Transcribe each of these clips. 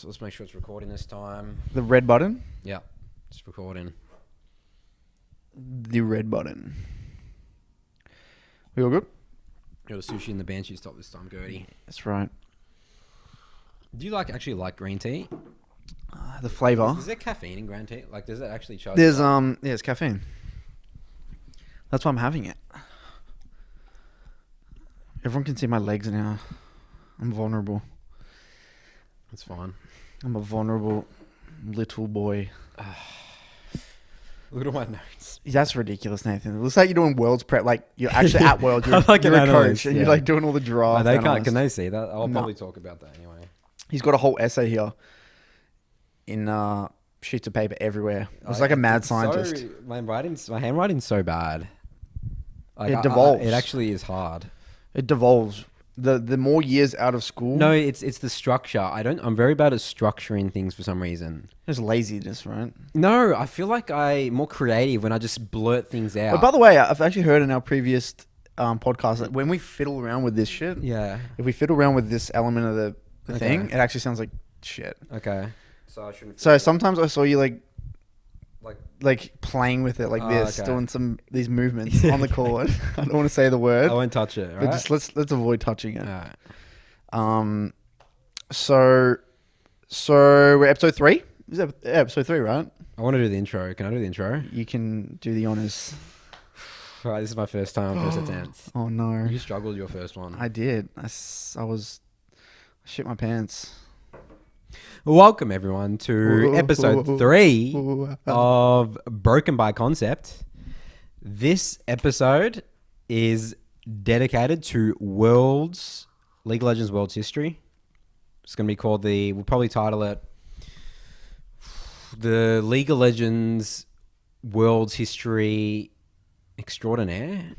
So let's make sure it's recording this time. The red button? Yeah, it's recording. The red button. We all good? Got a sushi in the Banshee stop this time, Gertie. That's right. Do you actually like green tea? The flavour. Is there caffeine in green tea? Like, does it actually charge? There's it's caffeine. That's why I'm having it. Everyone can see my legs now. I'm vulnerable. That's fine. I'm a vulnerable little boy. Look at all my notes. That's ridiculous, Nathan. It looks like you're doing Worlds prep. Like you're actually at Worlds. You're, like you're an a analyst, coach, and yeah. you're like doing all the draft. They can't. analyst. Can they see that? I'll No. probably talk about that anyway. He's got a whole essay here in sheets of paper everywhere. It's like a mad scientist. So, my handwriting's so bad. Like, It devolves. It actually is hard. It devolves. The more years out of school, No, it's the structure. I'm very bad at structuring things for some reason. there's laziness, right? No, I feel like I'm more creative when I just blurt things out. But by the way, I've actually heard in our previous podcast that when we fiddle around with this shit, Yeah. if we fiddle around with this element of the Okay. thing, it actually sounds like shit. Okay. So I shouldn't. So sometimes I saw you like. like playing with it like Oh, this, okay. doing these movements on the court. I don't want to say the word, I won't touch it. but Right? just let's avoid touching it. Alright. So we're episode 3. Is that episode 3, right? I want to do the intro. Can I do the intro? You can do the honors. Right. This is my first time, first attempt. Oh no, You struggled your first one. I did. I shit my pants. Welcome everyone to episode 3 of Broken by Concept. This episode is dedicated to League of Legends World's history. It's going to be called we'll probably title it the League of Legends World's History Extraordinaire.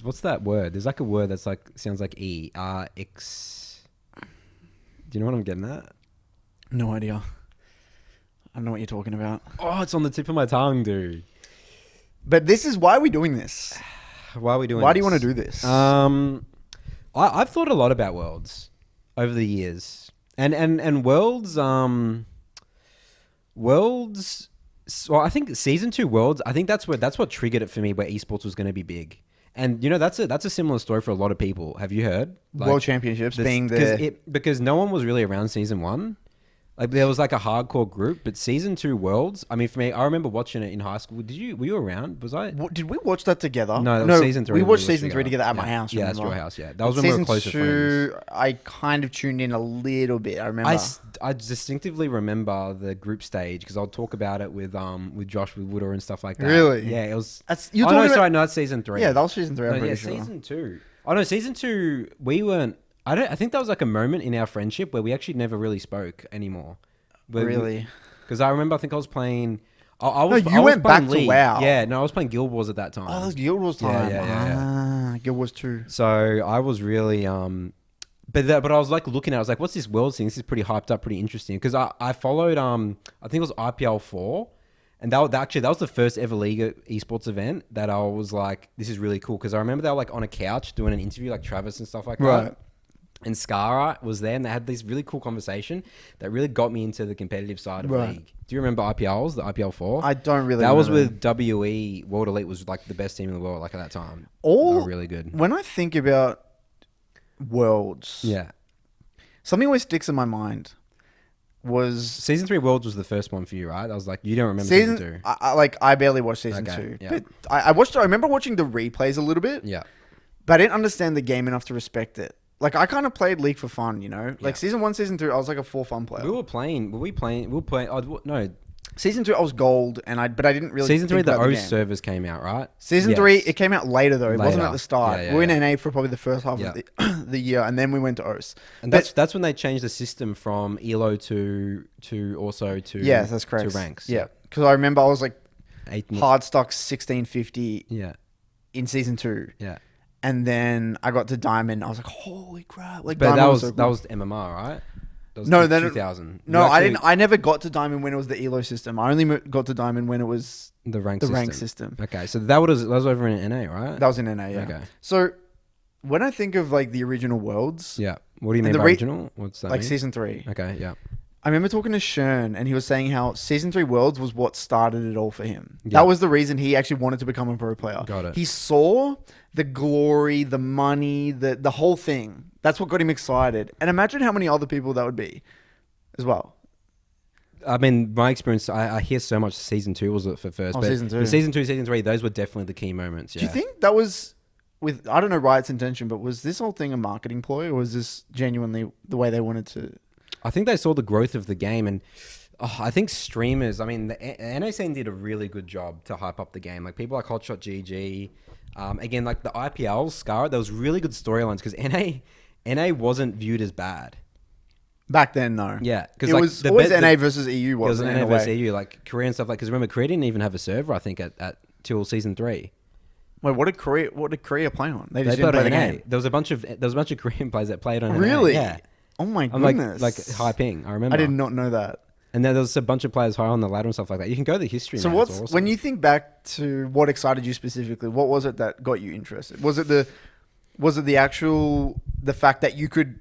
What's that word? There's like a word that's like, sounds like E. X. Do you know what I'm getting at? No idea. I don't know what you're talking about. Oh, it's on the tip of my tongue, dude. But this is why are we doing this? Why are we doing Why this? do you want to do this? I've thought a lot about Worlds over the years. And Worlds, well, I think Season 2 Worlds, I think that's what triggered it for me, where esports was going to be be And, you know, that's a similar story for a lot of people. Have you heard? World Championships being because no one was really around Season 1. Like, there was like a hardcore group, but Season 2 Worlds, I mean, for me, I remember watching it in high school. Were you around? Was I? Did we watch that together? No, that was Season 3. We watched Season 3 together at my house. Yeah, that's remember? your house, yeah. That was when we were closer friends. Season 2, I kind of tuned in a little bit, I remember. I distinctively remember the group stage because I'll talk about it with Josh with Wooder and stuff like that. Really? Yeah, it was. You're Oh talking no, about, sorry, no, that's Season 3. Yeah, that was Season 3, I'm No, pretty yeah, sure. Season 2. Oh no, Season 2. We weren't. I think that was like a moment in our friendship where we actually never really spoke anymore. Really? Because I remember, I think I was playing. I No, was. you I was went back playing to League. WoW. Yeah, no, I was playing Guild Wars at that time. Oh, that was Guild Wars time. Yeah. Guild Wars 2. So I was really but I was like looking at it, I was like, what's this World thing? This is pretty hyped up, pretty interesting. Because I followed I think it was IPL 4, and that was the first ever League esports event that I was like, this is really cool. Because I remember they were like on a couch doing an interview, like Travis and stuff like that. Right. And Skara was there, and they had this really cool conversation that really got me into the competitive side of League. Do you remember IPLs, the IPL 4? I don't really That was remember. with WE. World Elite was like the best team in the world, like at that time. They All were really good. When I think about Worlds, Yeah. something always sticks in my mind was Season 3 Worlds was the first one for you, right? I was like, you don't remember Season 2. I barely watched Season 2. yeah. But I watched it. I remember watching the replays a little bit, Yeah. but I didn't understand the game enough to respect it. Like, I kind of played League for fun, you know? Like, Yeah. Season 1, Season 2, I was like a full fun player. We were playing. No. Season 2, I was gold, but I didn't really Season 3, think the about O game. servers came out, right? Season Yes. 3, it came out later, though. It wasn't Later. at the start. Yeah, we were in yeah. NA for probably the first half Yeah. of the year, and then we went to OS. And that's when they changed the system from ELO to Yeah, that's correct. to ranks. Yeah, because I remember I was like Eight. hard stock 1650 Yeah. in Season 2. Yeah. And then I got to Diamond. I was like, holy crap. Like, But Diamond that was so cool. that was MMR, right? That was No, then 2000. No, You I actually- didn't. I never got to Diamond when it was the ELO system. I only got to Diamond when it was The rank the system. rank system. Okay, so that was over in NA, right? That was in NA, yeah. Okay. So when I think of like the original Worlds, Yeah. What do you And mean the by re- original? What's that like mean? Season 3, Okay, yeah. I remember talking to Shern, and he was saying how Season 3 Worlds was what started it all for him. Yeah. That was the reason he actually wanted to become a pro player. Got it. He saw the glory, the money, the whole thing. That's what got him excited. And imagine how many other people that would be as well. I mean, my experience, I hear so much Season 2 was for first. Oh, but Season 2. Season 2, Season 3, those were definitely the key moments. Yeah. Do you think that was with, I don't know Riot's intention, but was this whole thing a marketing ploy, or was this genuinely the way they wanted to? I think they saw the growth of the game, and I think streamers, I mean, the NA scene did a really good job to hype up the game. Like people like Hotshot GG, again, like the IPL, Scar, there was really good storylines because NA wasn't viewed as bad. Back then, no. Yeah. Because it like, was always NA versus EU, wasn't it? It was NA versus EU, like Korea and stuff like, because remember, Korea didn't even have a server, I think, at till Season 3. Wait, what did Korea play on? They just They didn't play played the on NA. game. There was a bunch of Korean players that played on NA. Really? Yeah. Oh my I'm goodness. like hyping. I remember. I did not know that. And then there was a bunch of players high on the ladder and stuff like that. You can go to the history. So man. It's awesome. when you think back to what excited you specifically, what was it that got you interested? Was it the fact that you could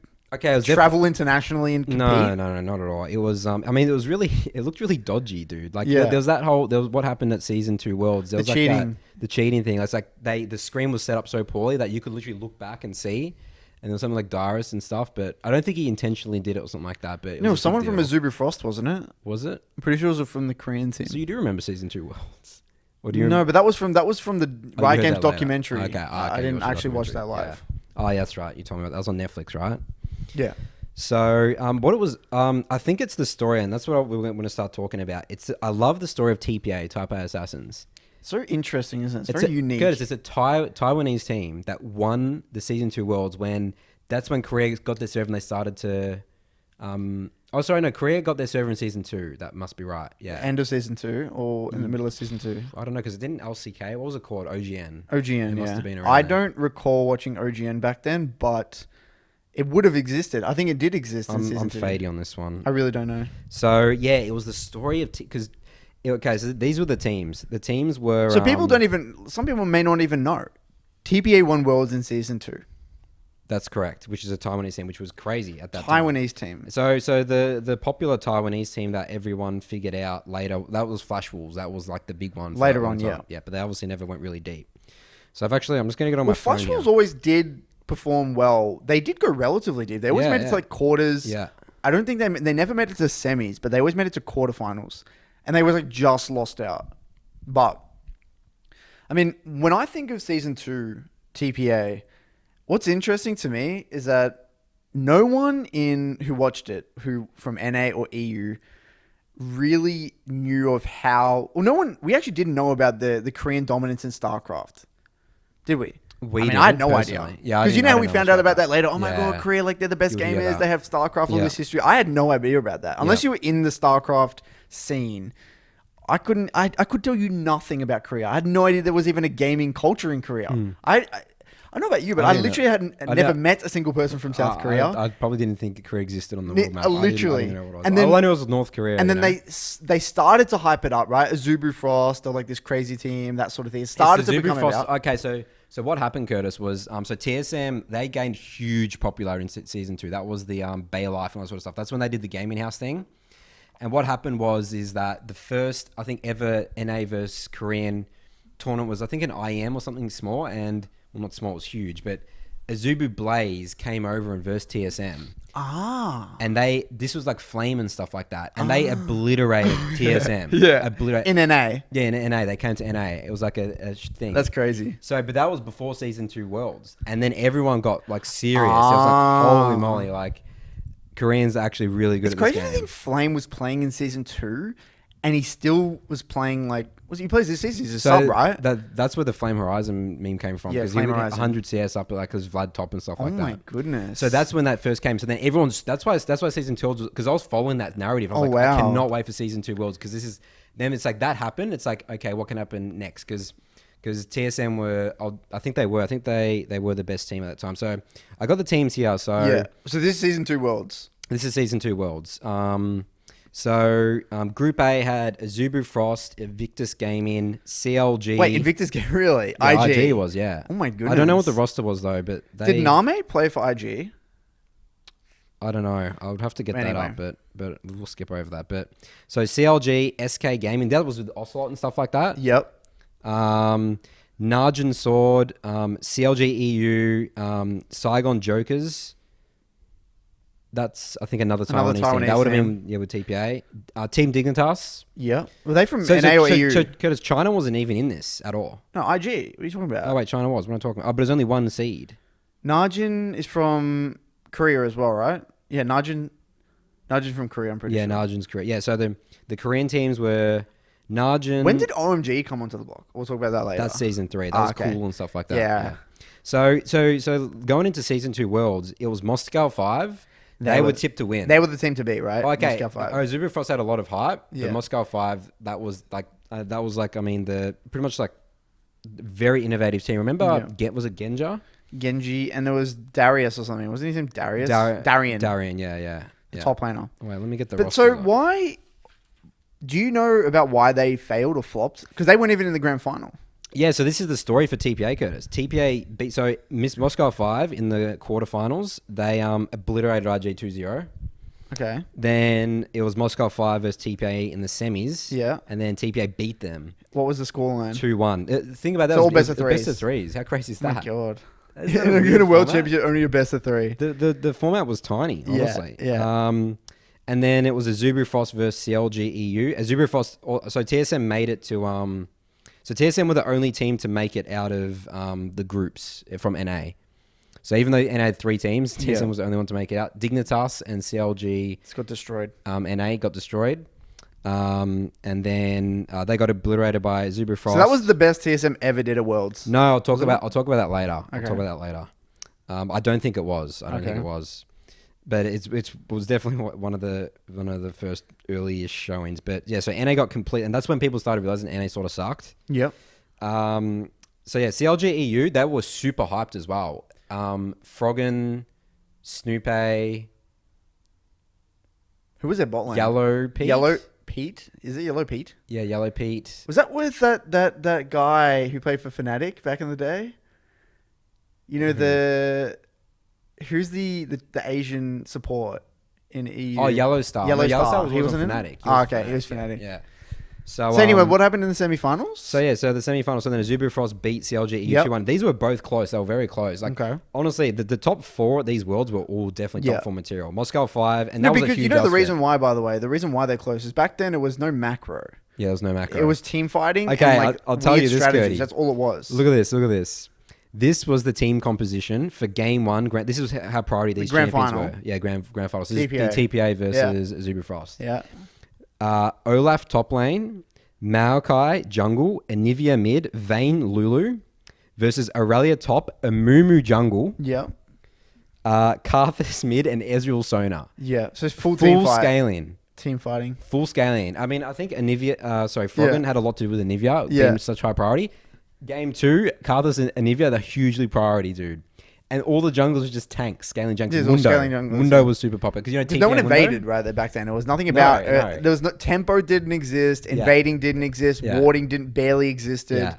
travel internationally and compete? No, not at all. It was I mean, it looked really dodgy, dude. Like Yeah. there was what happened at Season 2 Worlds. There was like cheating. the cheating thing. It's like the screen was set up so poorly that you could literally look back and see. And there was something like Dyrus and stuff, but I don't think he intentionally did it or something like that. But No, someone from Azubu Frost, wasn't it? Was it? I'm pretty sure it was from the Korean team. So you do remember Season 2 Worlds? Or do you No, but that was from the Riot Games that later. documentary. Okay, I you didn't watched the actually watch that documentary. live. Yeah. Oh, yeah, that's right. You told me about that. That was on Netflix, right? Yeah. So, what it was, I think it's the story, and that's what we're going to start talking about. I love the story of TPA, Type A Assassins. So interesting, isn't it? It's very unique. Curtis, it's a Taiwanese team that won the Season 2 Worlds that's when Korea got their server and they started to... Korea got their server in Season 2. That must be right, yeah. End of Season 2 or in the middle of Season 2? I don't know, because it didn't LCK. What was it called? OGN. OGN, It must yeah. have been around I there. don't recall watching OGN back then, but it would have existed. I think it did exist in Season 2. I'm fadey on this one. I really don't know. So, yeah, it was the story of... Because... Okay, so these were the teams. The teams were... So people don't even... Some people may not even know. TPA won Worlds in Season 2. That's correct, which is a Taiwanese team, which was crazy at that time. Taiwanese team. So the popular Taiwanese team that everyone figured out later, that was Flash Wolves. That was like the big one. Later on, yeah. Yeah, but they obviously never went really deep. So I'm just going to get on my Well, phone Flash here. Wolves always did perform well. They did go relatively deep. They always made it to like quarters. Yeah. I don't think they never made it to semis, but they always made it to quarterfinals. And they was like just lost out. But, I mean, when I think of Season 2 TPA... What's interesting to me is that no one who watched it, who from NA or EU, really knew of how... Well, we actually didn't know about the Korean dominance in StarCraft. Did we? I had no idea. Yeah, because you know how we found out about that later. Oh my Yeah. god, Korea, like they're the best You would hear gamers. that. They have StarCraft, all Yeah. this history. I had no idea about that. Unless Yeah. you were in the StarCraft scene. I could tell you nothing about Korea. I had no idea there was even a gaming culture in Korea. I don't know about you, but I literally had never met a single person from South Korea. I probably didn't think Korea existed on the world map. Literally. I didn't know what it was. And then- all I knew was North Korea. And then you know? they started to hype it up, right? Azubu Frost, or like this crazy team, that sort of thing. It started to become about. Okay, so what happened, Curtis, was so TSM, they gained huge popularity in Season 2. That was the Bay Life and all that sort of stuff. That's when they did the gaming house thing. And what happened is that the first, I think, ever NA versus Korean tournament was, I think, an IM or something small. And, well, not small, it was huge. But Azubu Blaze came over and versed TSM. Ah. And this was like Flame and stuff like that. And they obliterated TSM. Yeah. Obliterated. In NA. Yeah, in NA. They came to NA. It was like a thing. That's crazy. So, but that was before Season 2 Worlds. And then everyone got like serious. It was like, holy moly, like Koreans are actually really good It's at crazy this to game. think Flame was playing in Season 2 and he still was playing like... He plays this season. He's a sub, right? That's where the Flame Horizon meme came from. Yeah, Because Flame he would hit Horizon. 100 CS up like his Vlad top and stuff like that. Oh my goodness. So that's when that first came. So then that's why Season 2 was, because I was following that narrative. I was like, wow. I cannot wait for Season 2 Worlds, because then it's like that happened. It's like, okay, what can happen next? Because TSM I think they were the best team at that time. So I got the teams here. So yeah. So this is Season 2 Worlds. This is Season 2 Worlds. Group A had Azubu Frost, Invictus Gaming, CLG. Wait, Invictus Game, really? Yeah, IG? IG was, yeah. Oh my goodness. I don't know what the roster was though, but Did Name play for IG? I don't know. I would have to get that Anyway. up, but we'll skip over that. But so CLG, SK Gaming, that was with Ocelot and stuff like that. Yep. Narjan Sword, CLG EU, Saigon Jokers. That's, I think, another Taiwanese team. That would have been with TPA. Team Dignitas. Yeah. Were they from NA or EU? Curtis, China wasn't even in this at all. No, IG. What are you talking about? Oh, wait, China was. What am I talking about? Oh, but there's only one seed. Narjan is from Korea as well, right? Yeah, Narjan's from Korea, I'm pretty sure. Yeah, Narjan's Korea. Yeah, so the Korean teams were Narjan. When did OMG come onto the block? We'll talk about that later. That's season 3. That was cool and stuff like that. Yeah. So going into season 2 Worlds, it was Moscow 5. They were tipped to win. They were the team to beat, right? Okay. Moscow 5. Zubrafrost had a lot of hype. Yeah. But Moscow 5, that was like I mean, the pretty much like very innovative team. Remember, was it Genja? Genji, and there was Darius or something. Wasn't his name Darius? Darian. Darian, yeah. Top laner. Wait, let me get the But roster so up. why... Do you know about why they failed or flopped? Because they weren't even in the grand final. Yeah, so this is the story for TPA, Curtis. TPA beat... So, Miss Moscow 5 in the quarterfinals, they obliterated RG 2-0. Okay. Then it was Moscow 5 versus TPA in the semis. Yeah. And then TPA beat them What was the scoreline? 2-1. Think about that. So all best of Best of threes. threes. How crazy is Oh that? my God. Isn't that In a weird World format? Championship, only a best of 3. The format was tiny, honestly. Yeah. And then it was a Zubrafrost versus CLG EU. Zubrafrost, so TSM made it to so TSM were the only team to make it out of the groups from NA. So even though NA had 3 teams, TSM was the only one to make it out. Dignitas and CLG It's got destroyed. NA got destroyed. And then they got obliterated by Zubrafrost. So that was the best TSM ever did at Worlds. No, I'll talk about that later. Okay. I'll talk about that later. I don't think it was. I don't think it was. But it was definitely one of the first early-ish showings. But yeah, so NA got complete, and that's when people started realizing NA sort of sucked. Yep. So yeah, CLG EU, they were super hyped as well. Froggen, Snoopay, Who was their bot lane? Yellow Pete. Yellow Pete? Is it Yellow Pete? Yeah, Yellow Pete. Was that with that guy who played for Fnatic back in the day? You know who's the Asian support in EU? Oh, Yellow Star. Yellow Yellow Star. Was He wasn't in Fnatic. it? Okay, he was Fnatic. Yeah. So anyway, what happened in the semifinals? So yeah, so the semifinals, so then Zubrafrost beat CLG EU 2-1. These were both close. They were very close. Like, honestly, the top 4 at these worlds were all definitely top 4 material. Moscow 5, and that was a huge because you know the upset. reason why, by the way, the reason why they're close is back then there was no macro. Yeah, there was no macro. It was team fighting. Okay, and like I'll tell weird you this, strategies. Gertie. That's all it was. Look at this. This was the team composition for game 1. This was how priority these grand champions final. were. Yeah, grand final. So this TPA. is the TPA versus Zubrafrost. Yeah. Olaf top lane, Maokai jungle, Anivia mid, Vayne Lulu versus Aurelia top, Amumu jungle, Yeah. Karthus mid, and Ezreal Sona. Yeah. So it's full team fight. Scaling. Team fighting. Full scaling. I mean, I think Froggen had a lot to do with Anivia being such high priority. Game 2, Karthus and Anivia, they're hugely priority, dude. And all the junglers were just tanks, scaling junglers. Yeah, all scaling junglers, Mundo was super popular. Because, no one invaded, right, there back then. It was nothing about... No. There was no... Tempo didn't exist. Invading didn't exist. Yeah. Warding barely existed. Yeah.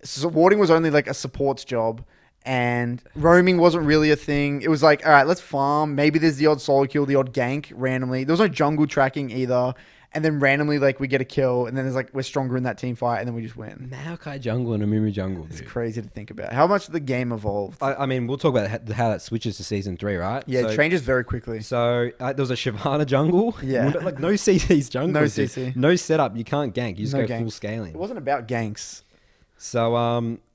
So warding was only like a support's job. And roaming wasn't really a thing. It was like, all right, let's farm. Maybe there's the odd solo kill, the odd gank randomly. There was no jungle tracking either. And then randomly, like, we get a kill. And then there's like, we're stronger in that team fight. And then we just win. Maokai jungle and Amumu jungle, dude. It's crazy to think about. How much the game evolved. I mean, we'll talk about how that switches to season 3, right? Yeah, it changes very quickly. So there was a Shyvana jungle. Yeah. Like no CC's jungle. No CC. No setup. You can't gank. You just No go gank. full scaling. It wasn't about ganks. So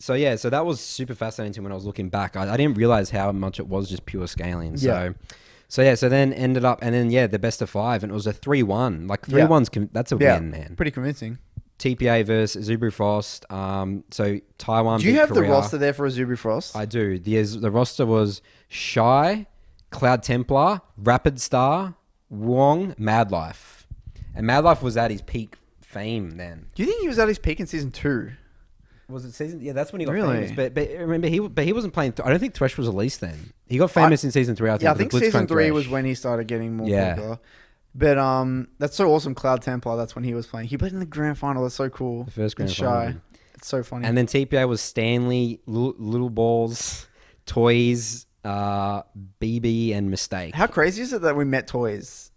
that was super fascinating to me when I was looking back. I didn't realize how much it was just pure scaling. So then ended up, and then the best of 5, and it was a 3-1. Like 3-1's that's a win, man. Pretty convincing. TPA versus Zubrafrost. So Taiwan. Do you beat have Korea. the roster there for a Zubrafrost? I do. The roster was Shy, Cloud Templar, Rapid Star, Wong, Madlife, and Madlife was at his peak fame then. Do you think he was at his peak in season 2? Was it season? Yeah, that's when he got Really? famous. But remember, he wasn't playing. I don't think Thresh was released then. He got famous in season 3. I think. Yeah, I with think the season Blitzcrank 3 Thresh. was when he started getting more popular. But that's so awesome. Cloud Templar, that's when he was playing. He played in the grand final. That's so cool. The first grand It's final. It's so funny. And then TPA was Stanley, Little Balls, Toys, BB and Mistake. How crazy is it that we met Toys?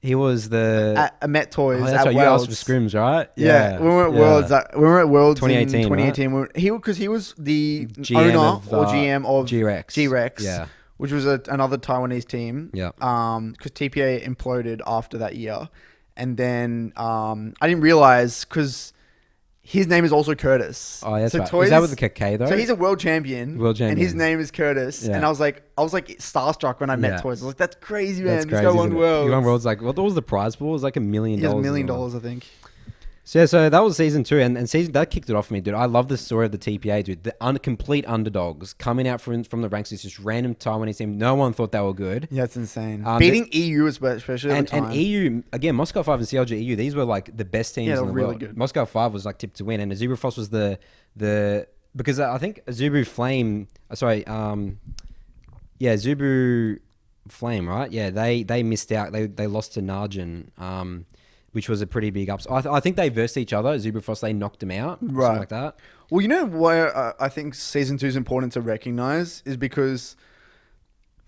He was the... I met Toys Oh, that's at right. You asked Worlds. for scrims, right? Yeah, we were at Worlds. We were at Worlds 2018, in 2018. Because he was the GM owner of, or GM of G-Rex. G-Rex, Yeah. which was another Taiwanese team. Yeah. Because TPA imploded after that year, and then I didn't realize because his name is also Curtis. Oh, that's so right. Toys, Is that with the KK though? So he's a world champion. World champion. And his name is Curtis. Yeah. And I was like starstruck when I met Yeah. Toys. I was like, that's crazy, man. That's This crazy. guy won isn't it? Worlds. He won Worlds. Like, what was the prize pool? It was like $1 million. He has $1 million, as well. I think. So yeah, so that was season 2, and season that kicked it off for me, dude. I love the story of the TPA, dude. The complete underdogs coming out from the ranks. It's just random Taiwanese team. No one thought they were good. Yeah, it's insane. Um, Beating EU especially at the time. And EU again, Moscow 5 and CLG EU. These were like the best teams Yeah, in the really world. good. Moscow 5 was like tipped to win, and Azubu Frost was the because I think Azubu Flame. Azubu Flame, right? Yeah, they missed out. They lost to Narjan. Which was a pretty big upset. I think they versed each other. Azubu Frost, they knocked him out. Something Right. like that. Well, you know where I think season 2 is important to recognize is because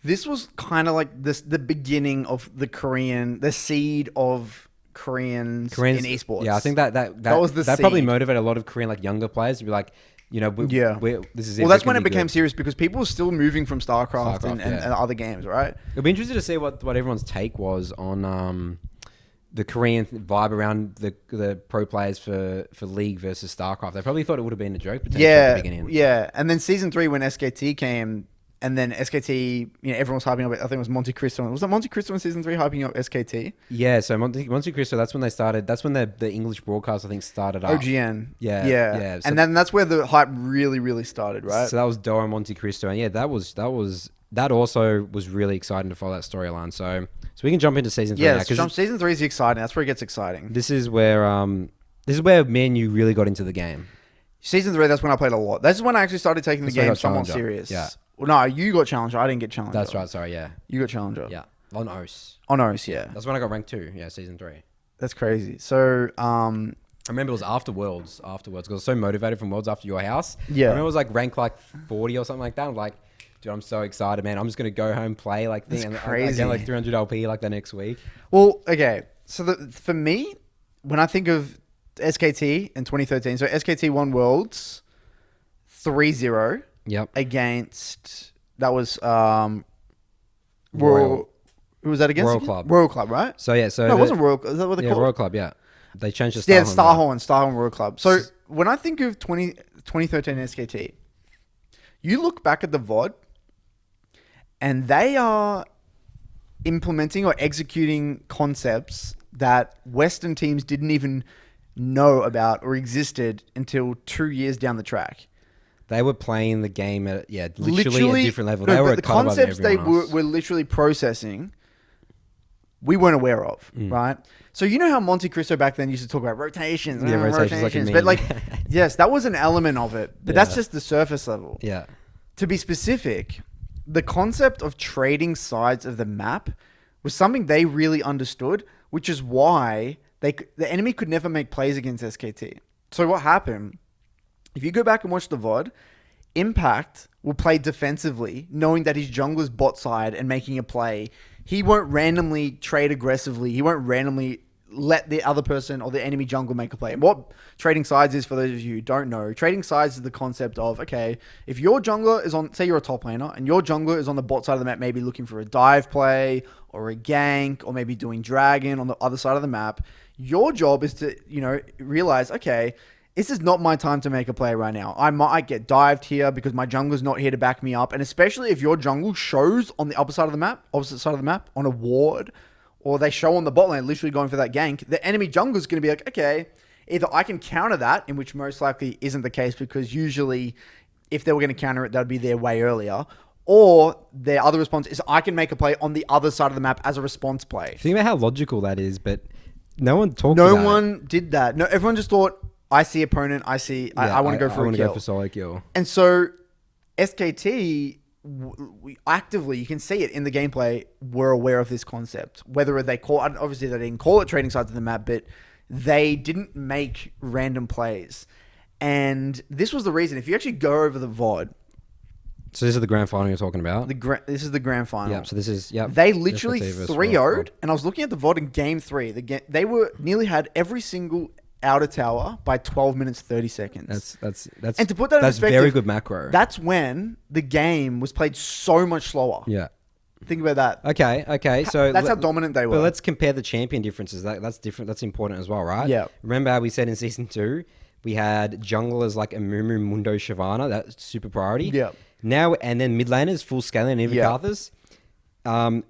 this was kind of like the beginning of the seed of Koreans in esports. Yeah, I think that was the that probably seed. motivated a lot of Korean like younger players to be like, you know, this is it. Well, that's We're when gonna it be became good. serious because people were still moving from StarCraft, and other games, right? It'll be interesting to see what everyone's take was on the Korean vibe around the pro players for League versus StarCraft. They probably thought it would have been a joke potentially at the beginning. Yeah. And then season 3 when SKT came, and then SKT, everyone was hyping up. I think it was Monte Cristo. Was that Monte Cristo in season 3 hyping up SKT? Yeah. So Monte Cristo, that's when they started. That's when the English broadcast I think started up. OGN. Yeah. So, and then that's where the hype really, really started, right? So that was Doa and Monte Cristo, and yeah, that also was really exciting to follow that storyline. So we can jump into season 3 now. Yeah, season 3 is exciting. That's where it gets exciting. This is where me and you really got into the game. Season 3, that's when I played a lot. This is when I actually started taking the That's when I game got somewhat Challenger. serious. Yeah. Well, no, you got Challenger. I didn't get Challenger. That's right. Sorry. Yeah. You got Challenger. Yeah. On OS. On OS, yeah. That's when I got ranked 2. Yeah. Season 3. That's crazy. So, I remember it was after Worlds. Because I was so motivated from Worlds after your house. Yeah. I remember it was like ranked like 40 or something like that. I'm like, dude, I'm so excited, man. I'm just gonna go home, play like thing, and I get like 300 LP like the next week. well, okay. So for me, when I think of SKT in 2013, so SKT won Worlds 3-0 Yep. against, that was Royal. Who was that against? Royal again? Club. Royal Club, right? So yeah. So No, it wasn't Royal. Is that what they Yeah, called? Royal Club. Yeah. They changed the Yeah, Starhorn. Starhorn Royal Club. So when I think of 2013 SKT, you look back at the VOD, and they are implementing or executing concepts that Western teams didn't even know about or existed until 2 years down the track. They were playing the game at literally a different level. No, They were but the concepts they were were literally processing, we weren't aware of, right? So you know how Monte Cristo back then used to talk about rotations, Yeah, rotations like a but meme. like, yes, that was an element of it, but that's Yeah. just the surface level. Yeah. To be specific, the concept of trading sides of the map was something they really understood, which is why the enemy could never make plays against SKT. So what happened? If you go back and watch the VOD, Impact will play defensively, knowing that his jungler's bot side and making a play. He won't randomly trade aggressively. He won't randomly let the other person or the enemy jungle make a play. And what trading sides is, for those of you who don't know, trading sides is the concept of, okay, if your jungler is on, say you're a top laner, and your jungler is on the bot side of the map, maybe looking for a dive play or a gank or maybe doing dragon on the other side of the map, your job is to, realize, okay, this is not my time to make a play right now. I might get dived here because my jungler's not here to back me up. And especially if your jungle shows on the opposite side of the map, on a ward, or they show on the bot lane, literally going for that gank, the enemy jungler's going to be like, okay, either I can counter that, in which most likely isn't the case because usually if they were going to counter it, that would be there way earlier. Or their other response is I can make a play on the other side of the map as a response play. Think about how logical that is, but no one talked about it. No one did that. No, everyone just thought, I see opponent, I want to go for a kill. Go for solo kill. And so SKT, we actively, you can see it in the gameplay, were aware of this concept. Whether they obviously they didn't call it trading sides of the map, but they didn't make random plays. And this was the reason. If you actually go over the VOD, So this is the grand final you're talking about. This is the grand final. Yeah. So this is They literally SKT versus 3-0'd, and I was looking at the VOD in game 3. They were nearly had every single outer tower by 12 minutes 30 seconds. That's and to put that in that's perspective, very good macro. That's when the game was played so much slower. Yeah. Think about that. Okay. So that's how dominant they were. But let's compare the champion differences. That's different. That's important as well, right? Yeah. Remember how we said in season 2, we had junglers like Amumu, Mundo, Shyvana. That's super priority. Yeah. Now and then mid laners, full scaling, and Ivakathas.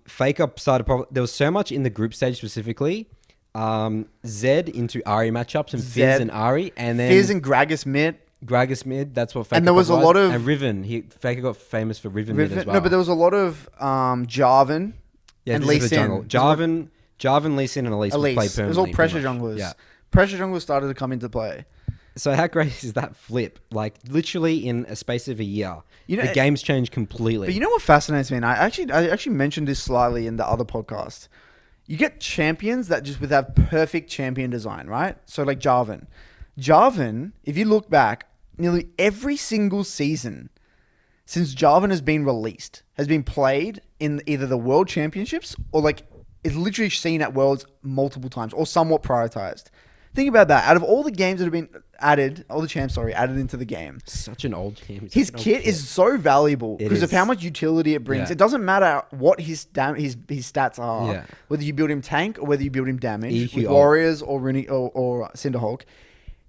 Faker started. There was so much in the group stage specifically. Zed into Ari matchups and Fizz and Ari, and then Fizz and Gragas mid. That's what Faker. And there was a lot of Riven. Faker got famous for Riven mid as well. No, but there was a lot of Jarvan and Lee Sin. Jarvan, Lee Sin, and Elise played permanently. It was all pressure junglers. Yeah. Pressure junglers started to come into play. So how great is that flip? Like literally in a space of a year, the game's changed completely. But you know what fascinates me? And I actually mentioned this slightly in the other podcast. You get champions that just have perfect champion design, right? So like Jarvan. Jarvan, if you look back, nearly every single season since Jarvan has been released has been played in either the World Championships or like is literally seen at Worlds multiple times or somewhat prioritized. Think about that. Out of all the games that have been added into the game. Such an old game. His kit is so valuable because of how much utility it brings. Yeah. It doesn't matter what his stats are, whether you build him tank or whether you build him damage with Warriors or Cinderhulk.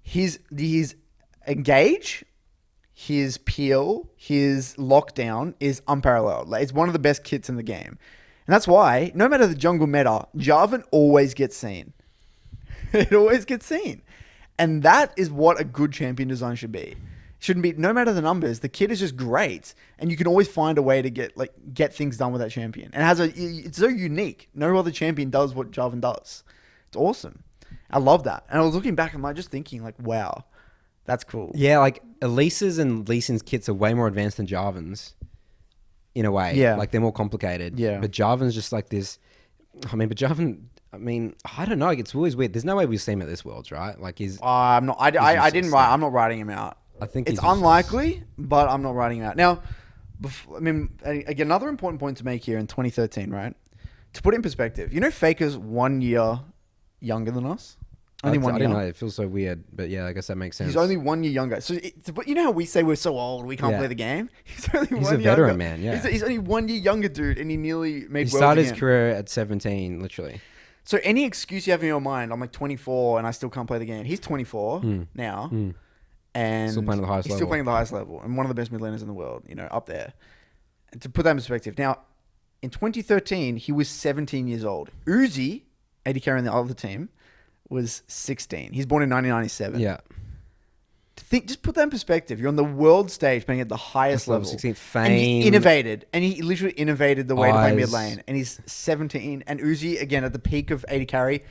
His engage, his peel, his lockdown is unparalleled. Like, it's one of the best kits in the game. And that's why, no matter the jungle meta, Jarvan always gets seen. It always gets seen. And that is what a good champion design should be. Shouldn't be, no matter the numbers, the kit is just great. And you can always find a way to get things done with that champion. And it's so unique. No other champion does what Jarvan does. It's awesome. I love that. And I was looking back and just thinking wow, that's cool. Yeah, like Elise's and Lee Sin's kits are way more advanced than Jarvan's in a way. Yeah. Like they're more complicated. Yeah. But Jarvan's just like this. I don't know. It's always weird. There's no way we've seen him at this Worlds, right? Like I'm not. I didn't write. I'm not writing him out. I think it's unlikely, but I'm not writing him out. Now, again, another important point to make here in 2013, right? To put it in perspective, Faker's 1 year younger than us. Only 1 year. I don't know. It feels so weird, but yeah, I guess that makes sense. He's only 1 year younger. So, but you know how we say we're so old, we can't play the game. He's only he's a veteran, man. Yeah, he's only 1 year younger, dude, and he nearly made. He started his career at 17, literally. So any excuse you have in your mind, I'm like 24 and I still can't play the game. He's 24 now, and still playing at the highest level. Still playing at the highest level, and one of the best mid laners in the world. Up there. And to put that in perspective, now in 2013 he was 17 years old. Uzi, AD carry on the other team, was 16. He's born in 1997. Yeah. Just put that in perspective. You're on the world stage playing at the highest level. 16, fame. And he innovated. And he literally innovated the way to play mid lane. And he's 17. And Uzi, again, at the peak of AD carry,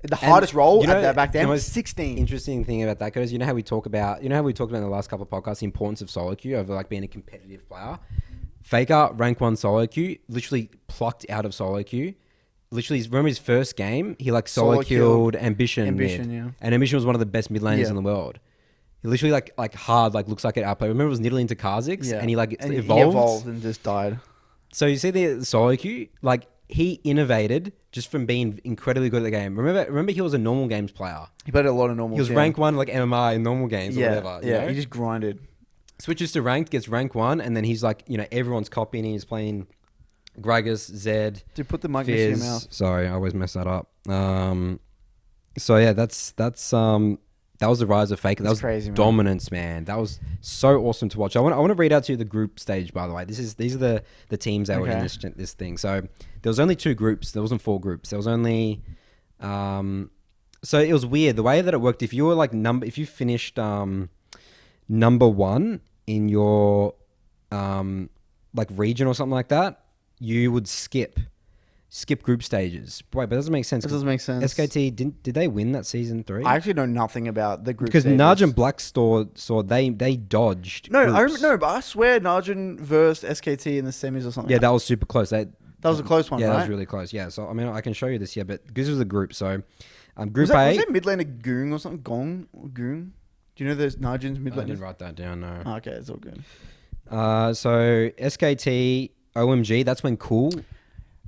the hardest role back then was 16. Interesting thing about that, guys, you know how we talked about in the last couple of podcasts, the importance of solo queue over being a competitive player. Faker, rank 1 solo queue, literally plucked out of solo queue. Literally, remember his first game? He solo killed Ambition mid. Yeah. And Ambition was one of the best mid laners in the world. He literally looks like an outplay. Remember, it was Nidalee into Kha'Zix, and he evolved. He evolved and just died. So you see the solo queue, he innovated just from being incredibly good at the game. Remember, he was a normal games player. He played a lot of normal. He was rank 1 MMR in normal games or whatever. Yeah, he just grinded. Switches to ranked, gets rank 1, and then he's everyone's copying. He's playing Gragas, Zed. Dude, put the mic next to your mouth. Sorry, I always mess that up. So yeah, that's that was the rise of Faker. That was crazy, dominance, man. That was so awesome to watch. I want to read out to you the group stage, by the way. These are the teams that were in this thing. So there was only 2 groups. There wasn't 4 groups. There was only so it was weird the way that it worked. If you were if you finished number 1 in your region or something like that, you would skip group stages. Wait, but that doesn't make sense. It doesn't make sense. SKT did they win that season 3? I actually know nothing about the group because stages. Naj and Black saw they dodged. But I swear Najin versed SKT in the semis or something. Yeah, that was super close. That was a close one, yeah, right? that was really close. Yeah, so I can show you this here, but this was the group. So, group was A. Was that mid laner Goong or something? Gong or Goong? Do you know there's Najin's mid laner? I didn't write that down. No. Oh, okay, it's all good. So SKT, OMG, that's when Cool.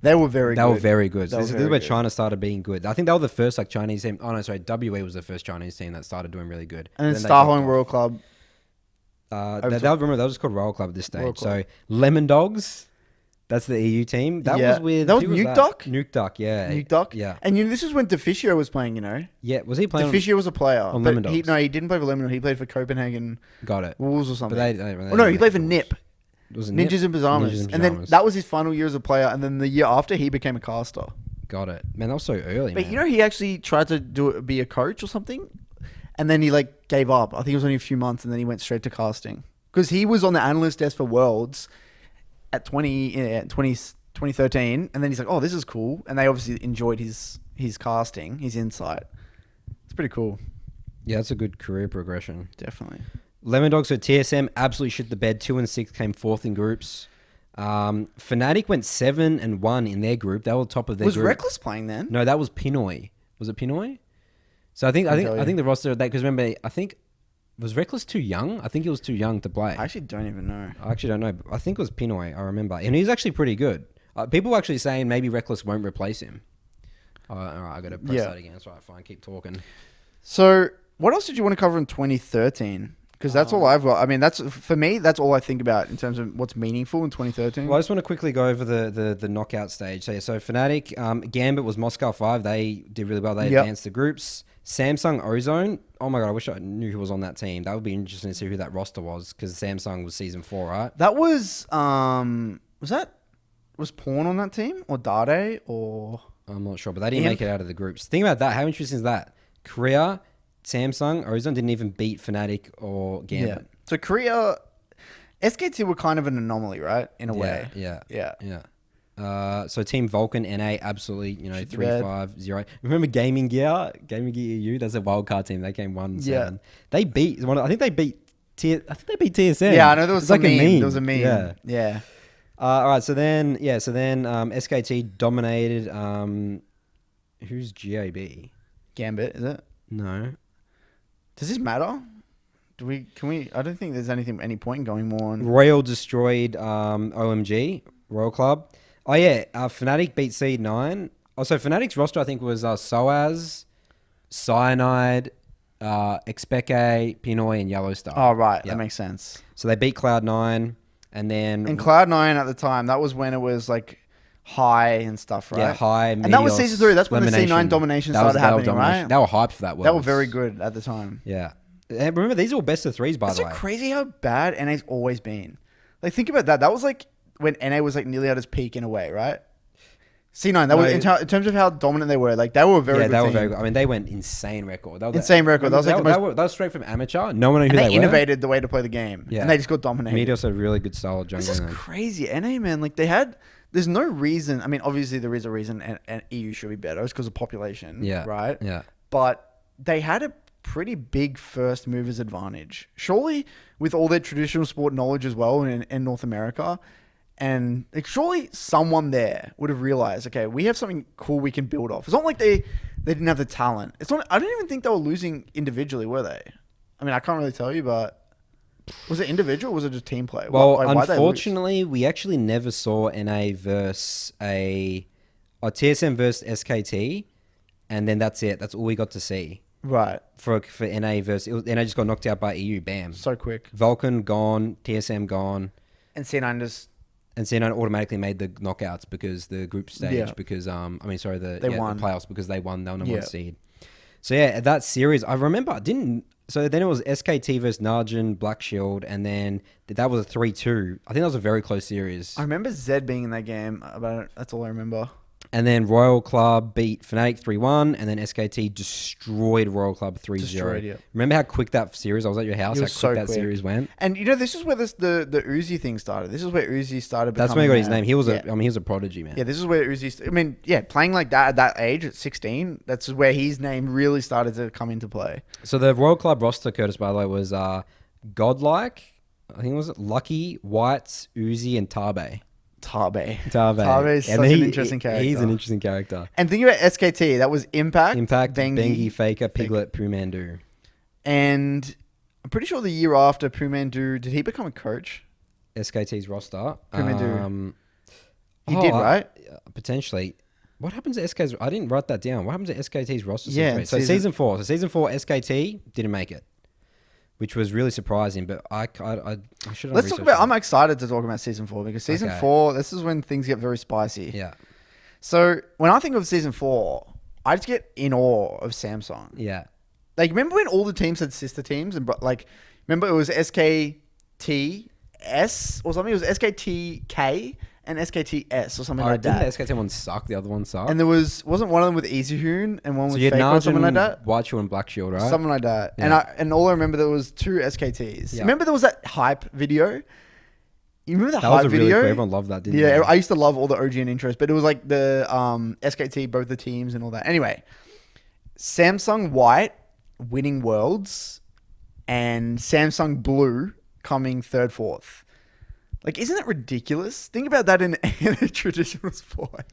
They were very They good. were very good. So They this were is very where good. China started being good. I think they were the first like Chinese team. Oh no, sorry, WA was the first Chinese team that started doing really good. And then they Star dropped Home off. Royal Club. Remember that was just called Royal Club at this Royal stage. Club. So Lemon Dogs, that's the EU team. That Yeah. was with That was who Nuke Duck? Nuke Duck, yeah. Nuke Duck. Yeah. And this is when Deficio was playing, Yeah. Was he playing Deficio was a player. on but Lemon Dogs? he didn't play for Lemon Dogs. He played for Copenhagen Got it. Wolves or But something. they Oh, no, he played for Nip. Was it Ninjas in Pajamas. Ninjas in And then Pajamas. that was his final year as a player. And then the year after, he became a caster. Got it. Man, that was so early, But man. you know, he actually tried to be a coach or something. And then he like gave up. I think it was only a few months. And then he went straight to casting. Because he was on the analyst desk for Worlds at 2013. And then he's like, oh, this is cool. And they obviously enjoyed his casting, his insight. It's pretty cool. Yeah, that's a good career progression. Definitely. Lemon Dogs for TSM absolutely shit the bed. 2 and 6 came fourth in groups. Fnatic went 7-1 in their group. They were top of their Was group. Reckless playing then? No, that was Pinoy. Was it Pinoy? So I think the roster because remember I think was Reckless too young? I think he was too young to play. I actually don't even know. I actually don't know. I think it was Pinoy. I remember, and he's actually pretty good. People were actually saying maybe Reckless won't replace him. All right, I got to press that again. That's right. Fine, keep talking. So, what else did you want to cover in 2013? Because that's all I've got. I mean, that's for me. That's all I think about in terms of what's meaningful in 2013. Well, I just want to quickly go over the knockout stage. So Fnatic, Gambit was Moscow 5. They did really well. They advanced the groups. Samsung Ozone. Oh my god, I wish I knew who was on that team. That would be interesting to see who that roster was because Samsung was season 4, right? That was was Porn on that team or Dade or I'm not sure, but they didn't make it out of the groups. Think about that. How interesting is that? Korea, Samsung, Ozone didn't even beat Fnatic or Gambit. Yeah. So Korea, SKT were kind of an anomaly, right? In a way. Yeah. So Team Vulcan NA absolutely, 3-5-0. Remember Gaming Gear EU? That's a wildcard team. They came 1-7. Yeah. They beat I think they beat TSM. Yeah, I know there was like a meme. meme. There was a meme. Yeah. All right. So then SKT dominated. Who's GAB? Gambit, is it? No. Does this matter? Can we? I don't think there's any point in going more on. Royal destroyed OMG Royal Club. Oh yeah, Fnatic beat Seed 9. Also, Fnatic's roster I think was Soaz, Cyanide, Expeke, Pinoy, and Yellowstar. Oh right, Yeah. that makes sense. So they beat Cloud9, and then And Cloud9 at the time, that was when it was like high and stuff, right? yeah, High, And that was Meteos, season 3. That's when the Elimination. C9 domination That was- started that was happening, domination. right? They were hyped for that. They were Worlds. very good at the time. Yeah. And remember, these are all best of 3s, by That's the so way. crazy how bad NA's always been. Like, think about that. That was like when NA was like nearly at its peak in a way, right? C9, that was in terms of how dominant they were. Like, they were a very good they were team. very good. I mean, they went insane record. That was Insane record. That was like the most. that was straight from amateur. No one knew who And they they were. innovated the way to play the game. Yeah. And they just got dominated. Meteos had really good style of This jungling. is then. crazy. NA, man, like they had. There's no reason. I mean, obviously there is a reason, and EU should be better. It's because of population. Yeah. Right. Yeah. But they had a pretty big first movers advantage. Surely, with all their traditional sport knowledge as well in North America, and like surely someone there would have realized, okay, we have something cool we can build off. It's not like they didn't have the talent. It's not. I don't even think they were losing individually, were they? I mean, I can't really tell you, but. Was it individual or was it just team play? Well, why'd they lose? unfortunately, we actually never saw NA versus TSM versus SKT, and then that's it. That's all we got to see Right. for NA versus. NA just got knocked out by EU. Bam. So quick. Vulcan gone, TSM gone, And C9 just... and C9 automatically made the knockouts because the group stage Yeah. because the won. the playoffs because they won. They were number Yeah. one seed. So yeah, that series I remember. So then it was SKT versus Narjan, Black Shield, and then that was a 3-2. I think that was a very close series. I remember Zed being in that game. That's all I remember. And then Royal Club beat Fnatic 3-1, and then SKT destroyed Royal Club 3-0. Destroyed, yeah. Remember how quick that series? I was at your house. It How was quick so that quick. series went. And this is where the Uzi thing started. This is where Uzi started becoming... That's when he got his name. He was yeah. he was a prodigy, man. Yeah, this is where Uzi... playing like that at that age, at 16, that's where his name really started to come into play. So the Royal Club roster, Curtis, by the way, was Godlike. I think it was Lucky, Whites, Uzi, and Tabe. Tabe. Tabe is such an interesting character. He's an interesting character. And think about SKT. That was Impact, Bengi, Faker, Piglet, Pumandu. And I'm pretty sure the year after Pumandu, did he become a coach? SKT's roster. Premier do. He did, right? Potentially. What happens to SK's? I didn't write that down. What happens to SKT's roster? Yeah, So season 4. So season 4, SKT didn't make it, which was really surprising. But I should. Let's talk about. I'm excited to talk about season 4 because season 4. This is when things get very spicy. Yeah. So when I think of season 4, I just get in awe of Samsung. Yeah. Like, remember when all the teams had sister teams and like, remember it was SKTS or something. It was SKTK and SKTS or something like that. Didn't the SKT one suck? The other one sucked. And there wasn't one of them with Easyhoon and one with you had Faker or something like that. White Shield and Black Shield, right? Something like that. Yeah. And all I remember there was 2 SKTs. Yeah. Remember there was that hype video. You remember the that hype was video? Really cool. Everyone loved that, didn't they? Yeah, I used to love all the OG and intros, but it was like the SKT, both the teams and all that. Anyway, Samsung White winning Worlds and Samsung Blue coming 3rd, 4th. Like, isn't that ridiculous? Think about that in a traditional sport.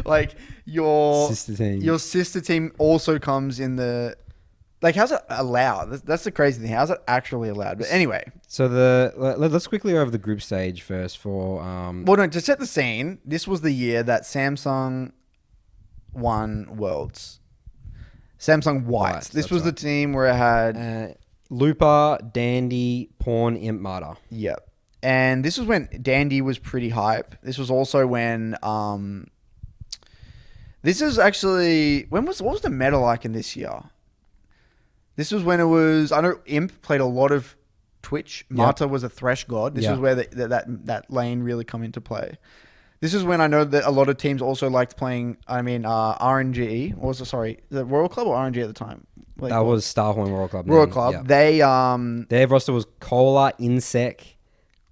Like, your sister team also comes in the... Like, how's it allowed? That's the crazy thing. How's it actually allowed? But anyway. So let's quickly go over the group stage first for... Well, no, to set the scene, this was the year that Samsung won Worlds. Samsung White. This was the team where it had... Looper, Dandy, Pawn, Imp, Marta. Yep. And this was when Dandy was pretty hype. This was also when... this is actually... What was the meta like in this year? This was when it was... I know Imp played a lot of Twitch. Marta was a Thresh god. This was where that lane really come into play. This is when I know that a lot of teams also liked playing... RNG. Or was it, sorry, the Royal Club or RNG at the time? That was Starhorn Royal Club. Royal Club. Yeah. They... Their roster was Cola, Insec,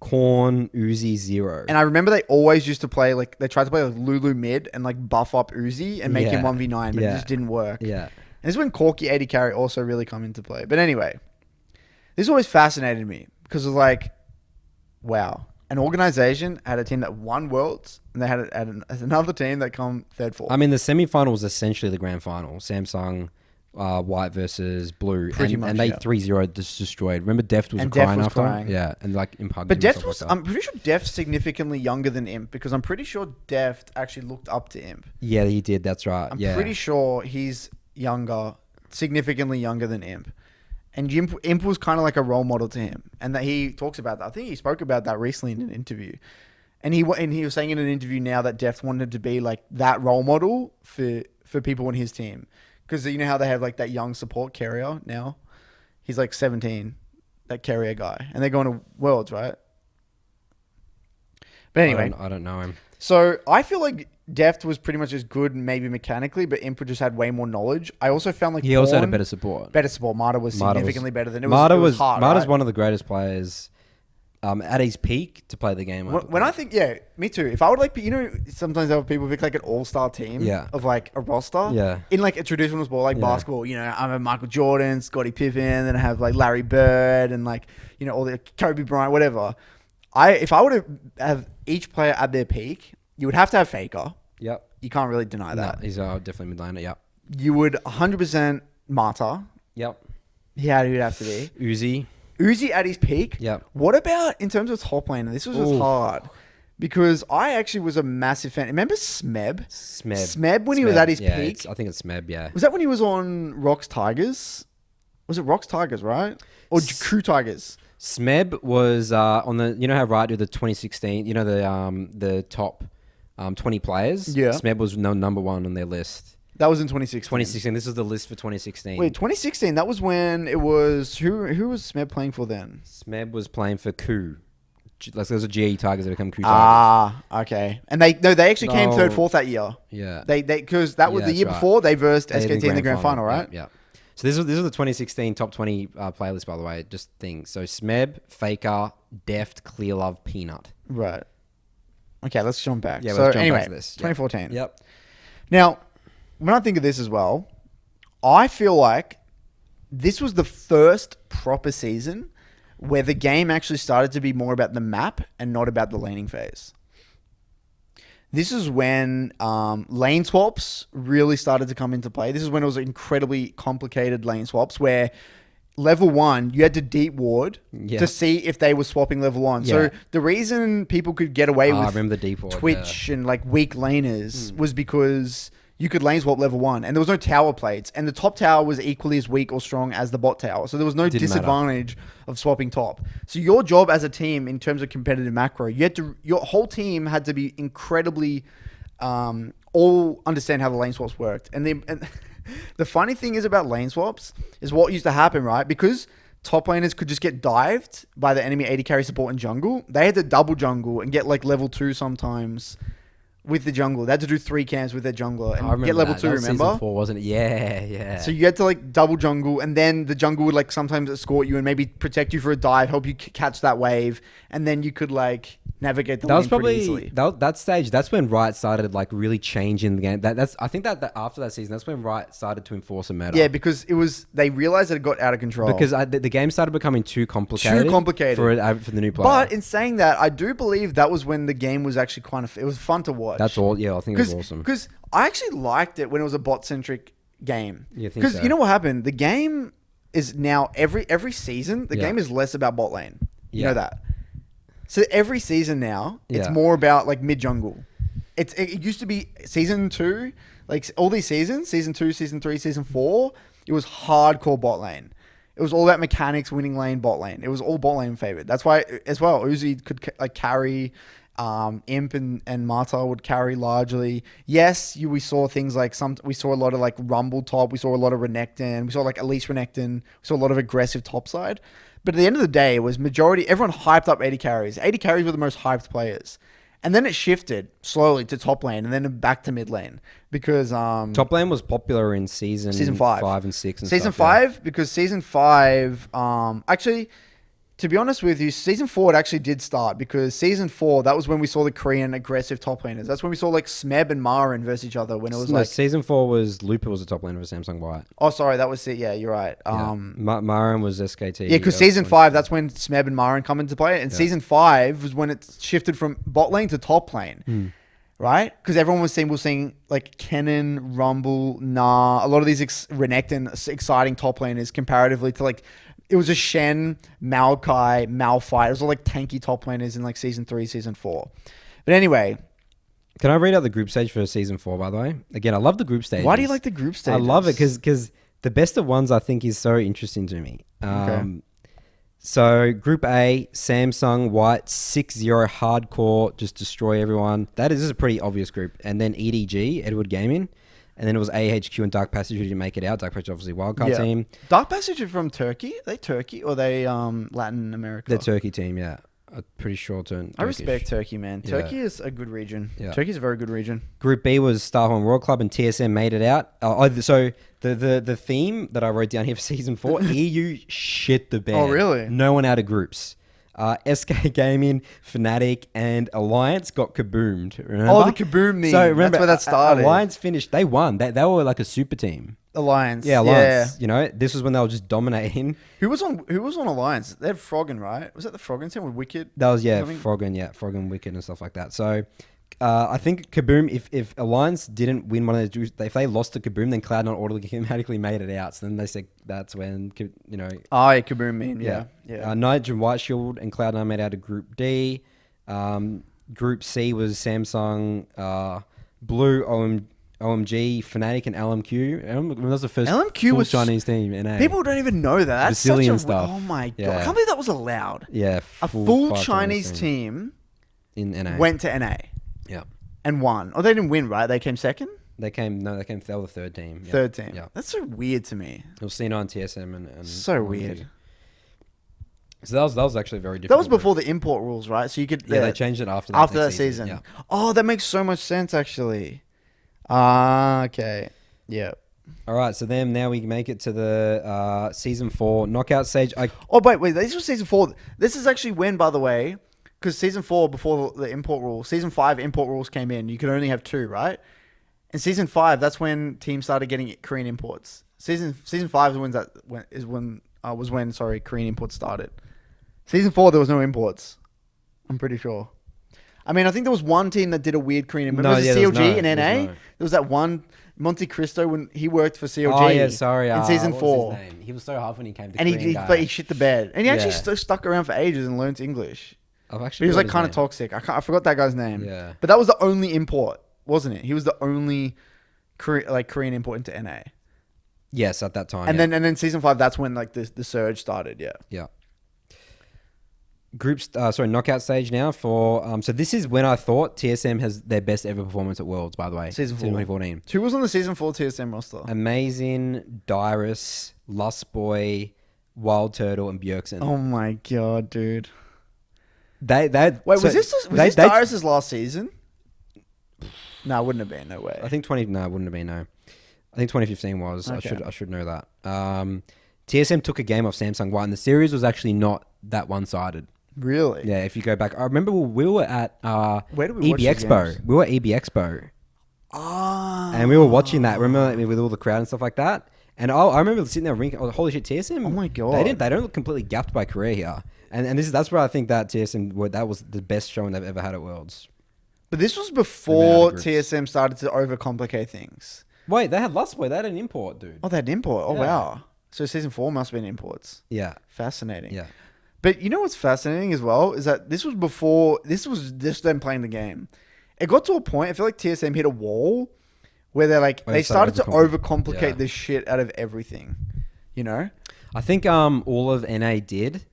Korn, Uzi, Zero. And I remember they always used to play... Like, they tried to play like Lulu mid and like buff up Uzi and make him 1v9, but it just didn't work. Yeah. And this is when Corky 80 carry also really come into play. But anyway, this always fascinated me because it was like, wow, an organization had a team that won Worlds and they had another team that come 3rd, 4th. I mean, the semi-final was essentially the grand final. Samsung White versus Blue. Pretty much, and they 3-0 just destroyed. Remember Deft was crying after? Yeah, and like Imp hugged him. But Deft was, I'm pretty sure Deft's significantly younger than Imp because I'm pretty sure Deft actually looked up to Imp. Yeah, he did. That's right. I'm pretty sure he's younger, significantly younger than Imp. And Imp was kind of like a role model to him. And that he talks about that. I think he spoke about that recently in an interview. And he was saying in an interview now that Deft wanted to be like that role model for people in his team. Because you know how they have like that young support carrier now? He's like 17, that carrier guy. And they're going to Worlds, right? But anyway. I don't know him. So I feel like Deft was pretty much as good maybe mechanically, but Imp just had way more knowledge. I also found like he also had a better support. Marta was significantly better than it was. Marta's hard, one of the greatest players at his peak to play the game. When I think, yeah, me too. If I would like, you know, sometimes there are people pick like an all-star team of like a roster. Yeah. In like a traditional sport like basketball, you know, I have Michael Jordan, Scottie Pippen, then I have like Larry Bird and like, you know, all the Kobe Bryant, whatever. If I were to have each player at their peak, you would have to have Faker. Yep. You can't really deny that. No, he's definitely mid-laner, yep. You would 100% Marta. Yep. Yeah, who'd have to be? Uzi at his peak. Yep. What about in terms of top laner? This was just hard. Because I actually was a massive fan. Remember Smeb? Smeb when he was at his peak? I think it's Smeb, yeah. Was that when he was on Rocks Tigers? Was it Rocks Tigers, right? Or Crew Tigers? Smeb was on the... You know how right with the 2016... You know the top 20 players? Yeah. Smeb was number 1 on their list. That was in 2016. 2016. This is the list for 2016. Wait, 2016. That was when it was... Who was Smeb playing for then? Smeb was playing for Coup. Like those are GE Tigers that become Coup Tigers. Ah, okay. And they actually came 3rd, 4th that year. Yeah. Because that was the year before they versed SKT in the grand final, right? Yeah. So this was the 2016 top 20 playlist, by the way. Just things. So Smeb, Faker, Deft, Clear Love, Peanut. Right. Okay, let's jump back. Yeah, so let's jump anyway, back to this. 2014. Yep. Now, when I think of this as well, I feel like this was the first proper season where the game actually started to be more about the map and not about the laning phase. This is when lane swaps really started to come into play. This is when it was incredibly complicated lane swaps where level 1, you had to deep ward Yeah. to see if they were swapping level on. Yeah. So the reason people could get away I with remember the deep ward, Twitch and like weak laners was because you could lane swap level 1 and there was no tower plates, and the top tower was equally as weak or strong as the bot tower. So there was no Didn't matter. disadvantage of swapping top. So your job as a team in terms of competitive macro, your whole team had to be incredibly all understand how the lane swaps worked. And the funny thing is about lane swaps is what used to happen, right? Because top laners could just get dived by the enemy AD carry support in jungle. They had to double jungle and get like level 2 sometimes with the jungle. They had to do 3 camps with their jungler and get level 2, that was remember? Season 4, wasn't it? Yeah. So you had to like double jungle, and then the jungle would like sometimes escort you and maybe protect you for a dive, help you catch that wave, and then you could like navigate the that lane was probably pretty easily. that stage. That's when Riot started like really changing the game. I think that after that season, that's when Riot started to enforce a meta. Yeah, because they realized that it got out of control. Because the game started becoming too complicated. For the new player. But in saying that, I do believe that was when the game was actually it was fun to watch. That's all. Yeah, I think it was awesome. Because I actually liked it when it was a bot centric game. You think Because so? you know what happened? The game is now every season. The game is less about bot lane. You know that. So every season now, it's more about like mid jungle. It used to be season 2, like all these seasons, season 2, season 3, season 4. It was hardcore bot lane. It was all about mechanics, winning lane, bot lane. It was all bot lane favored. That's why as well, Uzi could like carry. Imp and Marta would carry largely. Yes, we saw things like we saw a lot of like Rumble top. We saw a lot of Renekton. We saw like Elise Renekton. We saw a lot of aggressive top side. But at the end of the day, it was everyone hyped up 80 carries. 80 carries were the most hyped players. And then it shifted slowly to top lane and then back to mid lane because top lane was popular in season 5 and 6 and season stuff, 5 because season 5 actually, to be honest with you, season 4 it actually did start because season 4, that was when we saw the Korean aggressive top laners. That's when we saw like Smeb and Marin versus each other when it was season 4 was Looper was the top laner for Samsung White. Oh, sorry, that was it. Yeah, you're right. Marin was SKT. Yeah, because season 5, that's when Smeb and Marin come into play. And season 5 was when it shifted from bot lane to top lane. Right? Because everyone was seeing like Kennen, Rumble, a lot of these Renekton exciting top laners comparatively to like it was a Shen, Maokai, Malphite. It was all like tanky top laners in like season 3, season 4. But anyway. Can I read out the group stage for season 4, by the way? Again, I love the group stage. Why do you like the group stage? I love it because the best of ones I think is so interesting to me. Okay. So Group A, Samsung White 6-0 hardcore, just destroy everyone. This is a pretty obvious group. And then EDG, Edward Gaming. And then it was AHQ and Dark Passage who didn't make it out. Dark Passage obviously wildcard team. Dark Passage are from Turkey? Are they Turkey or are they Latin America? They're Turkey team, yeah. I'm pretty sure I respect Turkey, man. Turkey is a good region. Yeah. Turkey's a very good region. Group B was Starhorn World Club and TSM made it out. So the theme that I wrote down here for season 4, EU shit the bed. Oh, really? No one out of groups. SK Gaming, Fnatic, and Alliance got kaboomed. Remember? Oh, the kaboom meme. So remember, that's where that started. Alliance finished. They won. They were like a super team. Alliance. Yeah, Alliance. Yeah. You know, this was when they were just dominating. Who was on Alliance? They had Froggen, right? Was that the Froggen team with Wicked? That was, Froggen, Wicked, and stuff like that. So I think Kaboom, if Alliance didn't win one of those, if they lost to Kaboom, then Cloud9 automatically made it out. So then they said that's when, you know. Oh, yeah, Kaboom meme, yeah. Nitrogen White Shield and Cloud9 made out of Group D. Group C was Samsung, Blue, OMG, Fnatic, and LMQ. That was the first LMQ was Chinese team. NA. People don't even know that. That's Brazilian such a, stuff. Oh my God. I can't believe that was allowed. Yeah. A full Chinese team in NA went to NA. Yeah. And won. Oh, they didn't win, right? They came second? They were the third team. Yeah. Third team. Yeah. That's so weird to me. It was C9, TSM, and so weird. So that was actually very different. That was before the import rules, right? So you could they changed it after that season. Yeah. Oh, that makes so much sense actually. Okay. Yeah. All right. So then now we make it to the season 4 knockout stage. Wait. This was season 4. This is actually when, by the way, because season 4 before the import rule, season 5 import rules came in. You could only have 2, right? And season 5, that's when teams started getting Korean imports. Season 5 was when Korean imports started. Season 4 there was no imports. I'm pretty sure. I mean, I think there was one team that did a weird Korean import. Was it CLG in NA? There was that one Monte Cristo when he worked for CLG. Oh yeah, sorry. In season what 4. was his name? He was so hard when he came to And Korean guy. but he shit the bed. And he actually Yeah. stuck around for ages and learned English. I've But actually he was forgot like his kind of name. toxic. I forgot that guy's name. Yeah. But that was the only import, wasn't it? He was the only Korean import into NA. Yes, at that time. And yeah. then season 5, that's when like the surge started. Yeah. Yeah. Knockout stage now for so this is when I thought TSM has their best ever performance at Worlds, by the way. Season 4. 2014. Who was on the season 4 TSM roster? Amazing, Dyrus, Lust Boy, Wild Turtle, and Bjergsen. Oh my god, dude. Wait, Was this Dyrus' last season? No, it wouldn't have been. No way. I think it wouldn't have been, no. I think 2015 was. Okay. I should know that. TSM took a game off Samsung White, and the series was actually not that one-sided. Really? Yeah, if you go back. I remember we were at Where did we watch EB the Expo. games? We were at EB Expo. Ah. And we were watching that. Remember, like, with all the crowd and stuff like that. And I remember sitting there thinking, "Oh, holy shit, TSM! Oh my god, they don't look completely gapped by Korea here." And that's where I think that TSM that was the best showing they've ever had at Worlds. But this was before groups. TSM started to overcomplicate things. Wait, they had Lust Boy. They had an import, dude. Oh, they had import. Oh Yeah. wow. So season 4 must have been imports. Yeah, Fascinating. yeah. But you know what's fascinating as well is that this was just them playing the game. It got to a point, I feel like TSM hit a wall where they started to overcomplicate the shit out of everything. You know? I think all of NA did.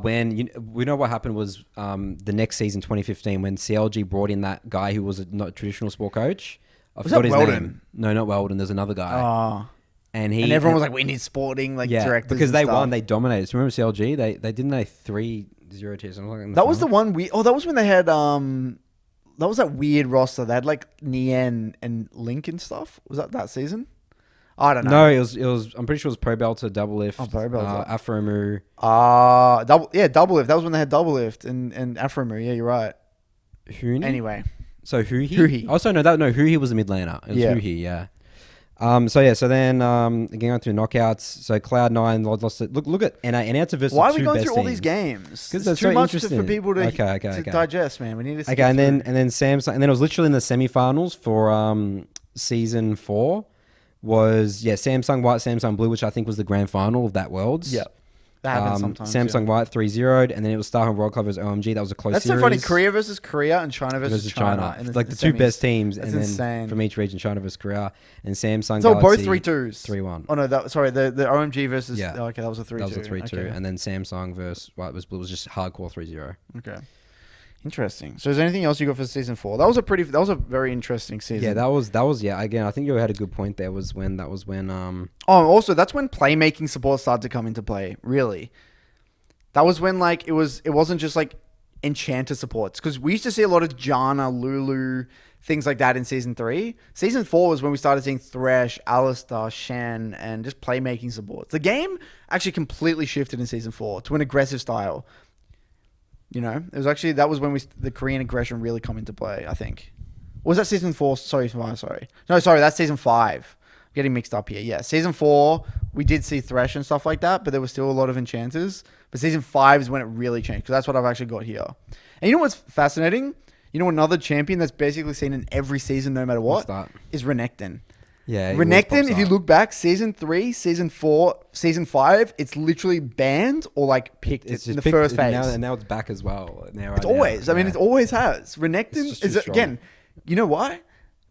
When we know what happened was the next season, 2015, when CLG brought in that guy who was a not traditional sport coach. I forgot his Weldon? name. No, not Weldon. There's another guy. And everyone was like, we need sporting directors. because and they stuff. won, they dominated. So remember CLG? They didn't 3-0 TSM. That was the one that was when they had that was that weird roster. They had like Nien and Link and stuff. Was that season? I don't know. No, it was. I'm pretty sure it was Pro Belter, Double Lift, Oh, Pro Belter. Afromu. Double Lift. That was when they had Double Lift and Afromu. Yeah, you're right. Huni? Anyway, So Huhi? Huhi. Also, no, Huhi was the mid laner. It was Yeah. Huhi, yeah. So then again on through knockouts. So Cloud9 lost it. Look at NA to versus why are the we two going best through all these teams. games? 'Cause It's that's too so much interesting. for people to Okay. digest, man. We need to. Okay, and then Samsung, and then it was literally in the semifinals for season 4 was Samsung White, Samsung Blue, which I think was the grand final of that Worlds. Yeah, that happens sometimes. Samsung White 3-0'd, and then it was Starhawk World Cup versus OMG. That was a close That's series. so funny. Korea versus Korea and China versus China. In Like the two semis. best teams, That's and then insane. from each region, China versus Korea, and Samsung. So both Galaxy 3-2s. 3-1. Oh no, the OMG versus. Yeah. Oh, okay, that was a 3-2. That was a 3-2, Okay. and then Samsung versus White versus Blue was just hardcore 3-0. Okay. Interesting. So is there anything else you got for season 4? That was a very interesting season. Yeah, that was again. I think you had a good point there. Was when Oh, also that's when playmaking support started to come into play. Really, that was when it wasn't just like enchanter supports, because we used to see a lot of Janna, Lulu, things like that in season 3. Season 4 was when we started seeing Thresh, Alistar, Shen, and just playmaking supports. The game actually completely shifted in season 4 to an aggressive style. You know, it was actually that was when the Korean aggression really come into play. I think. Or was that season 4? Sorry. No, sorry, that's season 5. I'm getting mixed up here. Yeah, season 4 we did see Thresh and stuff like that, but there was still a lot of enchanters. But season 5 is when it really changed, because that's what I've actually got here. And you know what's fascinating? You know another champion that's basically seen in every season, no matter what, is Renekton. Yeah, Renekton, if you look back, season 3, season 4, season 5, it's literally banned or picked in the first phase. Now it's back as well. It always has. Renekton is again. You know why?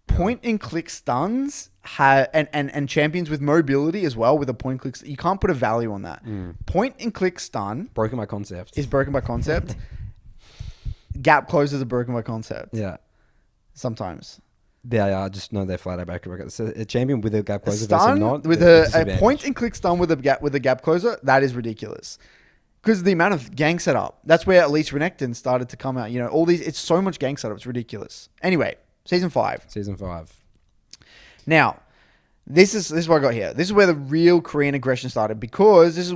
Point and click stuns and champions with mobility as well with a point and click. You can't put a value on that. Point and click stun broken by concept. Is broken by concept. Gap closes are broken by concept. Yeah, sometimes. Yeah, I just know they're flat out back. So a champion with a gap closer stun versus not with a point and click stun with a gap closer, that is ridiculous. Because the amount of gang setup, that's where at least Renekton started to come out. You know, all these, it's so much gang setup, it's ridiculous. Anyway, season 5. Now, this is what I got here. This is where the real Korean aggression started, because this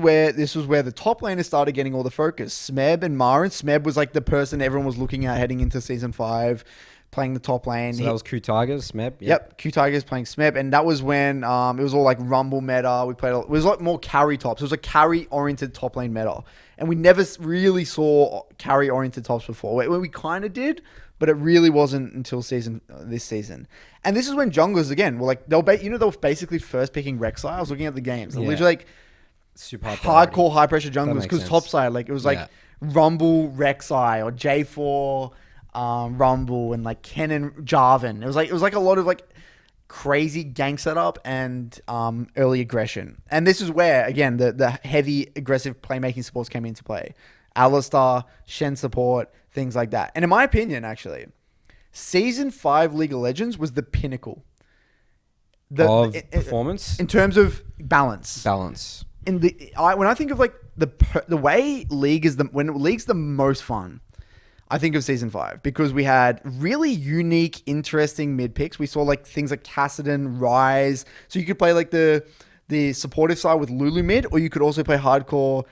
was where the top laners started getting all the focus. Smeb and Maren. Smeb was like the person everyone was looking at heading into season 5. Playing the top lane. So that was Q Tigers, Smeb. Yep, Q Tigers playing Smeb, and that was when it was all like Rumble meta. It was like more carry tops. It was a carry oriented top lane meta, and we never really saw carry oriented tops before. We kind of did, but it really wasn't until this season. And this is when junglers again were like they were basically first picking Rek'Sai. I was looking at the games, they're literally like super high hardcore high pressure That junglers makes because sense. topside like it was like Rumble Rek'Sai or J4 Rumble and like Kennen Jarvan. It was like a lot of like crazy gang setup and early aggression. And this is where again the heavy aggressive playmaking supports came into play. Alistar, Shen support, things like that. And in my opinion, actually, Season 5 League of Legends was the pinnacle. Of performance? In terms of balance. When I think of like the way when League's the most fun, I think of Season 5 because we had really unique, interesting mid picks. We saw like things like Kassadin, Ryze. So you could play like the supportive side with Lulu mid, or you could also play hardcore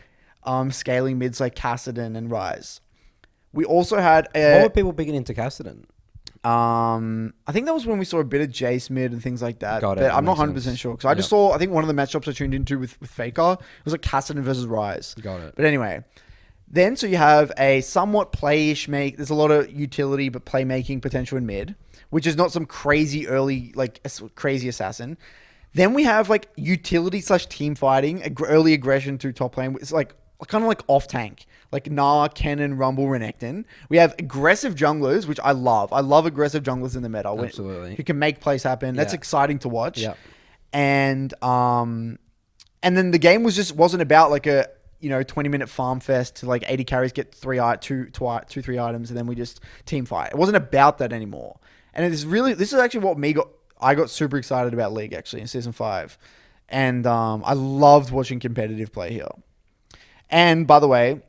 scaling mids like Kassadin and Ryze. We also had what were people picking into Kassadin? I think that was when we saw a bit of Jace mid and things like that. Got it. But I'm That not makes 100% sense. sure because I just saw, I think one of the matchups I tuned into with Faker, it was like Kassadin versus Ryze. Got it. But anyway, then so you have a somewhat playish make. There's a lot of utility but playmaking potential in mid, which is not some crazy early, like crazy assassin. Then we have like utility / team fighting, early aggression through top lane. It's like kind of like off tank, like Gnar, Kennen, Rumble, Renekton. We have aggressive junglers, which I love. I love aggressive junglers in the meta. Absolutely. Who can make plays happen. That's exciting to watch. Yeah. And then the game wasn't about like a 20-minute farm fest to like 80 carries, get 3 items, and then we just team fight. It wasn't about that anymore. And this is actually what I got super excited about League actually in Season 5. And I loved watching competitive play here. And by the way,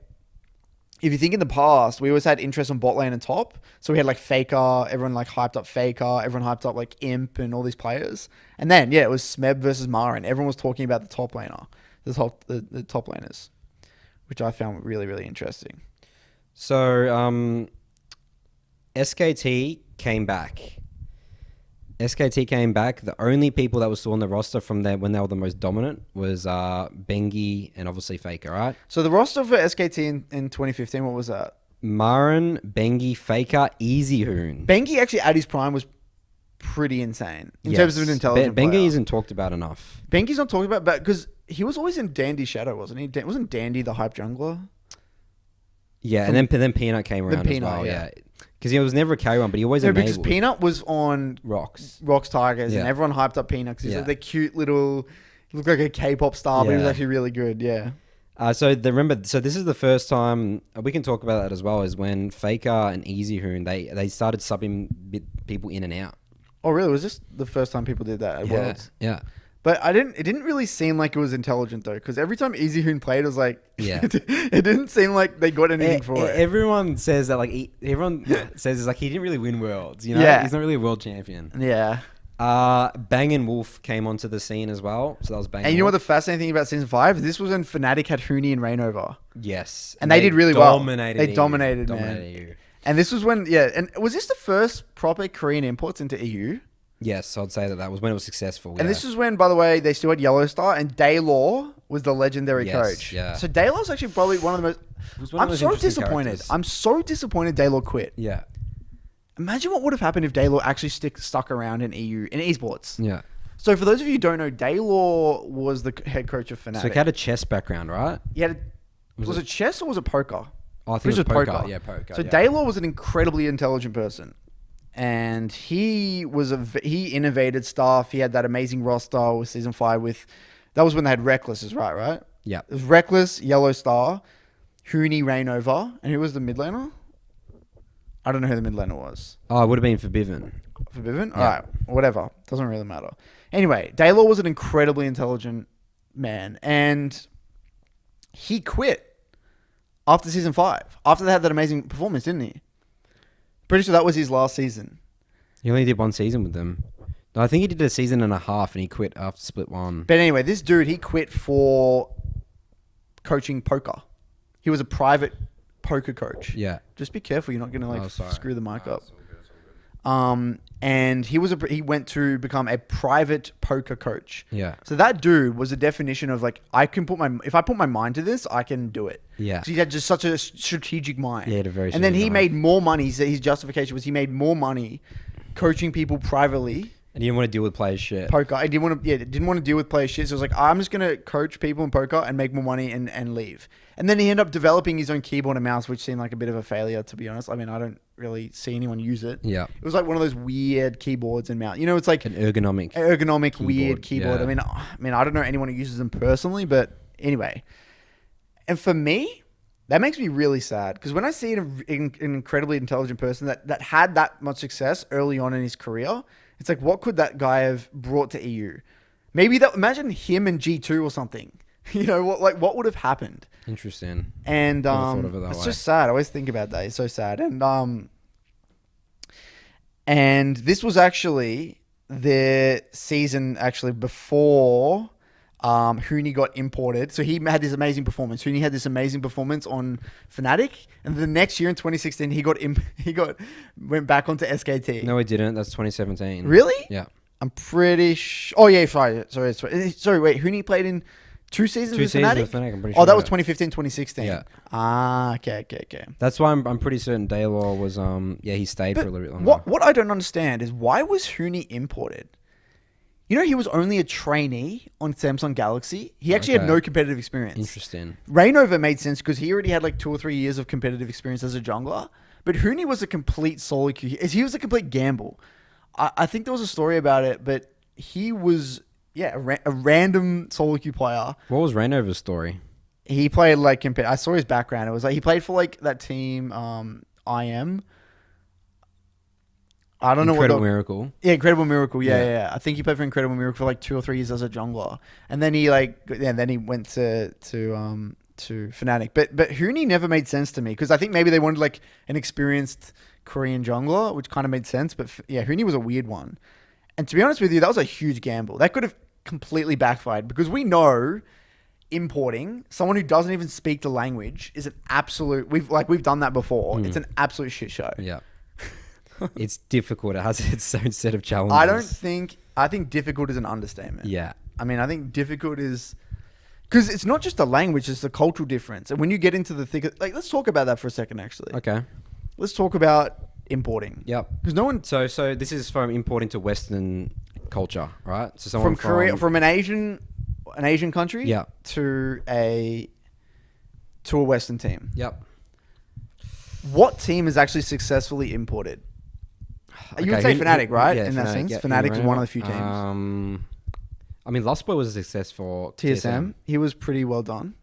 if you think in the past, we always had interest on bot lane and top. So we had like Faker, everyone like hyped up Faker, everyone hyped up like Imp and all these players. And then, it was Smeb versus Marin. Everyone was talking about the top laner, the top laners, which I found really, really interesting. So, SKT came back. The only people that were still on the roster from there when they were the most dominant was Bengi and obviously Faker, right? So the roster for SKT in 2015, what was that? Marin, Bengi, Faker, EasyHoon. Bengi actually at his prime was pretty insane in terms of an intelligent Bengi player. isn't talked about enough. Bengi's not talked about, but because he was always in Dandy's shadow, wasn't he? Wasn't Dandy the hype jungler? Yeah, and then Peanut came around as well, yeah. Because he was never a carry one, but he always enabled. Because Peanut was on Rocks Tigers, and everyone hyped up Peanut because he's like the cute little, looked like a K-pop star, but he was actually really good, yeah. So this is the first time, we can talk about that as well, is when Faker and EasyHoon, they started subbing people in and out. Oh, really? Was this the first time people did that at Worlds? Yeah. But it didn't really seem like it was intelligent though, because every time EasyHoon played, it was like, Yeah. it didn't seem like they got anything for it. Everyone says that, like, everyone says it's like he didn't really win Worlds, you know? Yeah. He's not really a world champion. Yeah. Bang & Wolf came onto the scene as well, so that was Bang & And you know what the Wolf. fascinating thing about Season 5? This was when Fnatic had Huni and Reignover. Yes. And they did really well. They dominated, man. EU. And this was when, and was this the first proper Korean imports into EU? Yes, I'd say that was when it was successful. And this is when, by the way, they still had Yellow Star, and Daylor was the legendary coach. Yeah. So Daylor's actually probably one of the most... I'm so disappointed. Characters. I'm so disappointed Daylor quit. Yeah. Imagine what would have happened if Daylor actually stuck around in EU, in esports. Yeah. So for those of you who don't know, Daylor was the head coach of Fnatic. So he had a chess background, right? Was it chess or was it poker? Oh, I think it was poker. Yeah, poker. So Daylor was an incredibly intelligent person. And he innovated stuff. He had that amazing roster with Season 5 that was when they had Reckless, is right? Yeah. It was Reckless, Yellow Star, Huni, Reignover, and who was the mid laner? I don't know who the mid laner was. Oh, it would have been for Bivin. For Bivin? Yeah. Alright, whatever. Doesn't really matter. Anyway, Daylor was an incredibly intelligent man, and he quit after Season 5. After they had that amazing performance, didn't he? Pretty sure that was his last season. He only did one season with them. No, I think he did a season and a half and he quit after split one. But anyway, this dude, he quit for coaching poker. He was a private poker coach. Yeah. Just be careful. You're not going to screw the mic up. It's all good. and he went to become a private poker coach. Yeah. So that dude was a definition of like, if I put my mind to this, I can do it. Yeah. 'Cause he had just such a strategic mind. Yeah, he had a very and then he strategic mind. made more money. His justification was he made more money coaching people privately. And you didn't want to deal with players' shit. Poker. I didn't want to deal with player shit. So I was like, I'm just gonna coach people in poker and make more money and leave. And then he ended up developing his own keyboard and mouse, which seemed like a bit of a failure, to be honest. I mean, I don't really see anyone use it. Yeah. It was like one of those weird keyboards and mouse. You know, it's like An ergonomic weird keyboard. Yeah. I mean, I don't know anyone who uses them personally, but anyway. And for me, that makes me really sad because when I see an incredibly intelligent person that had that much success early on in his career, it's like, what could that guy have brought to EU? Maybe imagine him and G2 or something. You know, what would have happened? Interesting. And Never thought of it that it's way. just sad. I always think about that. It's so sad. And this was actually the season before Huni got imported. So he had this amazing performance. Huni had this amazing performance on Fnatic, and the next year in 2016 he went back onto SKT. No, he didn't. That's 2017. Really? Yeah. I'm pretty sure. Oh yeah, sorry. Wait, Huni played in 2 seasons Two with seasons Fnatic? with Fnatic, I'm pretty sure. Oh, that was 2015, 2016. Yeah. Ah, okay. That's why I'm pretty certain Daylor was he stayed for a little bit longer. What I don't understand is why was Huni imported? You know, he was only a trainee on Samsung Galaxy. He actually had Okay. no competitive experience. Interesting. Rainover made sense because he already had like 2 or 3 years of competitive experience as a jungler. But Huni was a complete solo queue. He was a complete gamble. I think there was a story about it, but he was, a random solo queue player. What was Rainover's story? He played like, I saw his background. It was like he played for like that team, IM. I don't know Incredible what Miracle. Yeah, Incredible Miracle. Yeah. Yeah. I think he played for Incredible Miracle for like 2 or 3 years as a jungler, and then he went to Fnatic. But Huni never made sense to me because I think maybe they wanted like an experienced Korean jungler, which kind of made sense. But Huni was a weird one, and to be honest with you, that was a huge gamble. That could have completely backfired because we know importing someone who doesn't even speak the language is an absolute. We've done that before. It's an absolute shit show. Yeah. It's difficult. It has its own set of challenges. I think difficult is an understatement. Yeah. I mean, I think difficult is because it's not just the language; it's the cultural difference. And when you get into the thick, let's talk about that for a second. Actually, Okay. let's talk about importing. Yep. Because no one So this is from importing to Western culture, right? So someone from Korea, from an Asian country, Yeah. to a Western team. Yep. What team is actually successfully imported? You would say Fnatic, right? Yeah, in that sense, yeah, Fnatic is right. one of the few teams. I mean, Lost Boy was a success for TSM, he was pretty well done.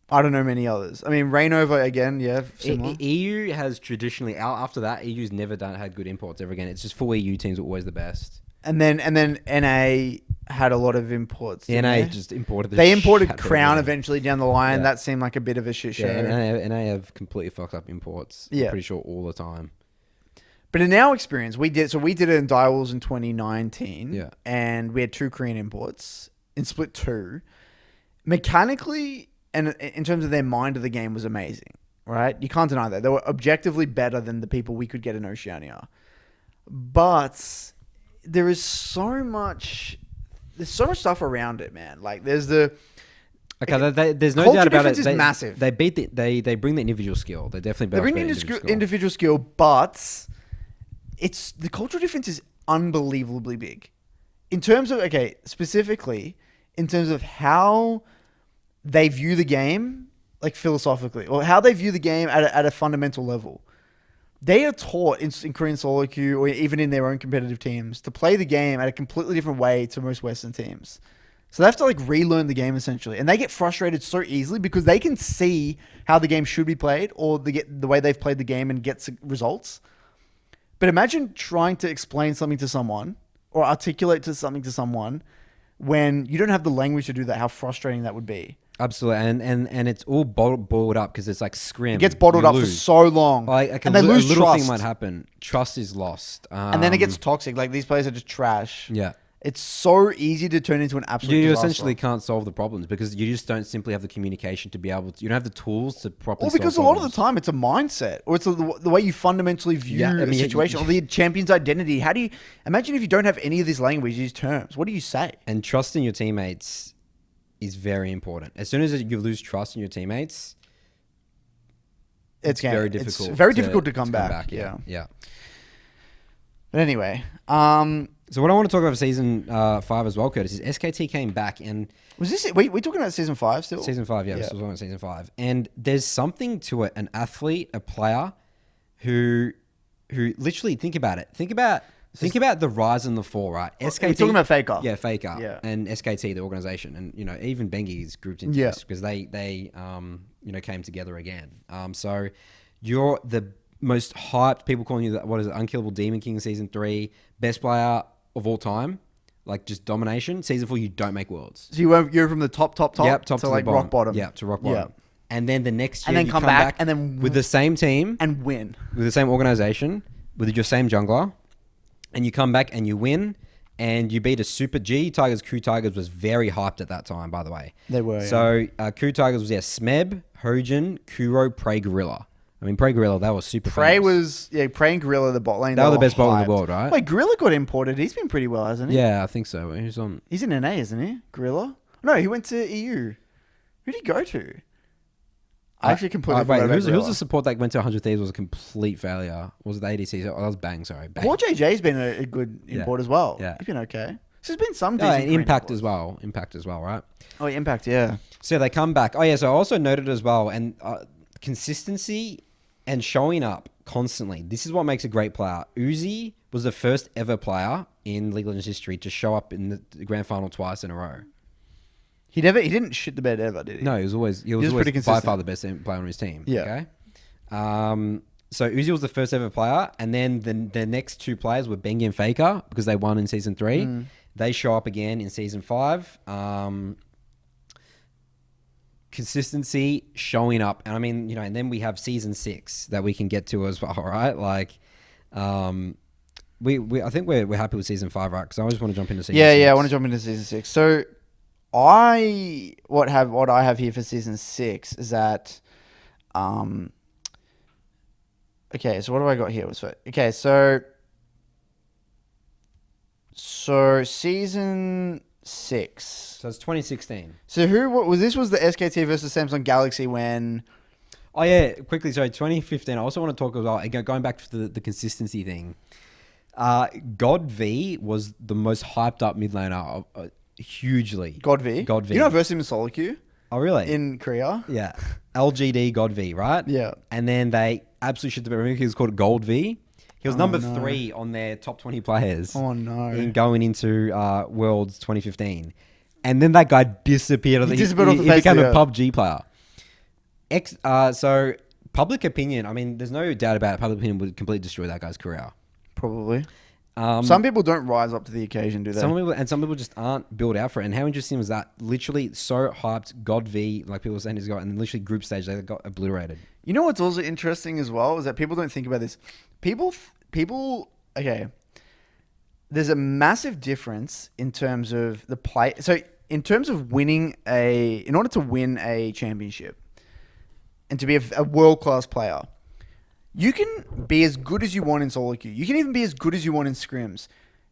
I don't know many others. I mean, Rainover again, similar. EU has traditionally after that EU's never had good imports ever again. It's just full EU teams are always the best. And then NA had a lot of imports. The NA just imported. They imported shit out of Crown everything. eventually down the line. Yeah. That seemed like a bit of a shit show. Yeah, NA have completely fucked up imports. Yeah. I'm pretty sure all the time. But in our experience, we did it in Direwolves in 2019. Yeah. And we had 2 Korean imports in split 2. Mechanically, and in terms of their mind of the game, was amazing. Right? You can't deny that. They were objectively better than the people we could get in Oceania. But there's so much stuff around it, man. Like there's the Okay, there's no culture doubt about it. difference is massive. They they bring the individual skill. They definitely They bring individual skill, but the cultural difference is unbelievably big. In terms of specifically in terms of how they view the game, like philosophically, or how they view the game at a fundamental level. They are taught in Korean solo queue or even in their own competitive teams to play the game at a completely different way to most Western teams. So they have to relearn the game essentially. And they get frustrated so easily because they can see how the game should be played or the way they've played the game and get results. But imagine trying to explain something to someone or articulate something to someone when you don't have the language to do that, how frustrating that would be. Absolutely, and it's all boiled up because it's like scrim. It gets bottled up for so long. And they lose a little trust. thing might happen. Trust is lost. And then it gets toxic. Like these players are just trash. Yeah. It's so easy to turn into an absolute You disaster. essentially can't solve the problems because you just don't simply have the communication to be able to. You don't have the tools to properly. Well, because a solve lot of problems. the time it's a mindset, or it's the way you fundamentally view Yeah, I a mean, situation, or the champion's identity. How do you imagine if you don't have any of this language, these terms? What do you say? And trusting your teammates is very important. As soon as you lose trust in your teammates, it's very difficult. It's very difficult to come back. Yeah, yeah. But anyway, So what I want to talk about for season 5 as well, Curtis, is SKT came back and was this? We talking about season 5 still? season 5, yeah, this was on season 5, and there's something to it. An athlete, a player, who literally think about it. Think about the rise and the fall, right? SKT. We're talking about Faker. Yeah, Faker. Yeah. And SKT, the organization, and even Bengi is grouped into this because they came together again. So you're the most hyped. People calling you what is it? Unkillable Demon King in season 3, best player of all time, like just domination. Season 4, you don't make worlds. So you're from the top Yep, top to to like the rock bottom. Yeah, to rock bottom. Yeah. And then the next year, And then you come back and then with the same team and win. with the same organization, with your same jungler, and you come back and you win, and you beat a Super G Tigers. Crew Tigers was very hyped at that time, by the way. They were. So Crew Tigers was Smeb, Hojin, Kuro, Prey, Gorilla. I mean, Prey, Gorilla, that was super. Prey famous. was Prey and Gorilla the bot lane. They were the best bowler in hyped. the world, right? Wait, Gorilla got imported. He's been pretty well, hasn't he? Yeah, I think so. He's on. He's in NA, isn't he? Gorilla? No, he went to EU. Who did he go to? I actually completely forgot about who's Gorilla. the support that went to 100 Thieves was a complete failure? Was it the ADC? Oh, that was Bang, sorry. Bang. Core JJ's been a good import as well. Yeah. He's been okay. So there's been some Oh, decent and green Impact imports. as well. Impact as well, right? Oh, Impact, yeah. So they come back. Oh, yeah. So I also noted as well, and consistency and showing up constantly. This is what makes a great player. Uzi was the first ever player in League of Legends history to show up in the grand final twice in a row. He didn't shit the bed ever, did he? No, he was always pretty by consistent. far the best player on his team. Yeah. Okay. So Uzi was the first ever player, and then the next two players were Bengi and Faker because they won in season 3. They show up again in season 5. Consistency, showing up, and I mean, and then we have season 6 that we can get to as well, right? Like, I think we're happy with season 5, right? Because I just want to jump into season 6. Yeah, I want to jump into season 6. So, what I have here for season 6 is that, okay. So what do I got here? Okay, so season 6. So it's 2016. So who was this? Was the SKT versus Samsung Galaxy when? Oh yeah, quickly. Sorry, 2015. I also want to talk about again, going back to the consistency thing. God V was the most hyped up mid laner, hugely. God V. God V. You know, I versed him in solo queue Oh really? in Korea. Yeah. LGD God V, right? Yeah. And then they absolutely shit the bed. Remember he was called Gold V. He was number 3 on their top 20 players. Oh no! In going into Worlds 2015, and then that guy disappeared. He disappeared off the he face became of a the earth. PUBG player. So public opinion. I mean, there's no doubt about it. Public opinion would completely destroy that guy's career. Probably. Some people don't rise up to the occasion, do they? Some people just aren't built out for it. And how interesting was that? Literally so hyped. God V, like people were saying, he's got, and literally group stage they got obliterated. You know what's also interesting as well is that people don't think about this. People. Okay. There's a massive difference in terms of the play. So in terms of in order to win a championship and to be a world-class player, you can be as good as you want in solo queue. You can even be as good as you want in scrims.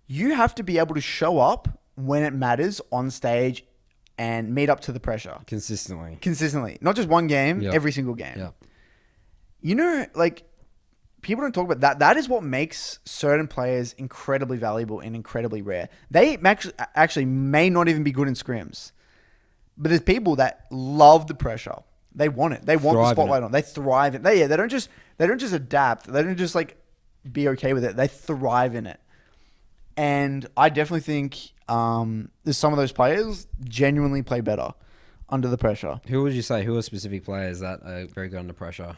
You have to be able to show up when it matters on stage and meet up to the pressure. Consistently. Not just one game, every single game. Yeah. You know, like, people don't talk about that. That is what makes certain players incredibly valuable and incredibly rare. They actually may not even be good in scrims. But there's people that love the pressure. They want it. They want the spotlight on. They thrive in it. They don't just adapt. They don't just like be okay with it. They thrive in it. And I definitely think there's some of those players genuinely play better under the pressure. Who would you say? Who are specific players that are very good under pressure?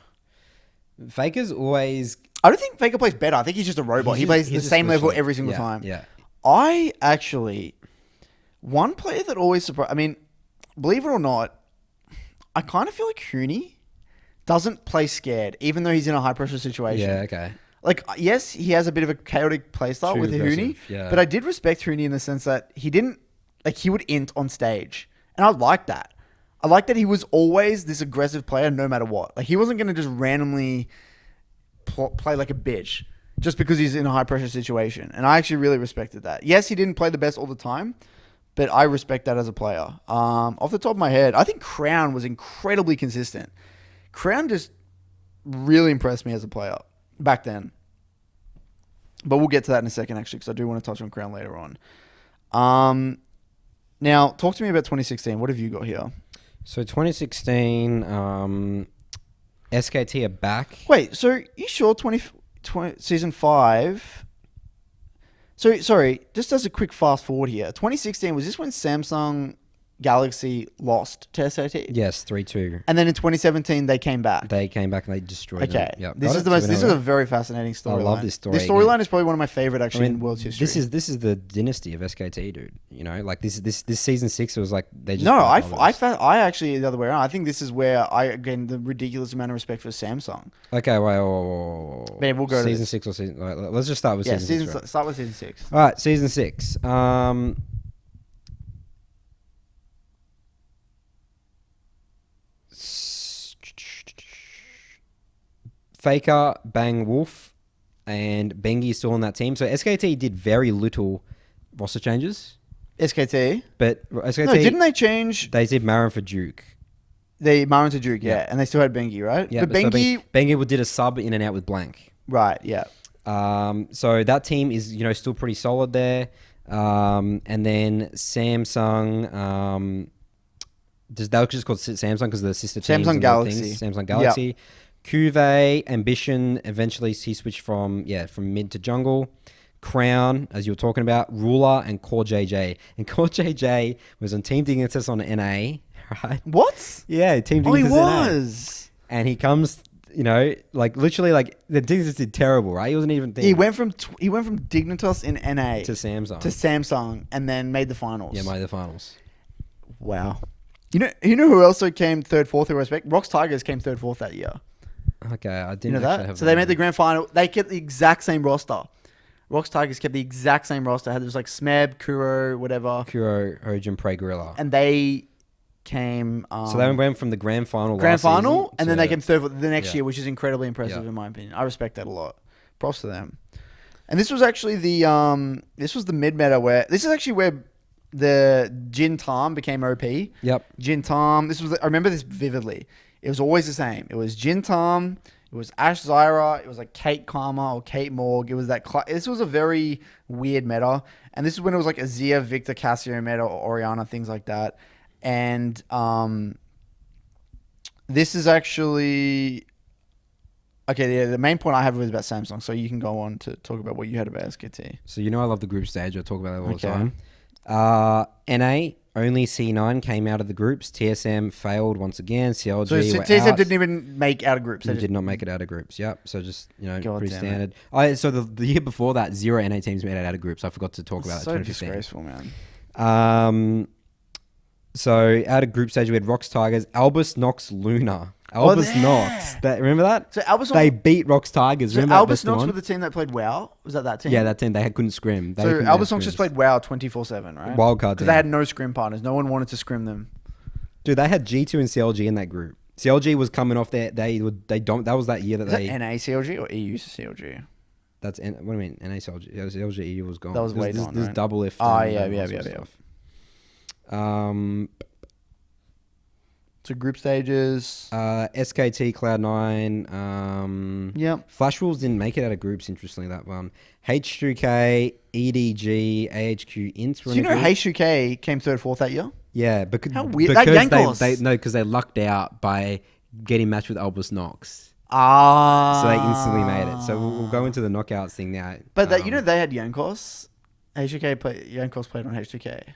Faker's always... I don't think Faker plays better. I think he's just a robot. He plays the same level every single time. Yeah. One player that always surprised... I mean, believe it or not, I kind of feel like Huni doesn't play scared, even though he's in a high-pressure situation. Yeah, okay. Like, yes, he has a bit of a chaotic playstyle Too with Huni, aggressive, yeah. but I did respect Huni in the sense that he didn't, like, he would int on stage. And I like that. I like that he was always this aggressive player no matter what. Like, he wasn't going to just randomly play like a bitch just because he's in a high pressure situation. And I actually really respected that. Yes, he didn't play the best all the time, but I respect that as a player. Off the top of my head, I think Crown was incredibly consistent. Crown just really impressed me as a player back then. But we'll get to that in a second, actually, because I do want to touch on Crown later on. Now, talk to me about 2016. What have you got here? So 2016, SKT are back. Wait, so you sure 20 season 5? So, sorry, just as a quick fast forward here. 2016, was this when Samsung Galaxy lost to SKT? Yes, 3-2. And then in 2017, they came back. They came back and they destroyed them. Okay. Yep. This is a very fascinating storyline. I love this story. This storyline is probably one of my favorite actually in world's history. This is the dynasty of SKT, dude. You know, like this season 6 was like they just No, I actually the other way around. I think this is where I gained the ridiculous amount of respect for Samsung. Okay, wait. Man, we'll go to season 6 or season. Let's just start with season 6. Right? Start with season 6. All right, season 6. Faker, Bang Wolf, and Bengi still on that team. So SKT did very little roster changes. SKT? But SKT... No, didn't they change? They did Marin for Duke. They Marin to Duke, yeah. And they still had Bengi, right? Yeah, but Bengi... So Bengi did a sub in and out with Blank. Right, yeah. So that team is, still pretty solid there. And then Samsung... that was just called Samsung because of the sister teams. Samsung Galaxy. Samsung Galaxy. Yep. Cuvée, Ambition, eventually he switched from mid to jungle. Crown, as you were talking about, Ruler, and Core JJ. And Core JJ was on Team Dignitas on NA, right? What? Yeah, Team Dignitas. Oh, he was. NA. And he comes, literally, the Dignitas did terrible, right? He wasn't even thinking. He went from Dignitas in NA to Samsung, and then made the finals. Yeah, made the finals. Wow. You know who also came third, fourth in respect? Rocks Tigers came third, fourth that year. Okay, I didn't know that. So they made the grand final. They kept the exact same roster. Rocks Tigers kept the exact same roster. There was like Smeb, Kuro, whatever. Kuro, Origin, Prey, Gorilla. And they came... so they went from the grand final and then they came third the next year, which is incredibly impressive in my opinion. I respect that a lot. Props to them. And this was actually the mid-meta where... This is actually where the Jin Tam became OP. Yep. Jin Tam. I remember this vividly. It was always the same. It was Jin Tam, it was Ash Zyra, it was like Kate Karma or Kate Morg. It was that. This was a very weird meta, and this is when it was like Azir, Victor, Cassio meta or Orianna, things like that. And this is actually okay. Yeah, the main point I have was about Samsung, so you can go on to talk about what you had about SKT. So I love the group stage. I talk about it all the time. NA. Only C9 came out of the groups. TSM failed once again. CLG so TSM didn't even make out of groups. They did not make it out of groups. Yep. So just pretty standard. It. So the year before that, 0 NA teams made it out of groups. I forgot to talk about that. So disgraceful, man. So out of group stage we had Rocks Tigers, Albus, Nox, Luna. Nox. Remember that? So Albus they beat Rocks Tigers. So remember Albus Nox were the team that played WoW? Was that team? Yeah, that team. They couldn't scrim. So Albus Nox just played WoW 24/7, right? Wildcard. Because they had no scrim partners. No one wanted to scrim them. Dude, they had G2 and CLG in that group. CLG was coming off there. That was that year that they... Is that NA CLG or EU CLG? What do you mean? NA CLG? CLG EU was gone. That was way gone, This right? double lift. Oh, yeah. So group stages. SKT, Cloud9. Yep. Flash Wolves didn't make it out of groups, interestingly, that one. H2K, EDG, AHQ, Ints. So you know H2K came third, fourth that year? Yeah. Because, how weird. Because because they lucked out by getting matched with Albus Nox. So they instantly made it. So we'll go into the knockouts thing now. But they had Yankos. Yankos played on H2K.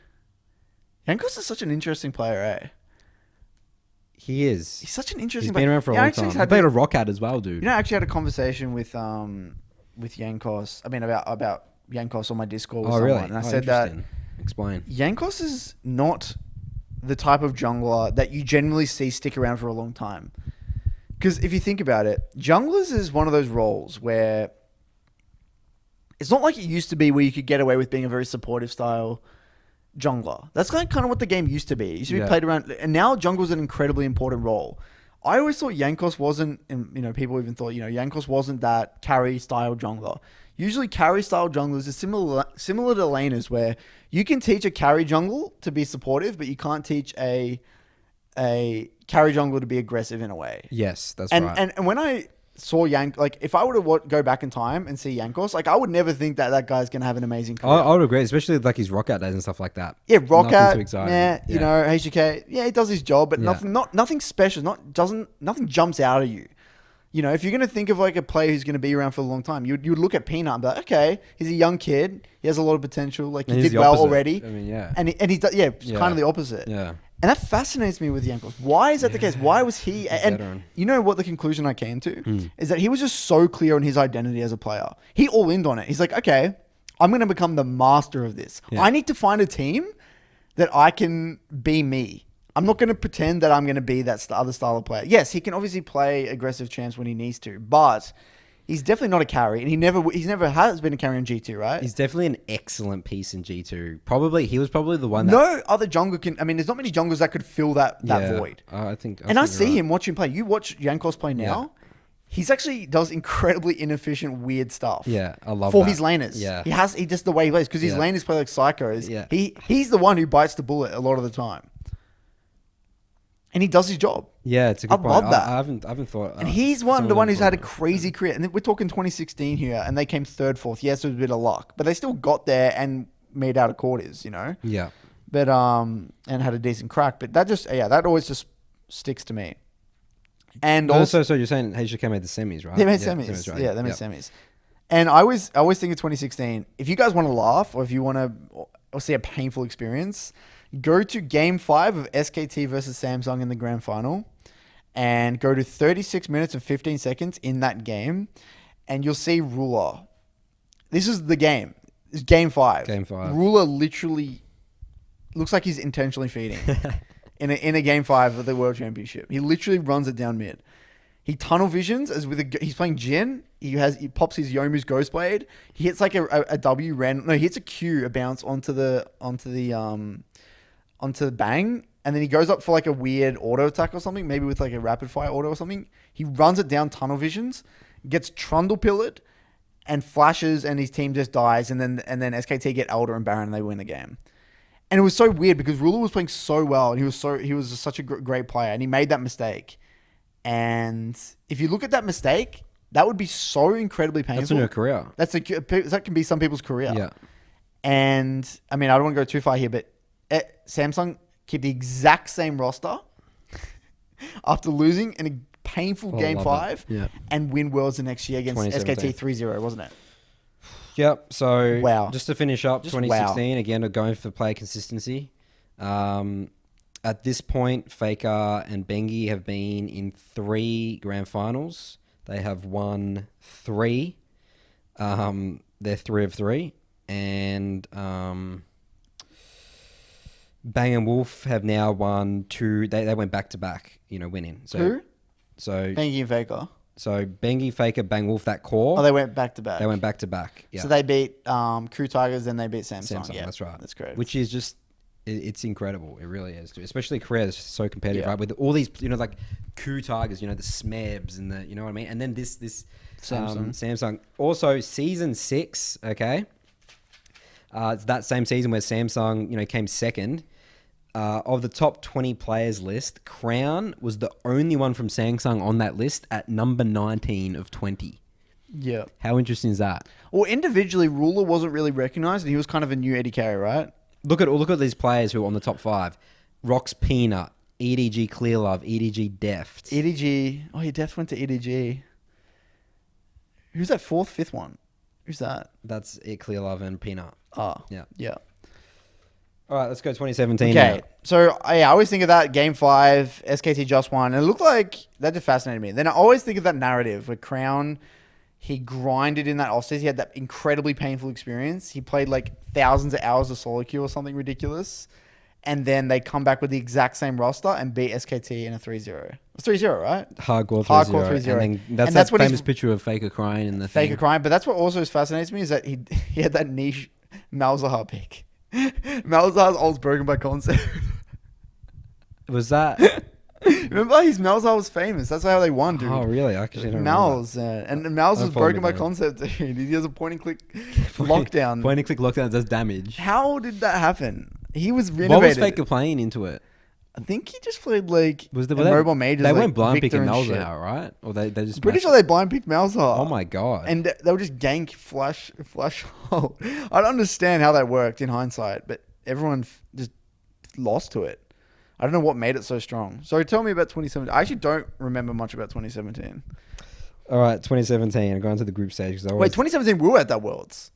Yankos is such an interesting player, eh? He is. He's such an interesting player. He's been around for a long time. He played a rock ad as well, dude. I actually had a conversation with Yankos. I mean, about Yankos on my Discord with someone. Really? And I said that... Explain. Yankos is not the type of jungler that you generally see stick around for a long time. Because if you think about it, junglers is one of those roles where It's not like it used to be where you could get away with being a very supportive style jungler. That's kind of what the game used to be. It used to be played around, and now jungle's an incredibly important role. I always thought Jankos wasn't, and people even thought, Jankos wasn't that carry style jungler. Usually carry style junglers are similar to laners, where you can teach a carry jungle to be supportive, but you can't teach a carry jungle to be aggressive in a way. Yes, that's right. And when I saw if I were to go back in time and see Jankos, I would never think that guy's going to have an amazing career. I would agree, especially like his rock out days and stuff like that. Yeah, rock out, yeah. HGK, he does his job, but nothing special, nothing jumps out at you. If you're going to think of like a player who's going to be around for a long time, you'd look at Peanut and be like, okay, he's a young kid, he has a lot of potential, like he did well already. I mean, yeah. And he's kind of the opposite. Yeah. And that fascinates me with Jankos. Why is that the case? Why was he... And you know what the conclusion I came to? Is that he was just so clear on his identity as a player. He all-ined on it. He's like, okay, I'm going to become the master of this. Yeah. I need to find a team that I can be me. I'm not going to pretend that I'm going to be that other style of player. Yes, he can obviously play aggressive champs when he needs to, but... He's definitely not a carry, and he never has been a carry on G2, right? He's definitely an excellent piece in G2. He was probably the one that... No other jungler can... I mean, there's not many junglers that could fill that void. I think I see him watching play. You watch Jankos play now, he's actually does incredibly inefficient, weird stuff. Yeah, I love for that. his laners. Yeah. He just the way he plays, because his laners play like psychos. Yeah. He's the one who bites the bullet a lot of the time. And he does his job. Yeah, it's a good point. I love that. I haven't thought. And he's the one who's had a crazy career. And we're talking 2016 here, and they came third, fourth. Yes, it was a bit of luck, but they still got there and made out of quarters, Yeah. But and had a decent crack. But that always just sticks to me. And also, so you're saying HJK made the semis, right? They made semis. Right? Yeah, they made semis. And I always think of 2016. If you guys want to laugh, or if you want to see a painful experience, go to Game 5 of SKT versus Samsung in the Grand Final and go to 36 minutes and 15 seconds in that game, and you'll see Ruler. This is the game. It's Game 5. Game 5. Ruler literally looks like he's intentionally feeding in a Game 5 of the World Championship. He literally runs it down mid. He tunnel visions he's playing Jin. He pops his Yomu's Ghostblade. He hits like a W random. No, he hits a Q, a bounce onto the bang, and then he goes up for like a weird auto attack or something, maybe with like a rapid fire auto or something. He runs it down tunnel visions, gets trundle pillared, and flashes, and his team just dies. And then SKT get Elder and Baron, and they win the game. And it was so weird because Ruler was playing so well, and he was such a great player, and he made that mistake. And if you look at that mistake, that would be so incredibly painful. That's in your career. That can be some people's career. Yeah. And I mean, I don't want to go too far here, but Samsung keep the exact same roster after losing in a painful Game 5 and win Worlds the next year against SKT 3-0, wasn't it? Yep. So wow. Just to finish up, 2016, again, going for player consistency. At this point, Faker and Bengi have been in 3 grand finals. They have won 3. They're 3 of 3. And Bang and Wolf have now won 2. They went back to back, winning. So, who? So Bengi and Faker. So Bengi, Faker, Bang Wolf, that core. Oh, they went back to back. They went back to back. Yeah. So they beat Crew Tigers, then they beat Samsung. Yeah, that's right. That's correct. Which is just, it's incredible. It really is. Especially Korea is so competitive, right? With all these, like Crew Tigers, the Smebs and the, you know what I mean? And then this Samsung. Also, season 6, okay? It's that same season where Samsung, came second. Of the top 20 players list, Crown was the only one from Samsung on that list at number 19 of 20. Yeah. How interesting is that? Well, individually, Ruler wasn't really recognized, and he was kind of a new Eddie Carey, right? Look at these players who are on the top 5. Rox Peanut, EDG Clearlove, EDG Deft. EDG. Oh, he Deft went to EDG. Who's that 4th, 5th one? Who's that? That's it, Clearlove and Peanut. Oh. Yeah. Yeah. All right, let's go 2017 Okay, now. so I always think of that Game 5, SKT just won, and it looked like, that just fascinated me. Then I always think of that narrative where Crown, he grinded in that offseason. He had that incredibly painful experience. He played like thousands of hours of solo queue or something ridiculous. and then they come back with the exact same roster and beat SKT in a 3-0. It's 3-0, right? Hardcore 3-0. Hardcore 3-0. And then that's And that what famous he's- picture of Faker crying in the Faker thing. crying. But that's what also fascinates me is that he had that niche Malzahar pick. Malzahar's old's broken by concept. Was that? Remember, his Malzahar was famous. That's how they won, dude. Oh, really? I actually don't remember. Malz, and Malz was Don't follow broken me, by dude. concept, dude. He has a point and click lockdown. Point and click lockdown does damage. How did that happen? He was What was renovated. Faker playing into it? I think he just played like Was the mobile majors. They like weren't blind Victor picking and shit. Malzahar, right? Or they just Pretty matched- sure they blind picked Malzahar. Oh my god! And they would just gank flash hole. I don't understand how that worked in hindsight, but everyone just lost to it. I don't know what made it so strong. So tell me about 2017. I actually don't remember much about 2017. All right, 2017. I'm going to the group stage because I was. Wait, 2017 we were at that Worlds.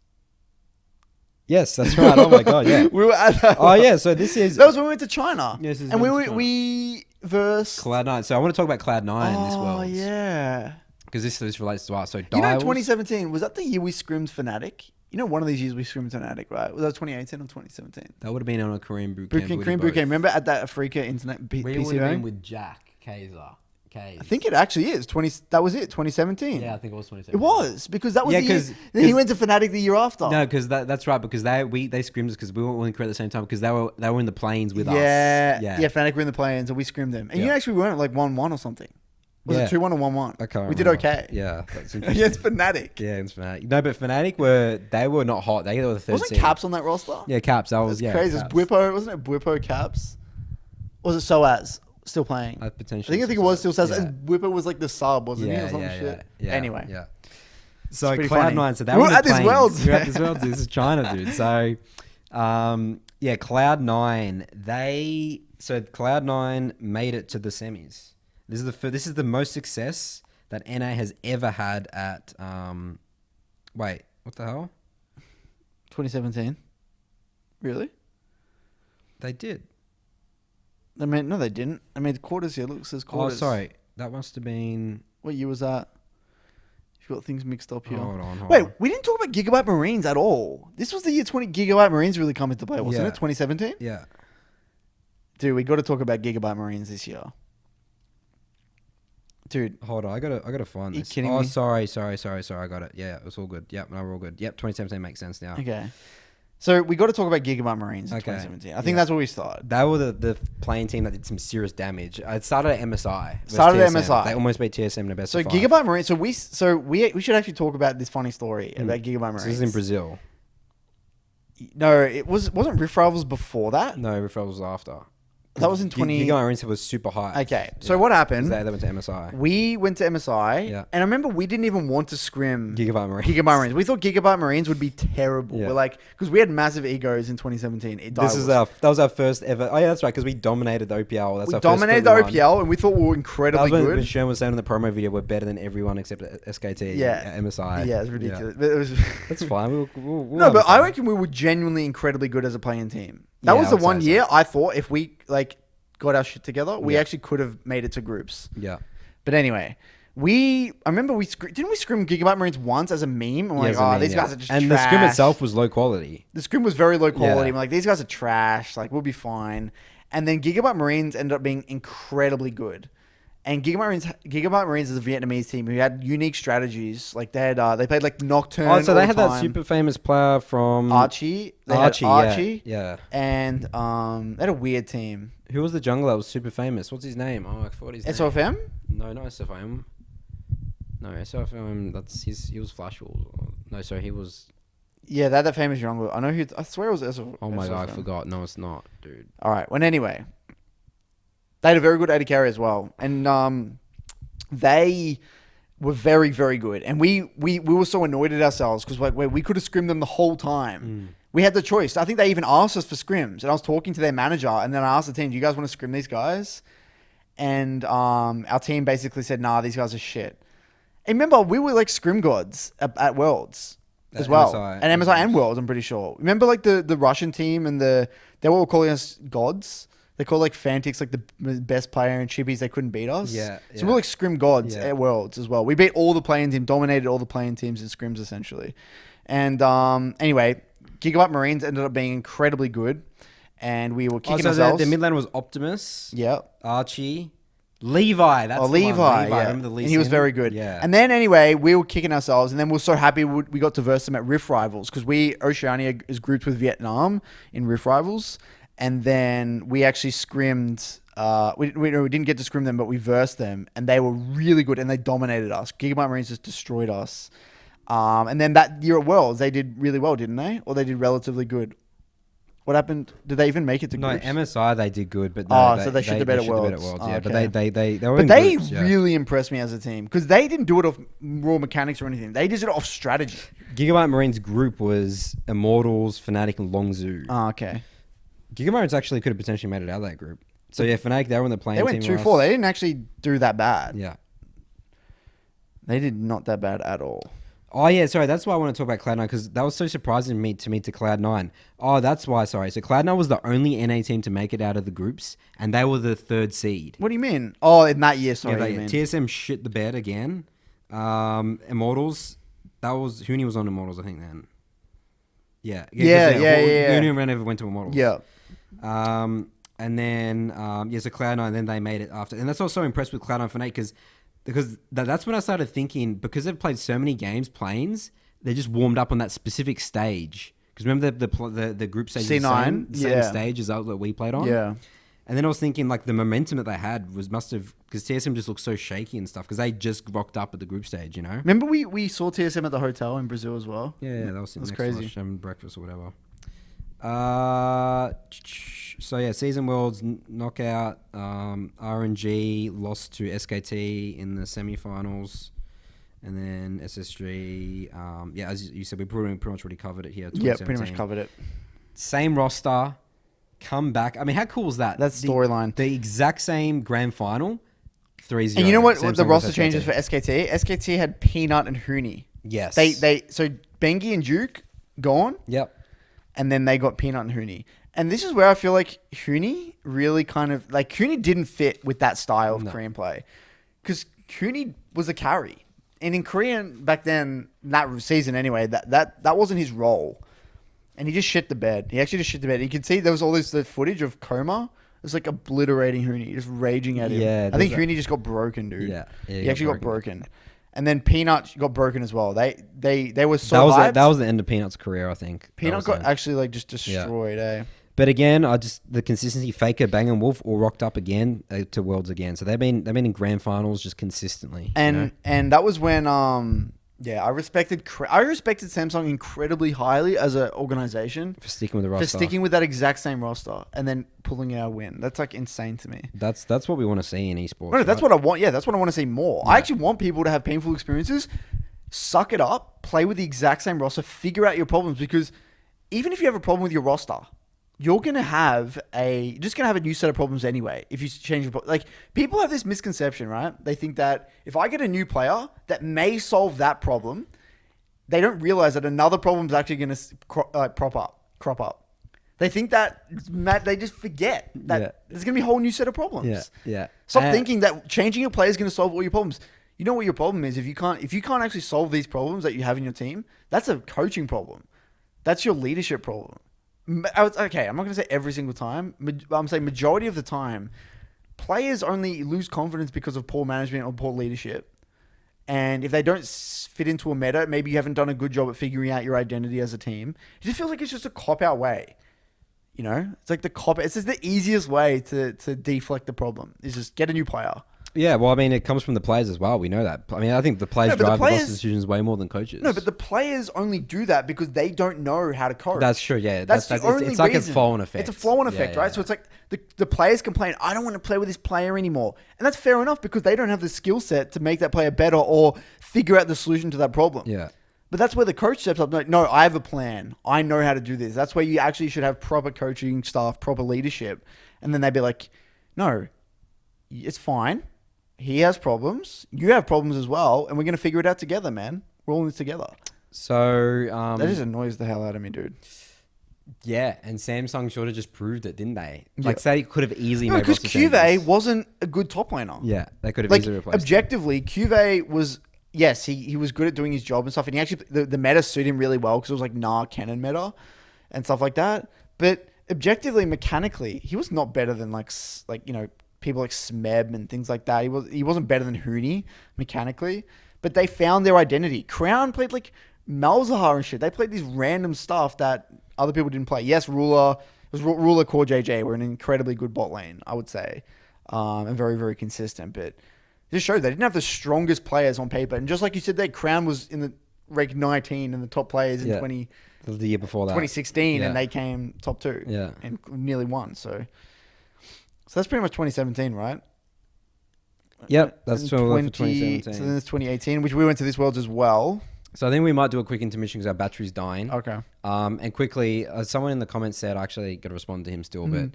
Yes, that's right. Oh my god, yeah. We were at that. Oh yeah. So this is That was when we went to China. Yes, this is and when we went to we versed. Cloud9. So I want to talk about Cloud9 this Oh world. yeah. Because this relates to us. So You know, Dials, 2017 was that the year we scrimmed Fnatic? You know, one of these years we scrimmed Fnatic, right? Was that 2018 or 2017? that would have been on a Korean boot camp. Korean boot camp. Remember at that Africa Internet We would have PC been game? with Jack Kaiser. I think it actually is 20. That was it. 2017. Yeah, I think it was 2017. It was because that was Yeah, the year. 'cause- Then he went to Fnatic the year after. No, because that's right. Because they scrimmed us because we weren't willing to create at the same time because they were in the planes with us. yeah, Fnatic were in the play-ins and we scrimmed them. And you Yeah. actually weren't like 1-1 or something. Was Yeah. it 2-1 or 1-1? I can't We did remember. okay. Yeah, that's interesting. Against Fnatic. Yeah, it's Fnatic. No, but Fnatic were not hot. They were the third Wasn't seed. Caps on that roster? Yeah, Caps. That was That's crazy. It was Caps. Bwipo, wasn't it Bwipo Caps? Or was it Soaz still playing? Potentially. I think it was still Soaz. Yeah. And Bwipo was like the sub, wasn't he? Or some shit. Yeah. Anyway. Yeah. So pretty funny. Cloud9. So they We were were in the at this planes. Worlds. We were at this Worlds. This is China, dude. So, yeah, Cloud9. Cloud9 made it to the semis. This is the most success that NA has ever had at. Wait, what the hell? 2017. Really? They did. I mean, no, they didn't. I mean, the quarters here. Look, it says quarters. Oh, sorry. That must have been. What year was that? You've got things mixed up here. Hold on. Wait, we didn't talk about Gigabyte Marines at all. This was the year 20 Gigabyte Marines really come into play, wasn't Yeah. it? 2017? Yeah. Dude, we got to talk about Gigabyte Marines this year. Dude, Hold on, I gotta find You this. kidding Oh, me? sorry, I got it. Yeah, it was all good. Yep, no, we're all good. Yep, 2017 makes sense now. okay. So we got to talk about Gigabyte Marines in Okay. 2017. I think Yeah. that's where we started. They were the playing team that did some serious damage. It started at MSI. versus Started at TSM. MSI. They almost beat TSM in the best So of 5. Gigabyte Marines. So we should actually talk about this funny story about Gigabyte Marines. So this is in Brazil. No, it wasn't Rift Rivals before that. No, referral was after. That was in 20. Gigabyte Marines was super high. Okay, so what happened? They went to MSI. We went to MSI, Yeah. and I remember we didn't even want to scrim Gigabyte Marines. Gigabyte Marines. We thought Gigabyte Marines would be terrible. Yeah. We're like, because we had massive egos in 2017. That was our first ever. Oh yeah, that's right. Because we dominated the OPL. That's We our dominated the first split we won. OPL, and we thought we were That incredibly was when good. Sean was saying in the promo video, we're better than everyone except SKT. Yeah. at MSI. Yeah, it's ridiculous. But it was That's fine. We'll no, have but I fun. reckon we were genuinely incredibly good as a playing team. That Yeah, was I the would one say so. year I thought if we got our shit together, we Yeah. actually could have made it to groups. Yeah. But anyway, I remember didn't we scrim Gigabyte Marines once as a meme? I'm Yeah, like, as a meme, these yeah. guys are just And trash. the scrim itself was low quality. The scrim was very low quality. Yeah. I'm like, these guys are trash. Like, we'll be fine. And then Gigabyte Marines ended up being incredibly good. And Gigabyte Marines is a Vietnamese team who had unique strategies. Like they played like Nocturne. Oh, so all they the had that time. super famous player from Archie. They had Archie. Archie. Yeah. And they had a weird team. Who was the jungler that was super famous? What's his name? Oh, I forgot his name. SOFM? No, not SFM. No, SFM. He was Flash Wolves. No, sorry, he was. Yeah, they had that famous jungle. I swear it was SOFM. Oh my god, I forgot. No, it's not, dude. All right. Well, anyway, they had a very good AD carry as well, and they were very, very good. And we were so annoyed at ourselves because we could have scrimmed them the whole time. We had the choice. I think they even asked us for scrims, and I was talking to their manager, and then I asked the team, "Do you guys want to scrim these guys?" And our team basically said, "Nah, these guys are shit." And remember, we were like scrim gods at Worlds. As At well, MSI. and MSI and Worlds, I'm pretty sure. Remember, like the Russian team and they were all calling us gods. They called like Fantix like the best player, and Chibis they couldn't beat us. Yeah, So we're like scrim gods Yeah. at Worlds as well. We beat all the playing team, dominated all the playing teams in scrims essentially. And anyway, Gigabyte Marines ended up being incredibly good, and we were Oh, kicking so ourselves. the mid lane was Optimus, Yep. Archie, Levi. That's the Levi, one. yeah. Remember the Lee And he was Sin? very good. Yeah. And then anyway, we were kicking ourselves, and then we were so happy we got to verse them at Rift Rivals because Oceania is grouped with Vietnam in Rift Rivals, and then we actually scrimmed. We didn't get to scrim them, but we versed them, and they were really good, and they dominated us. Gigabyte Marines just destroyed us. And then that year at Worlds, they did really well, didn't they? Or they did relatively good. What happened? Did they even make it to No, groups? MSI they did good, but no, so they shit the bed at Worlds. Yeah, but okay. they were But in they groups, yeah. really impressed me as a team because they didn't do it off raw mechanics or anything. They just did it off strategy. Gigabyte Marines group was Immortals, Fnatic, and Longzhu. Oh, okay. Gigabyte Marines actually could have potentially made it out of that group. So yeah, Fnatic they were in the playing They went team. 2-4. They didn't actually do that bad. Yeah. They did not that bad at all. Oh yeah, sorry. That's why I want to talk about Cloud9 because that was so surprising to me to Cloud9. Oh, that's why. Sorry. So Cloud9 was the only NA team to make it out of the groups, and they were the 3rd seed. What do you mean? Oh, in that year, sorry. Yeah, you mean. TSM shit the bed again. Immortals. That was Huni was on Immortals, I think then. Yeah. Huni never went to Immortals. Yeah. And then so Cloud9. Then they made it after, and that's also so impressed with Cloud9 Fnatic because that's when I started thinking, because they've played so many games, planes, they just warmed up on that specific stage. Because remember the group stage C9? is the same stage as that we played on? Yeah. And then I was thinking, like, the momentum that they had must have, because TSM just looked so shaky and stuff, because they just rocked up at the group stage, you know? Remember we saw TSM at the hotel in Brazil as well? Yeah, that was crazy. Having breakfast or whatever. So yeah, Season Worlds knockout. RNG lost to SKT in the semi-finals, and then SSG. As you said, we pretty much already covered it here. Yeah, pretty much covered it. Same roster, come back. I mean, how cool is that? That's storyline. The exact same grand final, 3-0. And you know what the roster changes for SKT? SKT had Peanut and Huni. Yes. So Bengi and Duke gone. Yep. And then they got Peanut and Huni. And this is where I feel like Huni really Huni didn't fit with that style of Korean play. Because Huni was a carry. And in Korean back then, that season anyway, that wasn't his role. And he just shit the bed. He actually just shit the bed. You could see there was all the footage of Koma. It was like obliterating Huni, just raging at him. Yeah, I think Huni just got broken, dude. Yeah, he actually got broken. And then Peanut got broken as well. They were so hyped. That was the end of Peanut's career, I think. Peanut got actually just destroyed, eh? But again, the consistency. Faker, Bang, and Wolf all rocked up again to Worlds again. So they've been in grand finals just consistently. And that was when I respected Samsung incredibly highly as an organization for sticking with the roster, for sticking with that exact same roster and then pulling out a win. That's like insane to me. That's what we want to see in esports. No, that's what I want. Yeah, that's what I want to see more. Yeah. I actually want people to have painful experiences, suck it up, play with the exact same roster, figure out your problems, because even if you have a problem with your roster, you're just gonna have a new set of problems anyway. If you change people have this misconception, right? They think that if I get a new player that may solve that problem, they don't realize that another problem is actually gonna crop up. They think that they just forget that there's gonna be a whole new set of problems. Yeah. Stop thinking that changing your player is gonna solve all your problems. You know what your problem is? If you can't actually solve these problems that you have in your team, that's a coaching problem. That's your leadership problem. Okay, I'm not going to say every single time. I'm saying majority of the time, players only lose confidence because of poor management or poor leadership. And if they don't fit into a meta, maybe you haven't done a good job at figuring out your identity as a team. It just feels like it's just a cop-out way. You know? It's like it's just the easiest way to deflect the problem, is just get a new player. Yeah, well, I mean, it comes from the players as well. We know that. I mean, I think the players drive the roster decisions way more than coaches. No, but the players only do that because they don't know how to coach. That's true, yeah. That's the only it's like reason. a flow-on effect. It's a flow-on effect, right? So it's like the players complain, I don't want to play with this player anymore. And that's fair enough because they don't have the skill set to make that player better or figure out the solution to that problem. Yeah. But that's where the coach steps up. Like, no, I have a plan. I know how to do this. That's where you actually should have proper coaching staff, proper leadership. And then they'd be like, no, it's fine. He has problems. You have problems as well. And we're going to figure it out together, man. We're all in this together. So... that just annoys the hell out of me, dude. Yeah, and Samsung sort of just proved it, didn't they? Like, say, could have easily made because QV wasn't a good top laner. Yeah, they could have easily replaced objectively, QV was... Yes, he was good at doing his job and stuff. And he actually... The meta suited him really well because it was like Cannon meta and stuff like that. But objectively, mechanically, he was not better than people like Smeb and things like that. He wasn't better than Hooney mechanically, but they found their identity. Crown played like Malzahar and shit. They played these random stuff that other people didn't play. Yes, Ruler, Core JJ were an incredibly good bot lane, I would say, and very, very consistent. But just showed they didn't have the strongest players on paper. And just like you said, that Crown was in the rank 19 and the top players in the year before that, 2016, and they came top 2 and nearly won. So that's pretty much 2017, right? Yep, that's 2017. So then there's 2018, which we went to this Worlds as well. So I think we might do a quick intermission because our battery's dying. Okay. And quickly, someone in the comments said, I actually got to respond to him still, but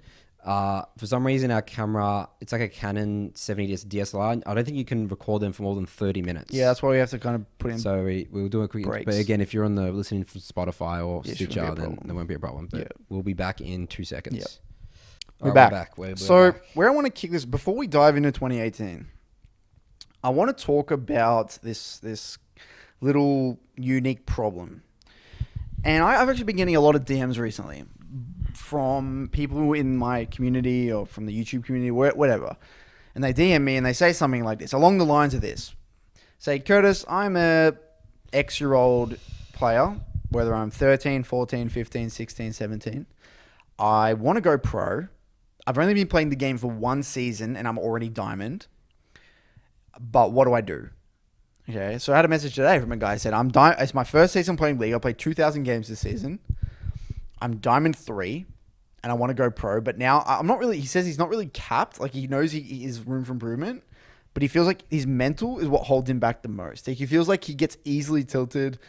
for some reason our camera, it's like a Canon 70 DSLR. I don't think you can record them for more than 30 minutes. Yeah, that's why we have to kind of put in. So we'll do a quick. Breaks. But again, if you're on the listening from Spotify or Stitcher, then there won't be a problem. But Yeah. we'll be back in 2 seconds. Yeah. All We're right, back. We're So back. where I want to kick this, before we dive into 2018, I want to talk about this little unique problem. And I've actually been getting a lot of DMs recently from people in my community or from the YouTube community, whatever. And they DM me and they say something like this, along the lines of this. Say, Curtis, I'm a X-year-old player, whether I'm 13, 14, 15, 16, 17. I want to go pro. I've only been playing the game for 1 season and I'm already diamond. But what do I do? Okay, so I had a message today from a guy who said, it's my first season playing League. I played 2,000 games this season. I'm Diamond 3, and I want to go pro. But now, I'm not really... He says he's not really capped. Like, he knows he is room for improvement. But he feels like his mental is what holds him back the most. Like, he feels like he gets easily tilted,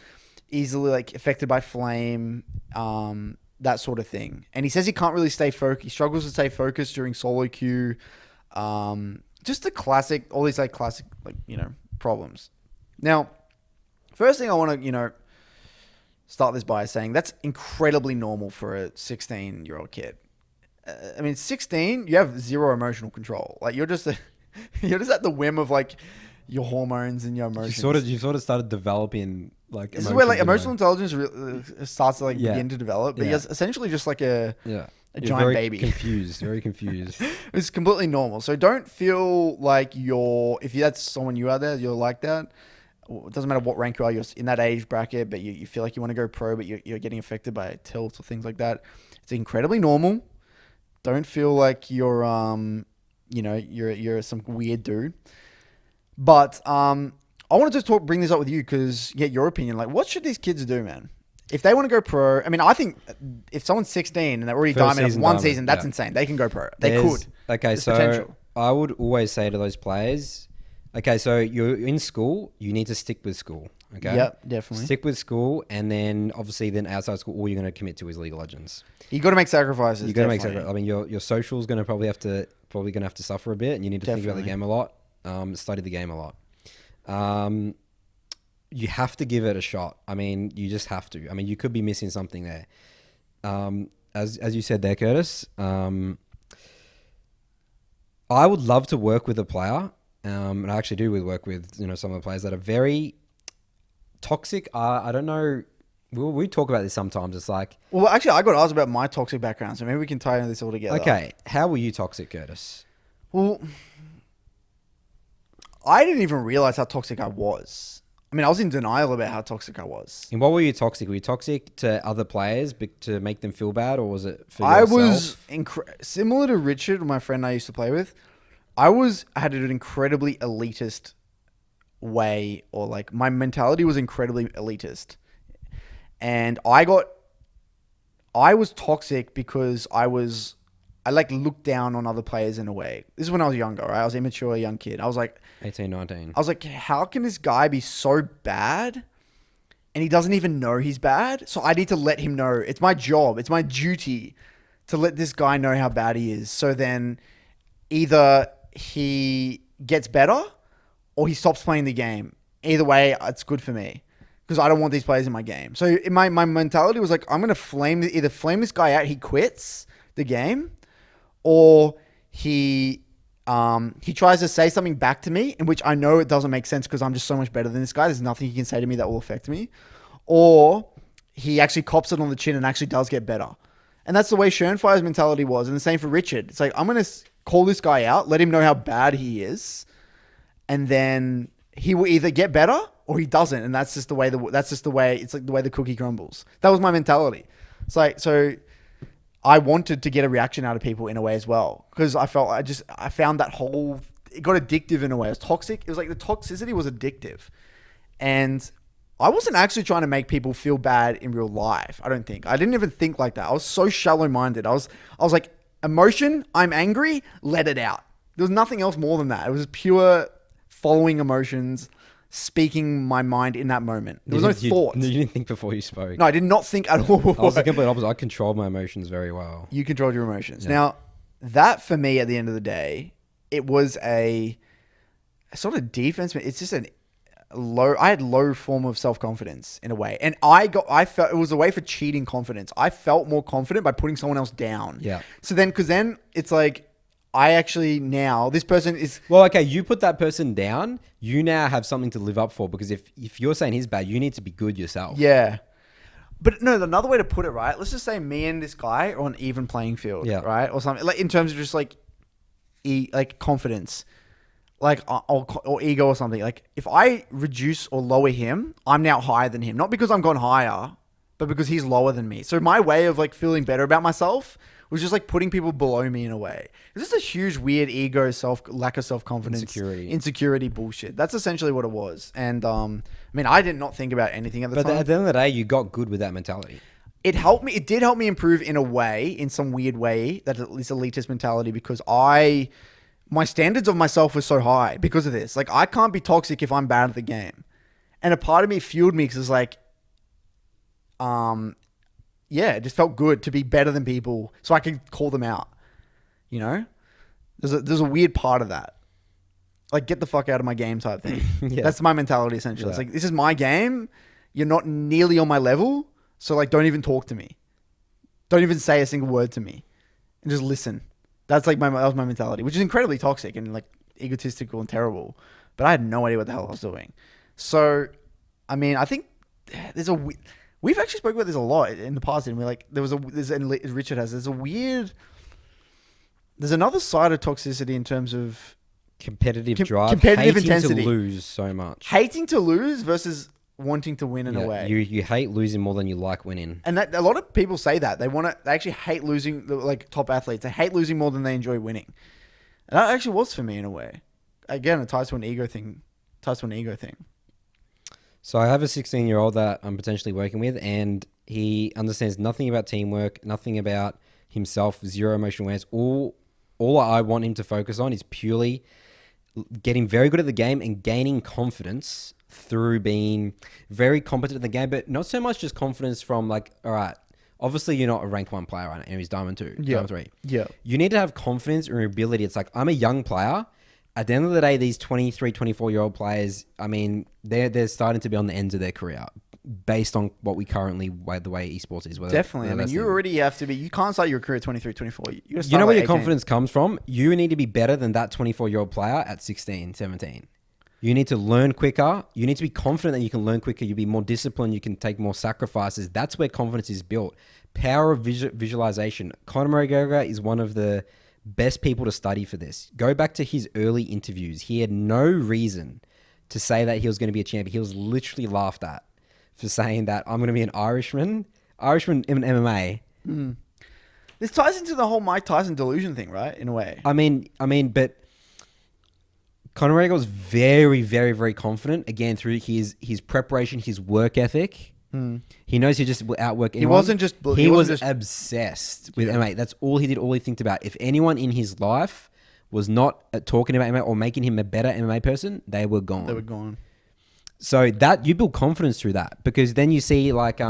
easily, like, affected by flame, that sort of thing. And he says he can't really stay focused. He struggles to stay focused during solo queue. Just the classic... All these, like, classic, like, problems. Now, first thing I want to, start this by saying that's incredibly normal for a 16-year-old kid. I mean, 16, you have zero emotional control. Like you're just at the whim of like your hormones and your emotions. You sort of started developing like. This is where like emotional intelligence starts to like begin to develop. But Yeah. you're essentially just like a You're giant very baby. Very confused. It's completely normal. So don't feel like if that's someone you out there, you're like that. It doesn't matter what rank you are, you're in that age bracket, but you feel like you want to go pro, but you're getting affected by tilts or things like that. It's incredibly normal. Don't feel like you're some weird dude. But I want to just bring this up with you because get your opinion. Like, what should these kids do, man? If they want to go pro, I mean, I think if someone's 16 and they're already diamond in one season, that's insane. They can go pro. They could. Okay, There's so potential. I would always say to those players, okay, so you're in school, you need to stick with school. Okay. Yep, definitely. Stick with school, and then obviously, outside school, all you're going to commit to is League of Legends. You got to make sacrifices. You got to make sacrifices. I mean, your social's going to probably going to have to suffer a bit, and you need to think about the game a lot, study the game a lot. You have to give it a shot. I mean, you just have to. I mean, you could be missing something there. As you said there, Curtis. I would love to work with a player. And I actually do work with some of the players that are very toxic. I don't know. We talk about this sometimes. It's like, well, actually, I got asked about my toxic background, so maybe we can tie this all together. Okay, how were you toxic, Curtis? Well, I didn't even realize how toxic I was. I mean, I was in denial about how toxic I was. And what were you toxic? Were you toxic to other players to make them feel bad, or was it for I yourself? was similar to Richard, my friend I used to play with. I had an incredibly elitist way, or like my mentality was incredibly elitist. And I was toxic because I looked down on other players in a way. This is when I was younger, right? I was an immature young kid. I was like 18, 19. I was like, how can this guy be so bad and he doesn't even know he's bad? So I need to let him know. It's my job. It's my duty to let this guy know how bad he is. So then either he gets better or he stops playing the game. Either way, it's good for me because I don't want these players in my game. So my mentality was like, I'm going to either flame this guy out, he quits the game, or he tries to say something back to me in which I know it doesn't make sense because I'm just so much better than this guy. There's nothing he can say to me that will affect me. Or he actually cops it on the chin and actually does get better. And that's the way Schoenfire's mentality was. And the same for Richard. It's like, I'm going to call this guy out, let him know how bad he is. And then he will either get better or he doesn't. And that's just the way, it's like the way the cookie crumbles. That was my mentality. It's like, so I wanted to get a reaction out of people in a way as well. Because I found that it got addictive in a way. It was toxic. It was like the toxicity was addictive. And I wasn't actually trying to make people feel bad in real life. I don't think. I didn't even think like that. I was so shallow-minded. I was like, emotion, I'm angry, let it out. There was nothing else more than that. It was pure following emotions, speaking my mind in that moment. There was no thought. You didn't think before you spoke. No, I did not think at all. I was the complete opposite. I controlled my emotions very well. You controlled your emotions. Yeah. Now, that for me at the end of the day, it was a sort of defense. It's just I had low form of self-confidence in a way. And I felt it was a way for cheating confidence. I felt more confident by putting someone else down. Yeah. So then, because then it's like, I actually now, this person is... Well, okay, you put that person down, you now have something to live up for, because if you're saying he's bad, you need to be good yourself. Yeah. But no, another way to put it, right? Let's just say me and this guy are on even playing field, right? Or something, like in terms of just like confidence. Like, or ego or something. Like, if I reduce or lower him, I'm now higher than him. Not because I'm gone higher, but because he's lower than me. So my way of like feeling better about myself was just like putting people below me in a way. It's just a huge weird ego, lack of self-confidence, insecurity bullshit. That's essentially what it was. And I mean, I did not think about anything at the time. But at the end of the day, you got good with that mentality. It helped me. It did help me improve in a way, in some weird way, that this elitist mentality, because my standards of myself were so high because of this. Like, I can't be toxic if I'm bad at the game. And a part of me fueled me because it's like, it just felt good to be better than people so I could call them out. You know? There's a weird part of that. Like, get the fuck out of my game type thing. Yeah. That's my mentality, essentially. Yeah. It's like, this is my game. You're not nearly on my level. So, like, don't even talk to me. Don't even say a single word to me. And just listen. That was my mentality, which is incredibly toxic and like egotistical and terrible. But I had no idea what the hell I was doing. So, I mean, I think we've actually spoken about this a lot in the past, and we're like, Richard has, there's another side of toxicity in terms of competitive drive, competitive intensity, to lose so much, hating to lose versus wanting to win in a way. You hate losing more than you like winning. And that a lot of people say that. They actually hate losing, like top athletes. They hate losing more than they enjoy winning. And that actually was for me in a way. Again, it ties to an ego thing. So I have a 16-year-old that I'm potentially working with, and he understands nothing about teamwork, nothing about himself, zero emotional awareness. All I want him to focus on is purely getting very good at the game and gaining confidence through being very competent in the game, but not so much just confidence from like, all right, obviously you're not a rank 1 player right now, he's Diamond 2, Diamond 3. Yeah. You need to have confidence in your ability. It's like, I'm a young player. At the end of the day, these 23, 24-year-old players, I mean, they're starting to be on the ends of their career based on what we currently, the way esports is. Definitely. I mean, you already have to be, you can't start your career at 23, 24. You know where your confidence comes from? You need to be better than that 24-year-old player at 16, 17. You need to learn quicker. You need to be confident that you can learn quicker. You'll be more disciplined. You can take more sacrifices. That's where confidence is built. Power of visualization. Conor McGregor is one of the best people to study for this. Go back to his early interviews. He had no reason to say that he was going to be a champion. He was literally laughed at for saying that I'm going to be an Irishman in MMA. Mm. This ties into the whole Mike Tyson delusion thing, right? In a way. I mean, but Conor McGregor was very, very, very confident. Again, through his preparation, his work ethic. Mm. He knows he just outwork anyone. He was obsessed with MMA. That's all he did. All he thinked about. If anyone in his life was not talking about MMA or making him a better MMA person, they were gone. So that you build confidence through that, because then you see like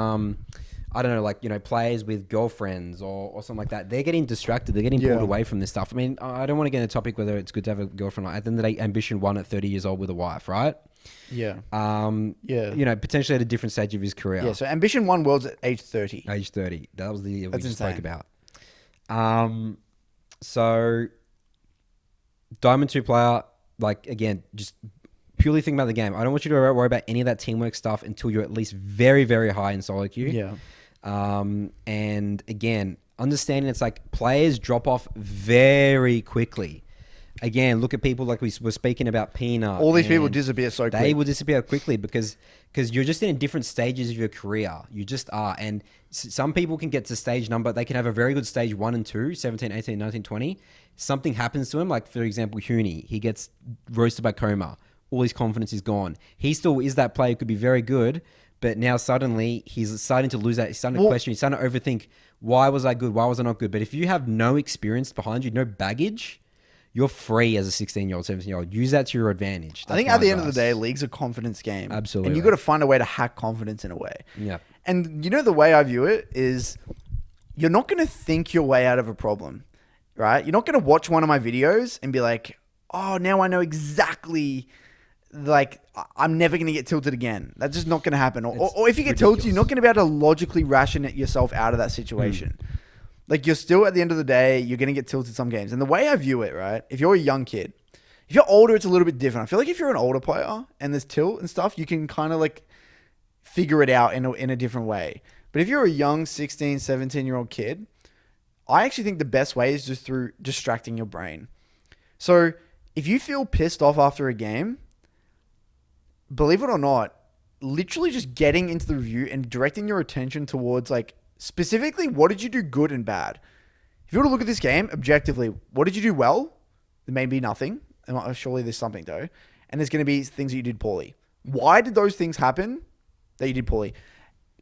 I don't know, like, you know, players with girlfriends or something like that. They're getting distracted. They're getting pulled away from this stuff. I mean, I don't want to get into a topic whether it's good to have a girlfriend. At the end of the day, ambition won at 30 years old with a wife, right? Yeah. You know, potentially at a different stage of his career. Yeah. So ambition won worlds at age 30. Age 30. That was the year we just insane. spoke about. So Diamond 2 player, like, again, just purely think about the game. I don't want you to worry about any of that teamwork stuff until you're at least very, very high in solo queue. Yeah. And again, understanding it's like players drop off very quickly. Again, look at people like we were speaking about Peanut. All these people disappear so quickly. They will disappear quickly because you're just in different stages of your career. You just are. And some people can get to stage number. They can have a very good stage 1 and 2, 17, 18, 19, 20. Something happens to him. Like, for example, Huni. He gets roasted by Coma. All his confidence is gone. He still is that player who could be very good. But now suddenly he's starting to lose that. He's starting to question. He's starting to overthink. Why was I good? Why was I not good? But if you have no experience behind you, no baggage, you're free as a 16-year-old, 17-year-old. Use that to your advantage. I think at the end of the day, league's a confidence game. Absolutely. And you've got to find a way to hack confidence in a way. Yeah. And the way I view it is you're not going to think your way out of a problem, right? You're not going to watch one of my videos and be like, oh, now I know exactly, like, I'm never going to get tilted again. That's just not going to happen. Or if you get tilted, you're not going to be able to logically ration it yourself out of that situation. Like, you're still, at the end of the day, you're going to get tilted some games. And the way I view it, right, if you're a young kid, if you're older, it's a little bit different. I feel like if you're an older player and there's tilt and stuff, you can kind of, like, figure it out in a different way. But if you're a young 16, 17-year-old kid, I actually think the best way is just through distracting your brain. So if you feel pissed off after a game, believe it or not, literally just getting into the review and directing your attention towards, like, specifically, what did you do good and bad? If you were to look at this game objectively, what did you do well? There may be nothing. Surely there's something though. And there's going to be things that you did poorly. Why did those things happen that you did poorly?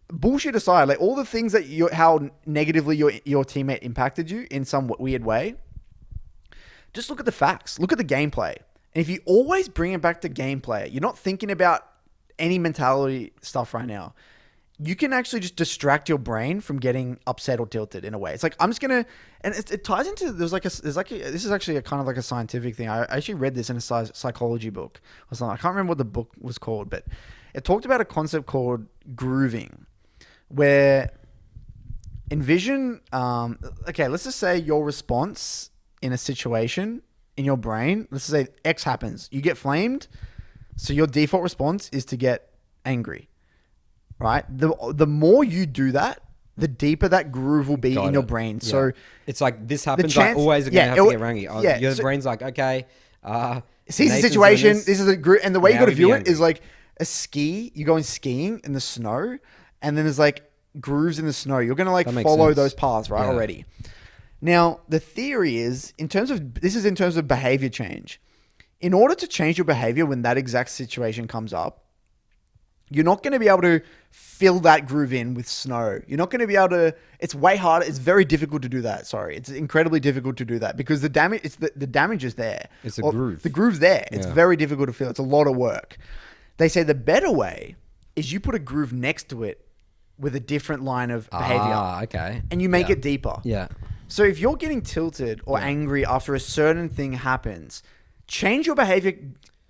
Bullshit aside, like all the things that how negatively your teammate impacted you in some weird way, just look at the facts. Look at the gameplay. And if you always bring it back to gameplay, you're not thinking about any mentality stuff right now, you can actually just distract your brain from getting upset or tilted in a way. It's like, I'm just going to, and it ties into, this is actually a kind of like a scientific thing. I actually read this in a psychology book or something. I can't remember what the book was called, but it talked about a concept called grooving, where envision, okay, let's just say your response in a situation in your brain, let's just say X happens, you get flamed. So your default response is to get angry. Right? The more you do that, the deeper that groove will be in your brain. Yeah. So it's like this happens, I always going to have to get angry. Your brain's like, okay, see the situation, this is a groove. And the way you got to view it is like a ski, you're going skiing in the snow, and then there's like grooves in the snow. You're going to like follow those paths, right? Already. Now, the theory is, in terms of behavior change. In order to change your behavior when that exact situation comes up, you're not going to be able to fill that groove in with snow. You're not going to be able to, it's way harder. It's very difficult to do that. Sorry. It's incredibly difficult to do that because the damage is there. It's a groove. The groove's there. It's very difficult to fill. It's a lot of work. They say the better way is you put a groove next to it with a different line of behavior. Okay. And you make it deeper. Yeah. So if you're getting tilted or angry after a certain thing happens, change your behavior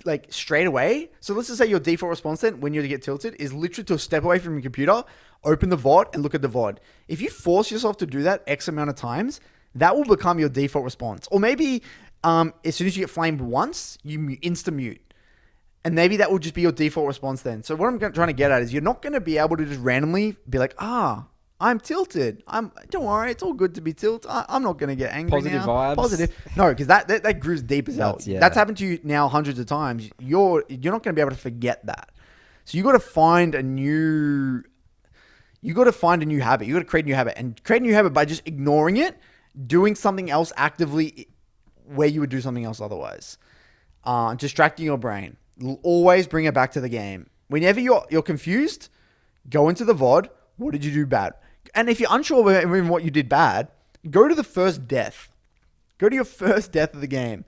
like straight away. So let's just say your default response then when you get tilted is literally to step away from your computer, open the VOD and look at the VOD. If you force yourself to do that X amount of times, that will become your default response. Or maybe as soon as you get flamed once, you insta-mute. And maybe that will just be your default response then. So what I'm trying to get at is you're not going to be able to just randomly be like, I'm tilted. Don't worry, it's all good to be tilted. I'm not going to get angry Positive now. vibes. Positive. No, because that grooves deep as hell. That's happened to you now hundreds of times. You're not going to be able to forget that. So you got to find a new habit. You got to create a new habit and create a new habit by just ignoring it, doing something else actively where you would do something else otherwise. Distracting your brain. Always bring it back to the game. Whenever you're confused, go into the VOD. What did you do bad? And if you're unsure of what you did bad, go to the first death. Go to your first death of the game.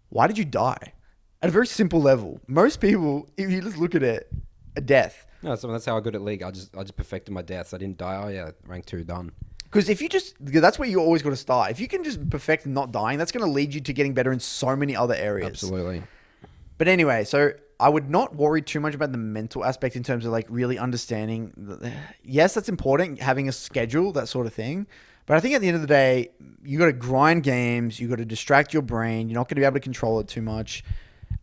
Why did you die? At a very simple level. Most people, if you just look at it, a death. No, so that's how I got at League. I just perfected my deaths. I didn't die. Oh yeah, rank 2 done. Because that's where you always got to start. If you can just perfect not dying, that's going to lead you to getting better in so many other areas. Absolutely. But anyway, so I would not worry too much about the mental aspect in terms of like really understanding. Yes, that's important, having a schedule, that sort of thing. But I think at the end of the day, you got to grind games. You got to distract your brain. You're not going to be able to control it too much.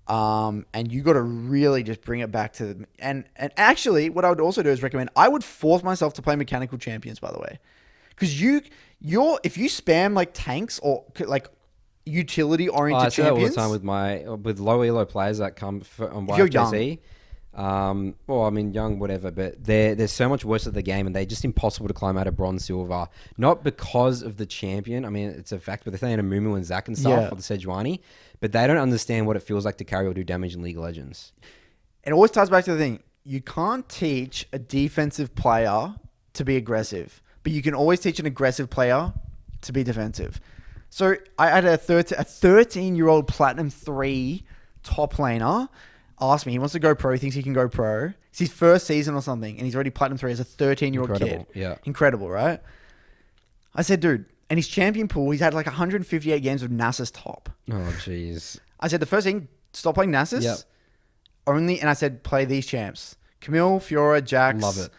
And you got to really just bring it back to and actually what I would also do is recommend, I would force myself to play Mechanical Champions, by the way. Because if you spam like tanks or like utility I oriented see that all the champions, time with low elo players that come on if you're YFJC. Well, I mean, young, whatever, but they're so much worse at the game, and they're just impossible to climb out of bronze, silver. Not because of the champion. I mean, it's a fact, but they're saying a Mumu and Zach and stuff, or the Sejuani, but they don't understand what it feels like to carry or do damage in League of Legends. it always ties back to the thing. You can't teach a defensive player to be aggressive, but you can always teach an aggressive player to be defensive. So I had a 13-year-old Platinum 3 top laner asked me, he wants to go pro, he thinks he can go pro. It's his first season or something, and he's already Platinum 3 as a 13-year-old kid. Yeah. Incredible, right? I said, dude, and his champion pool, he's had like 158 games with Nasus top. Oh, jeez. I said, the first thing, stop playing Nasus. Yep. Only, and I said, play these champs. Camille, Fiora, Jax. Love it.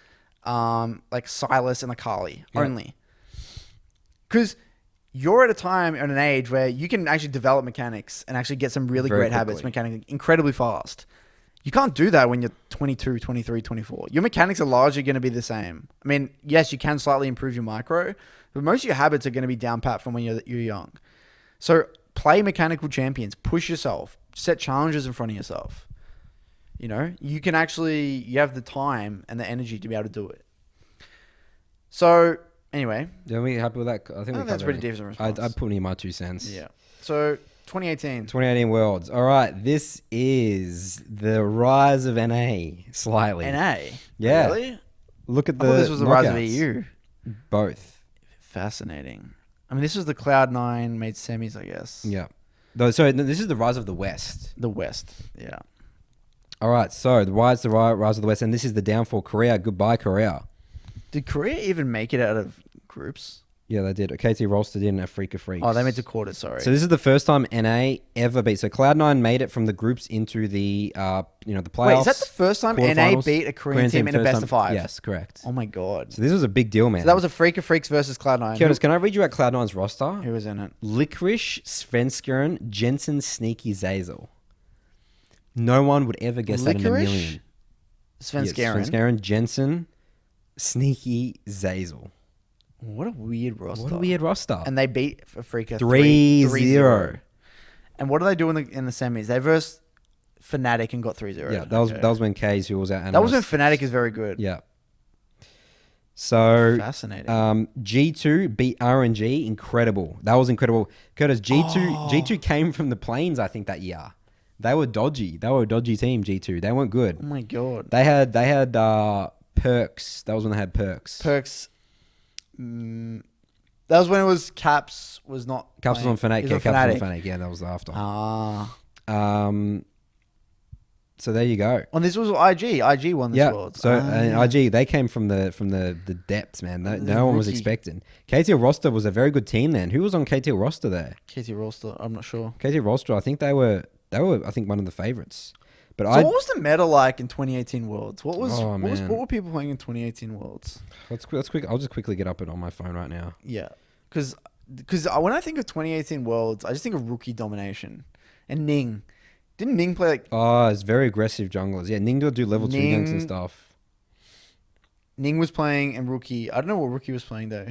Like Silas and Akali. Yep. Only. Because you're at a time and an age where you can actually develop mechanics and actually get some really Very great habits quickly. mechanically incredibly fast. You can't do that when you're 22, 23, 24. Your mechanics are largely going to be the same. I mean, yes, you can slightly improve your micro, but most of your habits are going to be down pat from when you're young. So play mechanical champions, push yourself, set challenges in front of yourself. You know, you have the time and the energy to be able to do it. So anyway, Are we happy with that? I think that's pretty decent response. I'd put in my 2 cents. Yeah. So 2018. 2018 Worlds. All right, this is the rise of NA slightly. NA? Yeah. Really? Look at I thought this was the rise of knockouts. EU. Both. Fascinating. I mean, this was the Cloud9 made semis, I guess. Yeah. So this is the rise of the West. The West. Yeah. All right, so the rise of the West, and this is the downfall. Korea, goodbye, Korea. Did Korea even make it out of groups? Yeah, they did. KT rostered in a Freak of Freaks. Oh, they made it to quarters, sorry. So this is the first time NA ever beat. So Cloud9 made it from the groups into the the playoffs. Wait, is that the first time NA quarterfinals? beat a Korean team in a first best of 5? Yes, correct. Oh my god. So this was a big deal, man. So that was a Freak of Freaks versus Cloud9. Kiotis, can I read you out Cloud9's roster? Who was in it? Licorice, Svenskeren, Jensen, Sneaky, Zazel. No one would ever guess that in a million. Svenskeren. Yes, Svenskeren, Jensen, Sneaky, Zazel. What a weird roster. What a weird roster. And they beat Afrika 3-0. And what do they do in the semis? They versed Fnatic and got 3-0. Yeah, that was when K's who was out. That was when Fnatic is very good. Yeah. So Fascinating. G2 beat RNG. Incredible. That was incredible. Curtis, G2 came from the plains, I think, that year. They were dodgy. They were a dodgy team, G2. They weren't good. Oh my god. They had Perks. That was when they had Perks. Perks. That was when it was Caps was not. Caps was on Fnatic. Yeah, Caps was on Fnatic. Yeah, that was after. So there you go. And this was IG. IG won this world. So IG, they came from the depths, man. No one was expecting. KTL roster was a very good team then. Who was on KTL roster there? KT roster. I'm not sure. KTL roster. I think they were I think one of the favorites. But what was the meta like in 2018 Worlds? What man. What were people playing in 2018 Worlds? Let's quick. I'll just quickly get up it on my phone right now. Yeah, because when I think of 2018 Worlds, I just think of rookie domination and Ning. Didn't Ning play like? Oh, it's very aggressive junglers. Yeah, Ning will do level 2 ganks and stuff. Ning was playing and Rookie. I don't know what Rookie was playing though.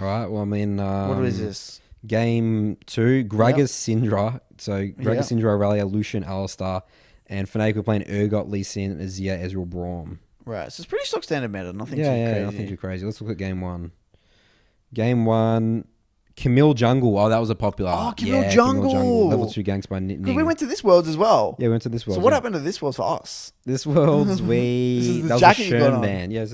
All right. Well, I mean, what is this? Game 2, Gragas, Syndra. So Gragas, Yep. Syndra, Aurelia, Lucian, Alistar, and Fnatic were playing Urgot, Lee Sin, Azir, Ezreal, Braum. Right. So it's pretty stock standard meta. Nothing too Yeah, crazy. nothing too crazy. Let's look at game 1. Game 1, Camille Jungle. Oh, that was a popular. Oh, Camille Jungle. Level 2 ganks by Ning. Because we went to this Worlds as well. Yeah, we went to this world. So what happened to this Worlds for us? This world's This is the that was jacket a you got Shern on. ban. Yeah,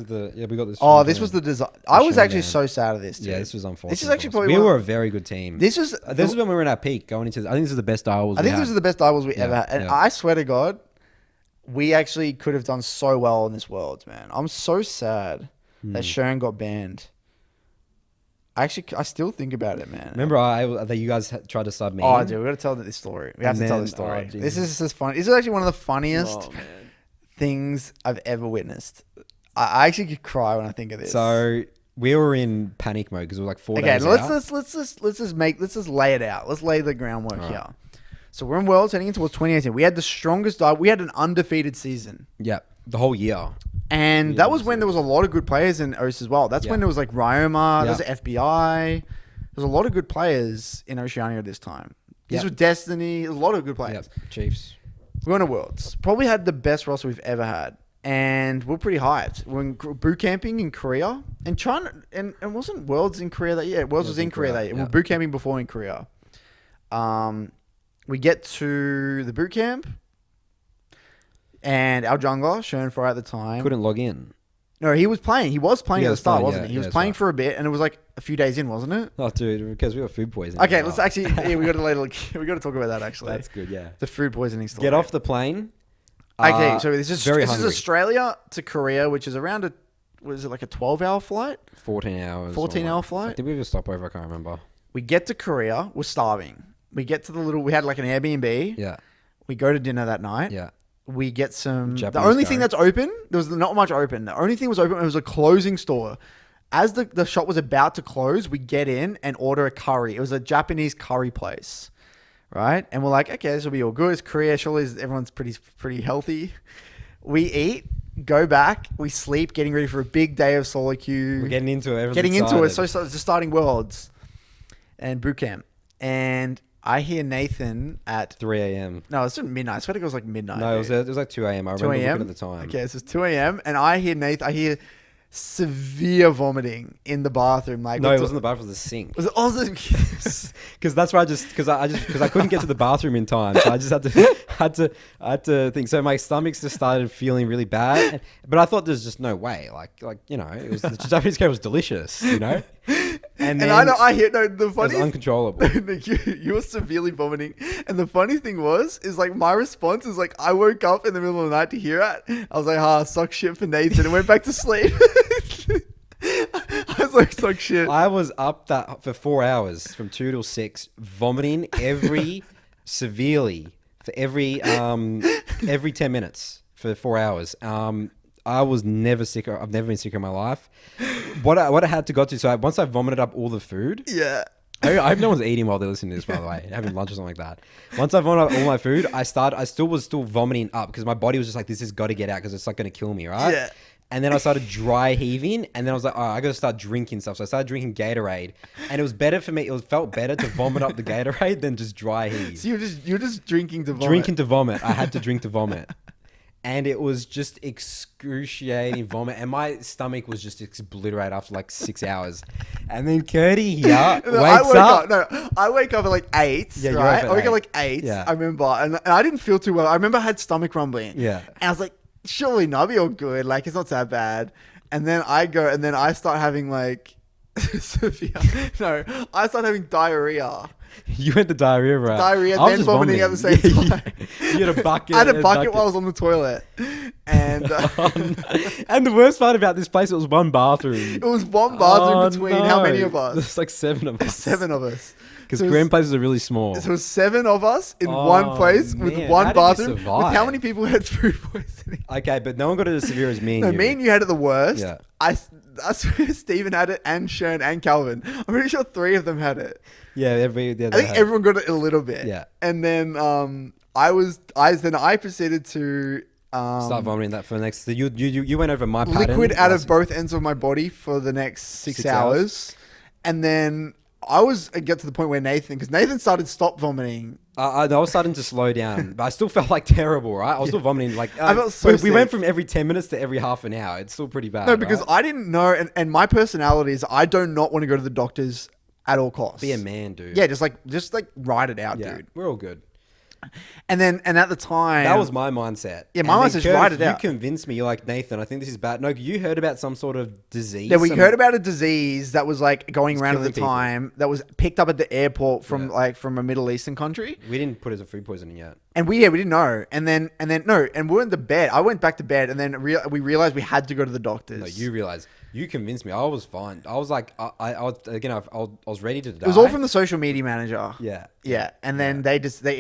we got this. Oh, Shern this ban. was the design. I was Shern actually ban. so sad of this. Dude. Yeah, this was unfortunate. This is actually for us. probably we were a very good team. This is when we were in our peak going into. I think this is the best dials. I think this is the best divals we Yeah, ever had. And yeah. I swear to God, we actually could have done so well in this Worlds, man. I'm so sad that Shern got banned. I still think about it, man. Remember that you guys tried to sub me? Oh, dude, we got to tell this story. We have to tell this story. This is just funny. This is actually one of the funniest things I've ever witnessed. I actually could cry when I think of this. So we were in panic mode because we were like 4 Okay, days let's out. just lay it out. Let's lay the groundwork here. So we're in Worlds heading into 2018. We had the strongest dive. We had an undefeated season. Yeah, the whole year. And that was when there was a lot of good players in OCE as well. That's when there was like Ryoma, there was FBI. There's a lot of good players in Oceania this time. This was Destiny. A lot of good players. Chiefs. We went to Worlds. Probably had the best roster we've ever had. And we're pretty hyped. We're in boot camping in Korea. And China, and wasn't Worlds in Korea that year? Worlds was in Korea that year. We're boot camping before in Korea. We get to the boot camp. And our jungler, Shernfire at the time, couldn't log in. No, he was playing. He was playing at the start, wasn't he? He was playing right. for a bit, and it was like a few days in, wasn't it? Oh, dude, because we got food poisoning. Okay, let's actually. Yeah, we got to talk about that actually. That's good. Yeah, the food poisoning story. Get off the plane. Okay, so this is very this is Australia to Korea, which is around a was it like a 12-hour flight? 14 hours. 14-hour flight. Did we have a stopover? I can't remember. We get to Korea. We're starving. We get to the little. We had like an Airbnb. Yeah. We go to dinner that night. Yeah. We get some. Japanese the only curry. thing that's open, there was not much open. The only thing was open, it was a closing store. As the shop was about to close, we get in and order a curry. It was a Japanese curry place, right? And we're like, okay, this will be all good. It's Korea. Surely everyone's pretty healthy. We eat, go back, we sleep, getting ready for a big day of solo queue. We're getting into it. Getting into it. So just starting Worlds and boot camp. And I hear Nathan at 3 a.m. No, it's at midnight. I swear it was like midnight. No, it was like 2 a.m. I remember looking at the time. Okay, so it's 2 a.m. and I hear Nathan. I hear severe vomiting in the bathroom. Like no, it wasn't the bathroom. It was the sink. Was it also because that's where because I couldn't get to the bathroom in time, so I just had to think. So my stomach just started feeling really bad, but I thought there's just no way. Like you know, it was the Japanese curry was delicious, you know. And I hear the funny. It was uncontrollable. You were severely vomiting, and the funny thing was like my response is like I woke up in the middle of the night to hear it. I was like, suck shit for Nathan, and went back to sleep. I was like, suck shit. I was up for 4 hours from 2 till 6, vomiting severely for every 10 minutes for 4 hours. I was never sicker. I've never been sicker in my life. What I had to go to, so once I vomited up all the food. Yeah. I hope no one's eating while they're listening to this, by the way, having lunch or something like that. Once I vomited up all my food, I was still vomiting up because my body was just like, this has got to get out because it's like going to kill me, right? Yeah. And then I started dry heaving, and then I was like, I got to start drinking stuff. So I started drinking Gatorade, and it was better for me. It felt better to vomit up the Gatorade than just dry heave. So you're just drinking to vomit. Drinking to vomit. I had to drink to vomit. And it was just excruciating vomit. And my stomach was just obliterated after like 6 hours. And then Curdy here wakes up. I wake up at like 8, Yeah, right? I wake up at like 8, Yeah. I remember. And I didn't feel too well. I remember I had stomach rumbling. Yeah. And I was like, surely not, I'll be all good. Like, it's not that bad. And then I start having like... I start having diarrhea. You went to diarrhea, right? Diarrhea, I was then just vomiting at the same time. You had a bucket. I had a bucket while I was on the toilet. And and the worst part about this place, it was one bathroom. It was one bathroom between how many of us? There's like 7 of us. 7 of us. Because Korean places are really small. So it was 7 of us in one place with one bathroom. With how many people had food poisoning? Okay, but no one got it as severe as me and No, you. me and you had it the worst. Yeah. I swear Stephen had it, and Shern and Calvin. I'm pretty sure 3 of them had it. Yeah, I think everyone got it a little bit. Yeah. And then I proceeded to start vomiting that for the next. So you went over my pattern. Liquid out of both ends of my body for the next 6 hours. And then I get to the point where because Nathan started stop vomiting. I was starting to slow down, but I still felt like terrible, right? I was still vomiting. Like I felt so we went from every 10 minutes to every half an hour. It's still pretty bad. No, because right? I didn't know, and my personality is I do not want to go to the doctors at all costs. Be a man, dude. Yeah, just like ride it out, Yeah, dude. we're all good. And at the time, That was my mindset. Yeah, my mindset is write it out. You convinced me. You're like, Nathan, I think this is bad. No, you heard about some sort of disease. Yeah, we heard about a disease that was like going around at the killing time that was picked up at the airport from from a Middle Eastern country. We didn't put it as a food poisoning yet. And we didn't know. And then no, and we went to bed. I went back to bed, and then we realized we had to go to the doctors. No, you realize you convinced me. I was fine. I was like, I was again. I was ready to die. It was all from the social media manager. Yeah. Yeah, and then they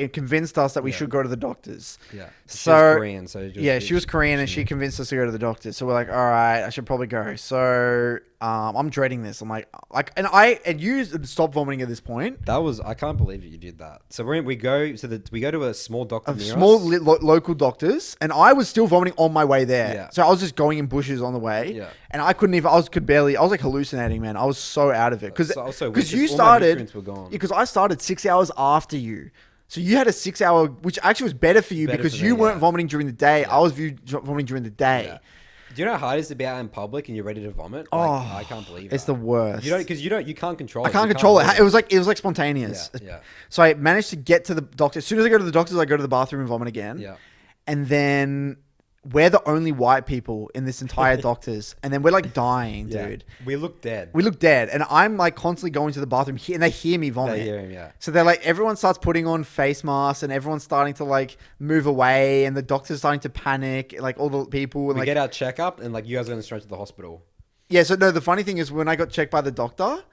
convinced us that we should go to the doctors. Yeah. So she was Korean, so she was Korean, and she convinced us to go to the doctors. So we're like, all right, I should probably go. So I'm dreading this. I'm like, and you stopped vomiting at this point. That was, I can't believe you did that. So we go to a small doctor near Small us. Local doctors, and I was still vomiting on my way there. Yeah. So I was just going in bushes on the way. Yeah. And I couldn't even. I was like hallucinating, man. I was so out of it because you all my started. nutrients were gone. Because I started 6 hours after you. So you had a 6 hour, which actually was better for you because you weren't vomiting during the day. Yeah. I was vomiting during the day. Yeah. Do you know how hard it is to be out in public and you're ready to vomit? I can't believe it's the worst. You can't control it. I can't control it. It was like spontaneous. Yeah. So I managed to get to the doctor. As soon as I go to the doctors, I go to the bathroom and vomit again. Yeah. And then we're the only white people in this entire doctors. And then we're like dying, dude. We look dead. And I'm like constantly going to the bathroom and they hear me vomit. They hear him, yeah. So they're like, everyone starts putting on face masks and everyone's starting to like move away and the doctor's starting to panic, like all the people. And we get our checkup and like you guys are going straight to the hospital. Yeah. So no, the funny thing is when I got checked by the doctor,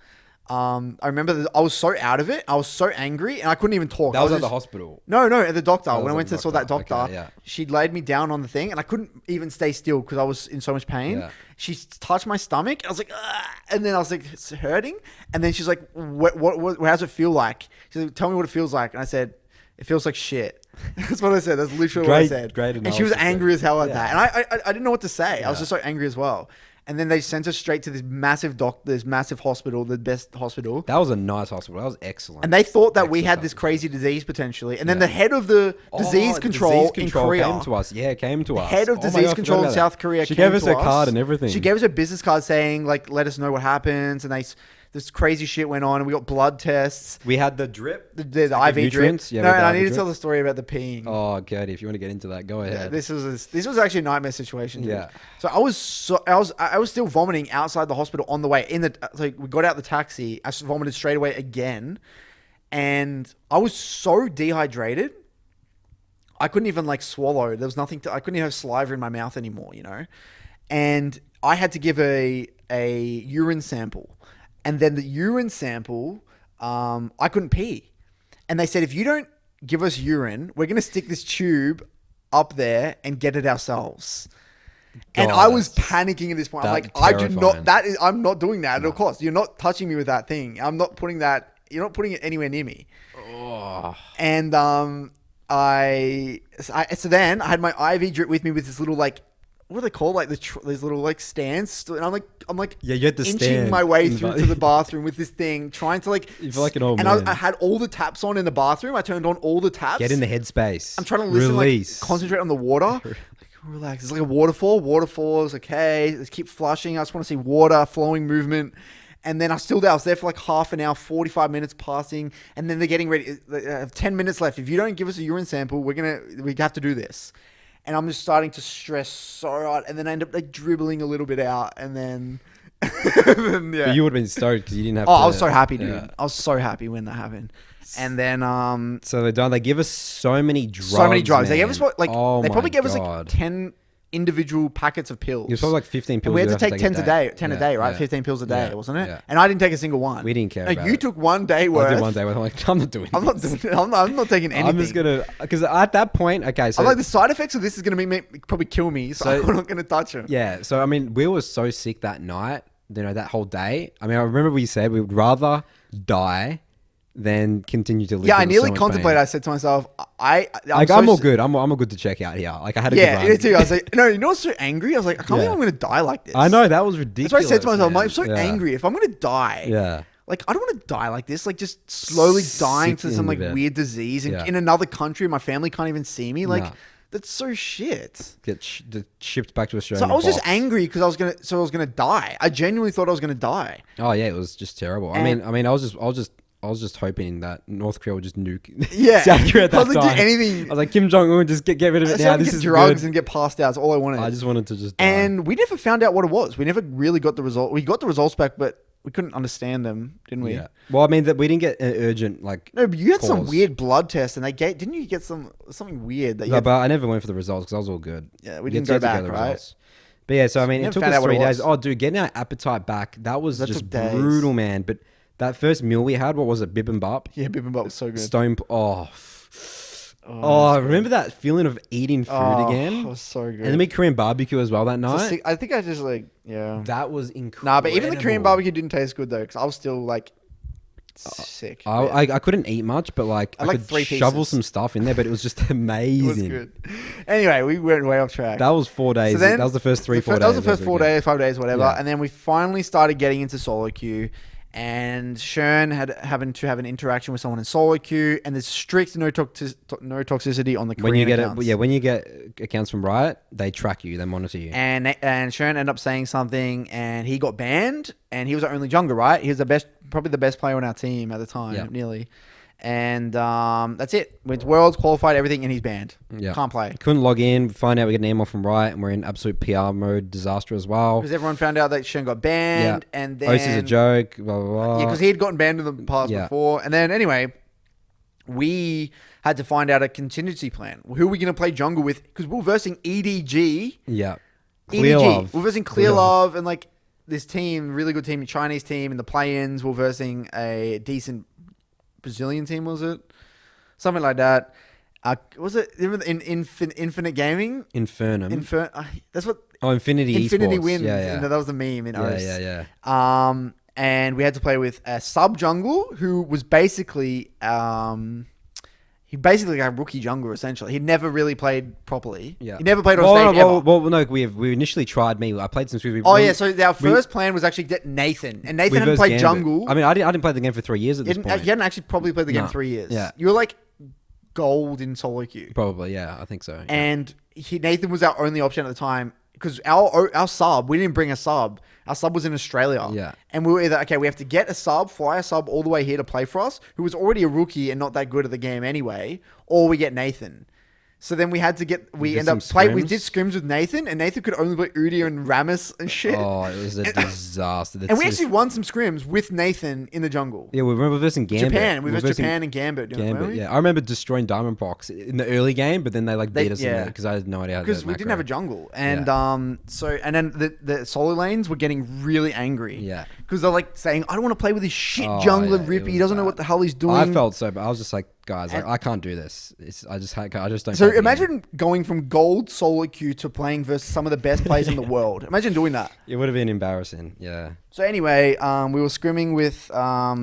I remember that I was so out of it. I was so angry and I couldn't even talk. That was at the hospital. No, at the doctor. When I went to saw that doctor, okay, she laid me down on the thing and I couldn't even stay still because I was in so much pain. Yeah. She touched my stomach. I was like, ugh, and then I was like, it's hurting. And then she's like, what how does it feel like? She's like, tell me what it feels like. And I said, it feels like shit. That's what I said. That's literally what I said. Great and she was angry as hell at that. And I didn't know what to say. Yeah. I was just so angry as well. And then they sent us straight to this massive hospital, the best hospital. That was a nice hospital. That was excellent. And they thought that we had this crazy disease potentially. And then the head of the disease control in Korea came to us. Yeah, came to us. Head of disease control in South Korea. She gave us a card and everything. She gave us a business card saying like, let us know what happens. And this crazy shit went on. And we got blood tests. We had the drip, the IV drip. Yeah, no, and I need to tell the story about the peeing. Oh, Cody, if you want to get into that, go ahead. Yeah, this was actually a nightmare situation. Dude. Yeah. So I was still vomiting outside the hospital on the way. We got out the taxi. I vomited straight away again, and I was so dehydrated. I couldn't even like swallow. There was nothing. I couldn't even have saliva in my mouth anymore. You know, and I had to give a urine sample. And then the urine sample, I couldn't pee. And they said, if you don't give us urine, we're going to stick this tube up there and get it ourselves. And I was panicking at this point. I'm like, I'm not doing that. No. Of course, you're not touching me with that thing. I'm not putting that, you're not putting it anywhere near me. Oh. And so then I had my IV drip with me with this little like, what are they called? Like these little like stands. And I'm like you had to inching my way through to the bathroom with this thing, trying to like. You feel like an old man. And I had all the taps on in the bathroom. I turned on all the taps. Get in the headspace. I'm trying to listen, like concentrate on the water. Like, relax. It's like a waterfall. Waterfall is okay. Let's keep flushing. I just want to see water, flowing movement. And then I was there for like half an hour, 45 minutes passing. And then they're getting ready. They have 10 minutes left. If you don't give us a urine sample, we have to do this. And I'm just starting to stress so hard. And then I end up like dribbling a little bit out. And then, yeah. But you would have been stoked because you didn't have to. I was so happy, dude. Yeah. I was so happy when that happened. And then, so they're done. They give us so many drugs. Man. They gave us they probably gave us like 10 individual packets of pills. It was probably like 15 pills. And we had to take 10 a day, right? 15 pills a day, wasn't it? Yeah. And I didn't take a single one. We didn't care about you took one day worth. I did one day worth. I'm like, I'm not doing this. I'm not taking anything. I'm just going to... Because at that point... Okay, so... I'm like, the side effects of this is going to probably kill me, so I'm not going to touch them. Yeah, so I mean, we were so sick that night, that whole day. I mean, I remember we said we would rather die than continue to live. Yeah, I nearly contemplated. I said to myself, I'm all good. I'm all good to check out here. Like I had a good run. Yeah, too. I was like, no, you know what's so angry? I was like, I can't believe I'm going to die like this. I know, that was ridiculous. That's what I said to myself. I'm so angry. If I'm going to die, yeah, like I don't want to die like this. Like just slowly dying to some like weird disease in another country. My family can't even see me. Like that's so shit. Get shipped back to Australia. So I was just angry because I was gonna die. I genuinely thought I was gonna die. Oh yeah, it was just terrible. I mean, I was just hoping that North Korea would just nuke South Korea at that time. time. Do anything. I was like, Kim Jong-un, just get rid of it now. This is drugs good. And get passed out. That's all I wanted. I just wanted to just die. And we never found out what it was. We never really got the result. We got the results back, but we couldn't understand them, didn't we? Yeah. Well, I mean, that we didn't get an urgent like. No, but you had some pause. weird blood test, and didn't you get something weird that you No, had, but I never went for the results because I was all good. yeah, we You didn't had go to get back, the right? results. But yeah, so I mean, it never took found us out what 3 it days. was. Oh, dude, getting our appetite back, that That just took days. brutal, man. But that first meal we had, what was it? Bibimbap? Yeah, bibimbap was so good. Stone. Oh, that's good. remember that feeling of eating food It again? was so good. And then we Korean barbecue as well that night. I think I just like, yeah. That was incredible. Nah, but even the Korean barbecue didn't taste good though, because I was still like sick. I couldn't eat much, but like I I like could 3 shovel pieces. some stuff in there, but it was just It amazing. was good. Anyway, we went way off track. That was 4 days. So then- that was the first 4 days. That was the first 4 days, 5 days, whatever. Yeah. And then we finally started getting into solo queue. And Shern having to have an interaction with someone in solo queue, and there's strict no toxicity on the Korean When you get accounts. when you get accounts from Riot, they track you, they monitor you. And Shern ended up saying something, and he got banned. And he was our only jungler, right? He was probably the best player on our team at the time, Yeah. nearly. And that's it. Went to Worlds, qualified, everything, and he's banned. Yeah. Can't play. Couldn't log in. Find out we get an email from Riot, and we're in absolute PR mode, disaster as well. Because everyone found out that Shern got banned, and then This is a joke. Blah blah blah. yeah, because he had gotten banned in the past Yeah. before. And then anyway, we had to find out a contingency plan. Who are we going to play jungle with? Because we were versing EDG. Yeah. EDG. We're versing Clear Love and like this team, really good team, Chinese team in the play-ins. We're versing a decent Brazilian team, was it? Something like that. Was it in Infinite Gaming? Infernum. That's what Infinity Infinity Esports. wins. Yeah, And that was the meme in OS. yeah. And we had to play with a sub jungle who was basically he basically got a rookie jungler essentially. He'd never really played properly. Yeah. He never played on stage ever. No, we initially tried me. I played some. So our first plan was actually get Nathan, and Nathan hadn't versed played Gambit. jungle. I mean, I didn't play the game for 3 years at this point. You hadn't actually probably played the game No. 3 years. Yeah. You were like gold in solo queue. Probably, yeah, I think so. Yeah. And Nathan was our only option at the time because our sub, we didn't bring a sub. Our sub was in Australia. Yeah. And we were either, okay, we have to get a sub, fly a sub all the way here to play for us, who was already a rookie and not that good at the game anyway, or we get Nathan. So then we had to get, we did scrims with Nathan, and Nathan could only play Udyr and Rammus and shit. Oh, it was a disaster. And we actually won some scrims with Nathan in the jungle. Yeah, we remember versing Gambit. Japan. We versed Japan and Gambit. Gambit, yeah. I remember destroying Diamond Box in the early game, but then they beat us in there because I had no idea how to because we didn't have a jungle. And then the solo lanes were getting really angry. Yeah. Because they're like saying, I don't want to play with this shit Oh, jungler yeah, Rip. it He was doesn't know bad. what the hell he's doing. I felt so bad. I was just like, guys, I can't do this. I just don't. So play the imagine going from gold solo queue to playing versus some of the best players in the world. Imagine doing that. It would have been embarrassing. Yeah. So anyway, we were scrimming with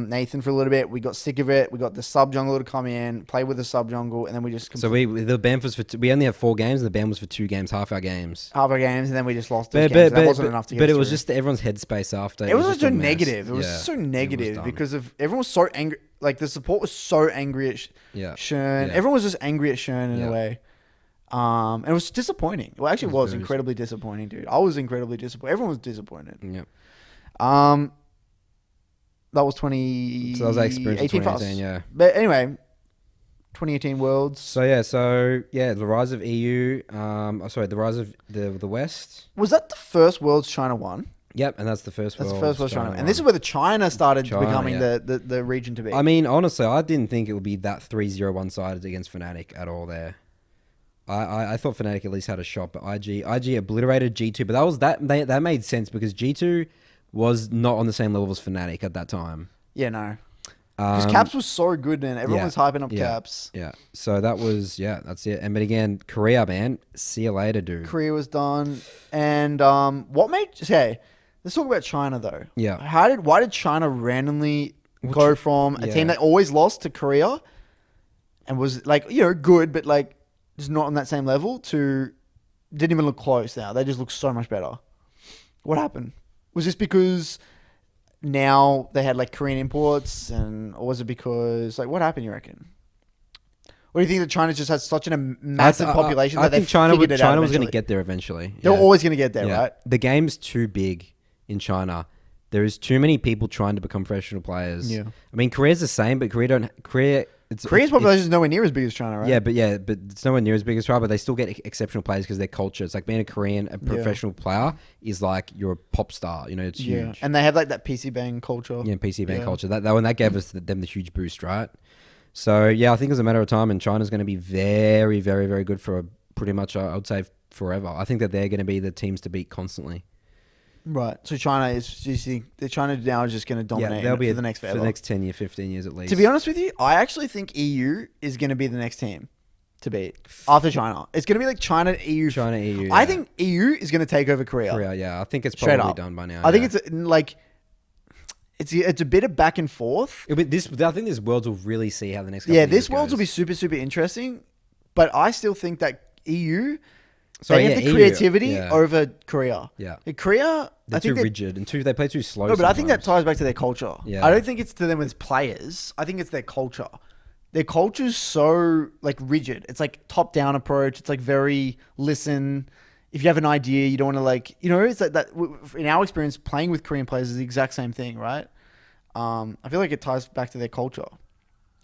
Nathan for a little bit. We got sick of it. We got the sub jungler to come in, play with the sub jungle, and then we just So the ban was we only had 4 games, and the ban was for 2 games, half our games. half our games, and then we just lost those games. That wasn't enough to get But us it was through. just everyone's headspace after. It was just so a mess. negative. It was Yeah. so It was negative dumb. because of everyone was so angry. Like the support was so angry at Shern. Yeah. Everyone was just angry at Shern in a way. And it was disappointing. Well, actually, it was very incredibly disappointing, dude. I was incredibly disappointed. Everyone was disappointed. Yeah. That was 20. So that was our experience in 18 for us. 2018, yeah. But anyway, 2018 Worlds. So the rise of EU. The rise of the West. Was that the first Worlds China won? Yep, and that's the first. That's the first Worlds China won. And this is where the China started becoming yeah. the region to be. I mean, honestly, I didn't think it would be that 3-0 one-sided against Fnatic at all there. I thought Fnatic at least had a shot, but IG obliterated G2, but that made sense because G2 was not on the same level as Fnatic at that time. Yeah, no. Because Caps was so good, man. Everyone was hyping up Caps. Yeah. So that's it. And but again, Korea, man, see you later, dude. Korea was done. And let's talk about China though. Yeah. Why did China randomly go from a team that always lost to Korea and was like, good, but like just not on that same level to didn't even look close now. They just look so much better. What happened? Was this because now they had like Korean imports or was it because like what happened, you reckon? Or do you think that China just has such a massive population that they China figured it out was going eventually? to get there eventually. They're always going to get there, right? The game's too big in China. There is too many people trying to become professional players. Yeah. I mean, Korea's the same, but Korea Korea's population is nowhere near as big as China, right? but it's nowhere near as big as China. But they still get exceptional players because their culture. It's like being a Korean, a professional player is like you're a pop star. You know, it's huge. And they have like that PC bang culture. Yeah, PC bang culture. That gave them the huge boost, right? So yeah, I think it's a matter of time, and China's going to be very, very, very good for pretty much, I would say, forever. I think that they're going to be the teams to beat constantly. Right. So China is, do you think that China now is just going to dominate they'll be for the next forever? For the next 10 years, 15 years at least. To be honest with you, I actually think EU is going to be the next team to beat after China. It's going to be like China, EU. China, EU. I think EU is going to take over Korea. Korea, yeah. I think it's probably done by now. I think it's like... It's a bit of back and forth. I think this Worlds will really see how the next. This Worlds will be super, super interesting. But I still think that EU, they have the creativity over Korea. Yeah, Korea, they're too rigid and they play too slow. No, but I think that ties back to their culture. Yeah. I don't think it's to them as players. I think it's their culture. Their culture's so like rigid. It's like top down approach. It's like very listen. If you have an idea, you don't want to like, it's like that. In our experience, playing with Korean players is the exact same thing, right? I feel like it ties back to their culture,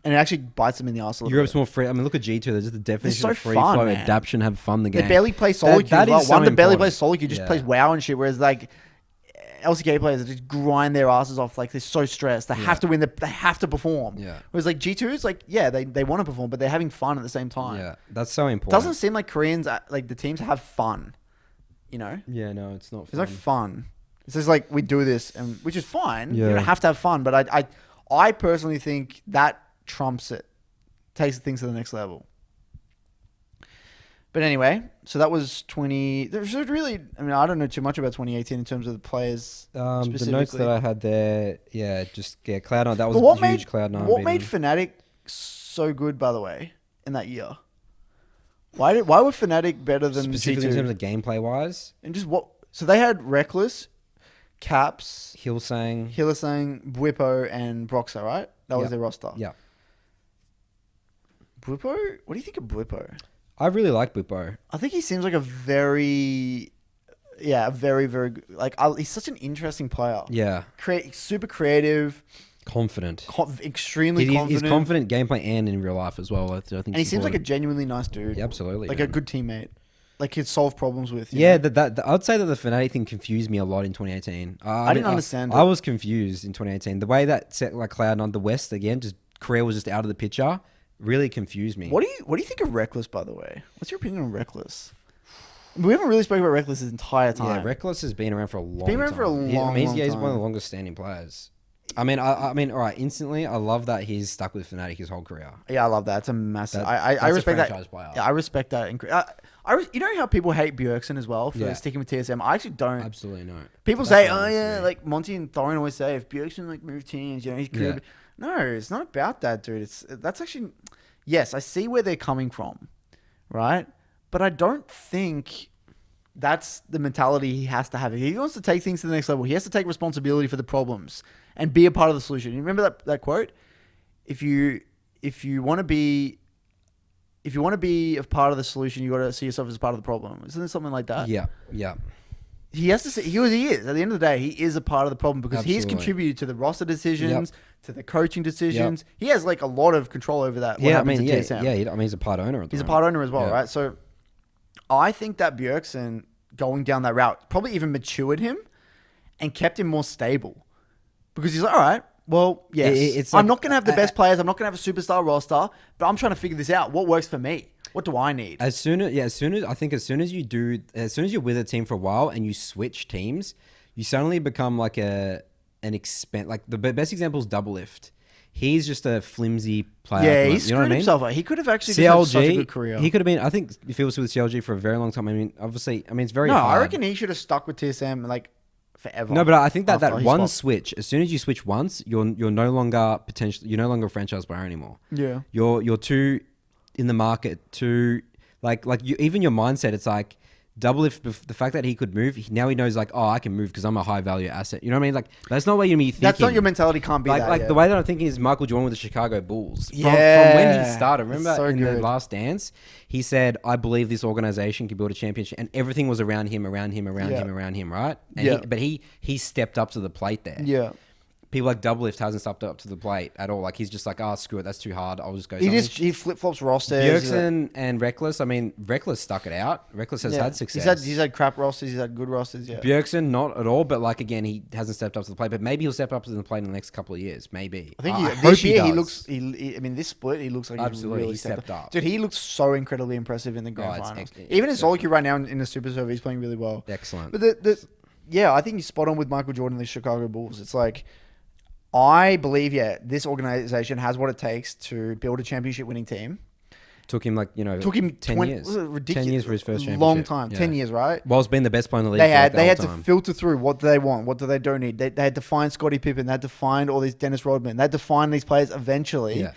and it actually bites them in the arse a little Europe's bit. more free. I mean, look at G2. There's just the definition so of free fun, flow, man. adaptation, have fun. The game. They barely play solo queue. One that barely plays solo queue just plays WoW and shit. Whereas like LCK players just grind their asses off. Like they're so stressed. They have to win. They have to perform. Yeah. Whereas like G2 is like, they want to perform, but they're having fun at the same time. Yeah, that's so important. Doesn't seem like Koreans like the teams have fun. Yeah, no, it's not fun. It's like fun. It's just like we do this, and which is fine. Yeah. You don't have to have fun, but I personally think that trumps it, takes things to the next level. But anyway, so that was 20. There's really, I mean, I don't know too much about 2018 in terms of the players. The notes that I had there, Cloud9. That was a huge Cloud9. What made Fnatic so good, by the way, in that year? Why were Fnatic better than specifically G2? in terms of gameplay wise? And just what? So they had Reckless, Caps, Hillsang, Bwipo, and Broxah, right? That was their roster. Yeah. Bwipo? What do you think of Bwipo? I really like Bwipo. I think he seems like a very, very, very good. Like, he's such an interesting player. Yeah. Super creative. Confident. Extremely confident. He's confident gameplay and in real life as well. I think and he seems like a genuinely nice dude. Yeah, absolutely. Like a good teammate. Like he'd solve problems with. I'd say that the Fnatic thing confused me a lot in 2018. I didn't understand it. I was confused in 2018. The way that set like Cloud9, the West again, just Korea was just out of the picture, really confused me. What do you think of Reckless, by the way? What's your opinion on Reckless? We haven't really spoken about Reckless this entire time. Yeah, Reckless has been around for a long time. He's been around for a long time. He's one of the longest standing players. I mean, all right. Instantly, I love that he's stuck with Fnatic his whole career. Yeah, I love that. It's a massive. I respect that. Player. Yeah, I respect that. You know how people hate Bjergsen as well for sticking with TSM. I actually don't. Absolutely no. People say, like Monty and Thorin always say, if Bjergsen like moved teams, he could. Yeah. No, it's not about that, dude. That's actually. Yes, I see where they're coming from, right? But I don't think that's the mentality he has to have. If he wants to take things to the next level, he has to take responsibility for the problems and be a part of the solution. You remember that quote? If you want to be a part of the solution, you got to see yourself as a part of the problem. Isn't it something like that? Yeah. He has to say he is. At the end of the day, he is a part of the problem because he's contributed to the roster decisions, to the coaching decisions. He has like a lot of control over that. He's a part owner. He's a part owner as well, right? So I think that Bjergsen going down that route probably even matured him and kept him more stable. Because he's like, all right, well, yes, I'm not going to have the best players. I'm not going to have a superstar roster, but I'm trying to figure this out. What works for me? What do I need? As soon as you're with a team for a while and you switch teams, you suddenly become like like the best example is Double Lift. He's just a flimsy player. Yeah, he screwed himself up. He could have actually just had such a good career. He could have been, I think if he was with CLG for a very long time, it's very hard. I reckon he should have stuck with TSM like forever. No, but I think that one switch, as soon as you switch once, you're no longer a franchise player anymore. Yeah. You're too in the market, too even your mindset, it's like Double Lift, the fact that he could move, now he knows like, oh, I can move because I'm a high value asset. You know what I mean? Like that's not what you're thinking. That's not your mentality. Can't be the way that I'm thinking is Michael Jordan with the Chicago Bulls. From when he started, remember the Last Dance, he said, "I believe this organization can build a championship," and everything was around him, right? But he stepped up to the plate there. Yeah. people like Doublelift hasn't stepped up to the plate at all. Like he's just like, oh, screw it, that's too hard. I'll just go. He flip flops rosters. Bjergsen and Reckless. I mean, Reckless stuck it out. Reckless has had success. He's had crap rosters. He's had good rosters. Yeah. Bjergsen not at all, but like again, he hasn't stepped up to the plate. But maybe he'll step up to the plate in the next couple of years. Maybe. I think I this hope year he does. looks. I mean, this split he looks like Absolutely, he's really he stepped up. Dude, he looks so incredibly impressive in the grand it's finals. ex- Even in solo exceptional. queue right now in the Super Server, he's playing really well. Excellent. But yeah, I think he's spot on with Michael Jordan and the Chicago Bulls. It's like, I believe, this organization has what it takes to build a championship winning team. Took him 10 years. Was it ridiculous? 10 years for his first championship. Long time. Yeah. 10 years, right? Whilst being the best player in the league. They for had like the to whole time. filter through what do they want, what do they don't need. They had to find Scottie Pippen. They had to find all these Dennis Rodman. They had to find these players eventually. Yeah.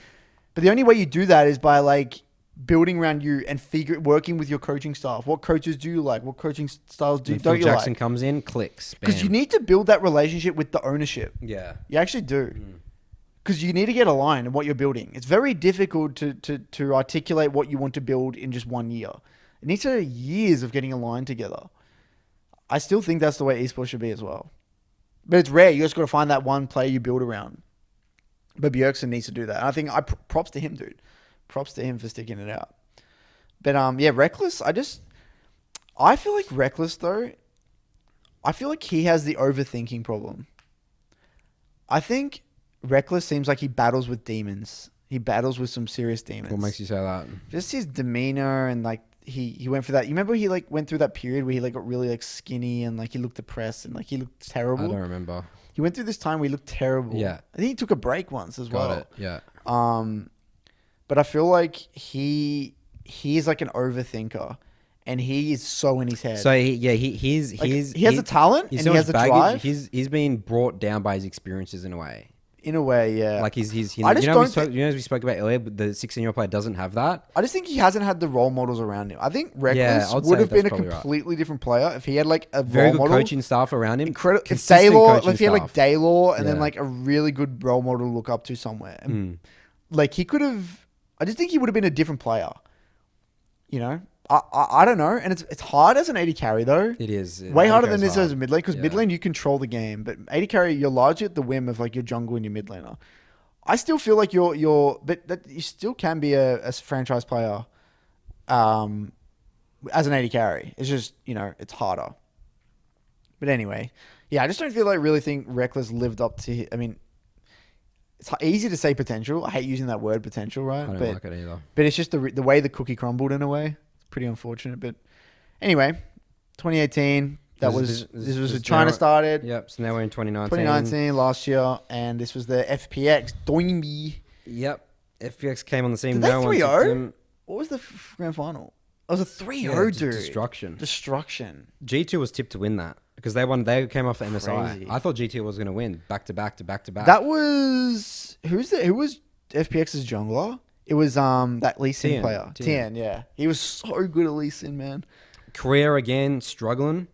But the only way you do that is by like building around you and working with your coaching staff. What coaches do you like? What coaching styles When don't Phil you Jackson like? comes in, clicks. Because you Bam. need to build that relationship with the ownership. Yeah. You actually do. Because you need to get aligned in what you're building. It's very difficult to articulate what you want to build in just 1 year. It needs years of getting aligned together. I still think that's the way esports should be as well. But it's rare. You just got to find that one player you build around. But Bjergsen needs to do that. And I think props to him, dude. Props to him for sticking it out. But yeah, Reckless. I feel like Reckless though. I feel like he has the overthinking problem. I think Reckless seems like he battles with demons. He battles with some serious demons. What makes you say that? Just his demeanor and like he went for that. You remember he like went through that period where he like got really like skinny and like he looked depressed and like he looked terrible. I don't remember. He went through this time where he looked terrible. Yeah. I think he took a break once as well. Got it. Yeah. But I feel like he is like an overthinker, and he is so in his head. So he has a talent and he has a drive. He's been brought down by his experiences in a way. In a way, yeah. Like he's I just don't think- as we spoke about earlier, but the 16-year-old player doesn't have that. I just think he hasn't had the role models around him. I think Reckless Yeah, I'd would say have been a that's probably right. completely different player if he had like a Very role good model. coaching staff around him. Incredible. If Consistent Daylor, coaching if he had like staff. Daylor and then Yeah. like a really good role model to look up to somewhere, and like he could have. I just think he would have been a different player. You know, I don't know, and it's hard as an 80 carry though. It is. Way harder than it is hard. as a mid lane because mid lane you control the game, but 80 carry you're largely at the whim of like your jungle and your mid laner. I still feel like but that you still can be a franchise player, as an 80 carry. It's just it's harder. But anyway, yeah, I just don't really think Reckless lived up to. I mean, it's easy to say potential. I hate using that word potential, right? I don't like it either. But it's just the way the cookie crumbled in a way. It's pretty unfortunate. But anyway, 2018. This was when China started. Yep. So now we're in 2019. 2019 last year, and this was the FPX Doinby. Yep. FPX came on the scene. Did they No one 3-0? took them. What was the grand final? It was a 3-0, just dude. Destruction. G2 was tipped to win that because they won. They came off the MSI. Crazy. I thought G2 was going to win back to back. That was who was FPX's jungler? It was that Lee Sin Tien. player. Tien, yeah. He was so good at Lee Sin, man. Korea again struggling.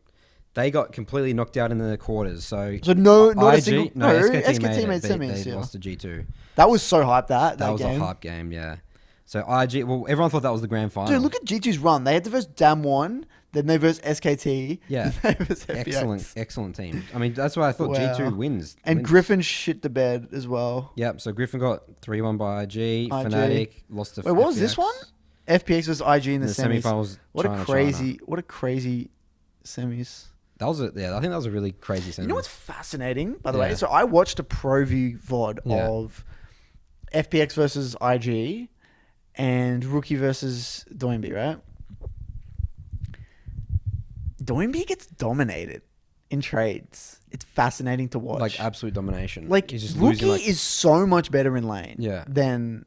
They got completely knocked out in the quarters. So not a IG single SKT made semis. They Yeah. lost to G2. That was so hyped. That That was game. a hype game. Yeah. So IG. Well, everyone thought that was the grand final. Dude, look at G2's run. They had to verse Damwon, then they verse SKT. Yeah. Then they verse FPX. Excellent team. I mean, that's why I thought Wow. G2 wins. And Griffin shit the bed as well. Yep. So Griffin got 3-1 by IG. Fnatic lost to Wait, what was this FPX. one? FPX was IG in the semis. semifinals. What China. what a crazy semis. That was I think that was a really crazy semi. You know what's fascinating, by the way? Yeah. So I watched a Pro View VOD Yeah. of FPX versus IG and Rookie versus Doinby, right? Doinby gets dominated in trades. It's fascinating to watch. like absolute domination. Like He's just Rookie losing, is so much better in lane Yeah. than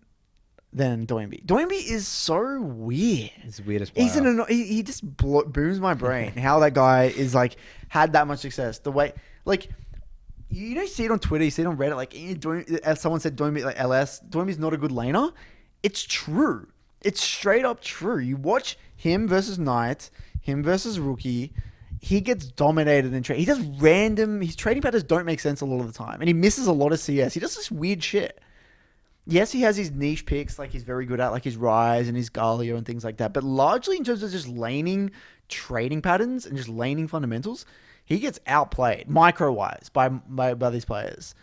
Doinby. Doinby is so weird. It's the weirdest player. He just booms my brain. How that guy is like had that much success. The way like you see it on Twitter, you see it on Reddit. Like as someone said, Doinby like LS. Doinby's not a good laner. It's true. It's straight up true. You watch him versus Knight, him versus Rookie. He gets dominated in trade. He does his trading patterns don't make sense a lot of the time, and he misses a lot of CS. He does this weird shit. Yes, he has his niche picks, like he's very good at, like his Rise and his Galio and things like that. But largely in terms of just laning trading patterns and just laning fundamentals, he gets outplayed micro-wise by these players.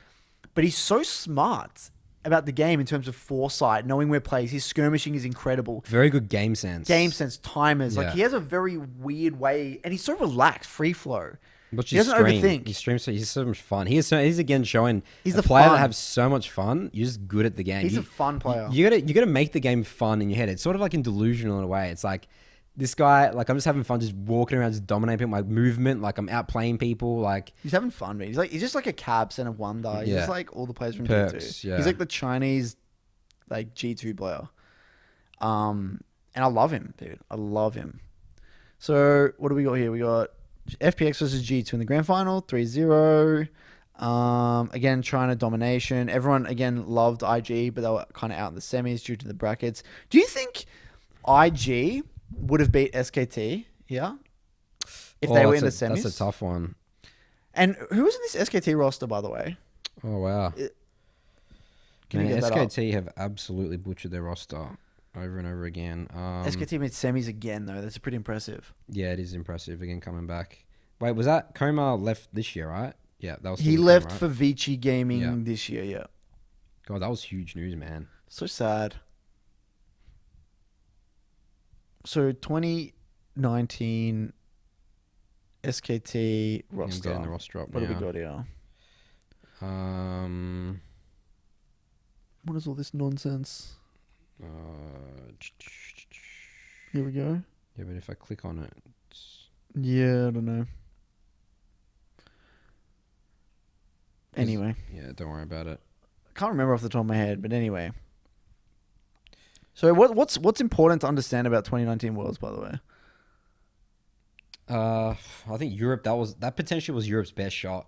but he's so smart about the game in terms of foresight, knowing where plays. His skirmishing is incredible. Very good game sense. Game sense, timers. Like Yeah. he has a very weird way, and he's so relaxed, free flow. But He doesn't overthink. He streams. He's so much fun. He's again showing He's a the player fun. that has so much fun. You're just good at the game. He's a fun player. You gotta make the game fun in your head. It's sort of like in delusional in a way. It's like this guy. Like I'm just having fun, just walking around, just dominating people. My movement, like I'm outplaying people. Like He's having fun, man. He's just like a cab center wonder. He's Yeah. just like all the players from Perks, G2. yeah. He's like the Chinese, like G2 player. And I love him, dude. I love him. So what do we got here? We got FPX versus G2 in the grand final, 3-0. Again, China domination. Everyone again loved IG, but they were kind of out in the semis due to the brackets. Do you think IG would have beat SKT here if they were in the semis? That's a tough one. And who was in this SKT roster, by the way? Oh wow. Can you Man, get that up? SKT have absolutely butchered their roster over and over again. SKT made semis again, though. That's pretty impressive. Yeah, it is impressive again coming back. Wait, was that Koma left this year, right? Yeah, that was. He still left Koma, right? for Vici Gaming Yeah. this year, yeah. God, that was huge news, man. So sad. So 2019 SKT I'm roster. getting the roster up What now. have we got here? What is all this nonsense? Here we go. Yeah, but if I click on it, it's... Yeah, I don't know. Anyway. Yeah, don't worry about it. I can't remember off the top of my head, but anyway. So what's important to understand about 2019 Worlds, by the way? I think Europe. That potentially was Europe's best shot.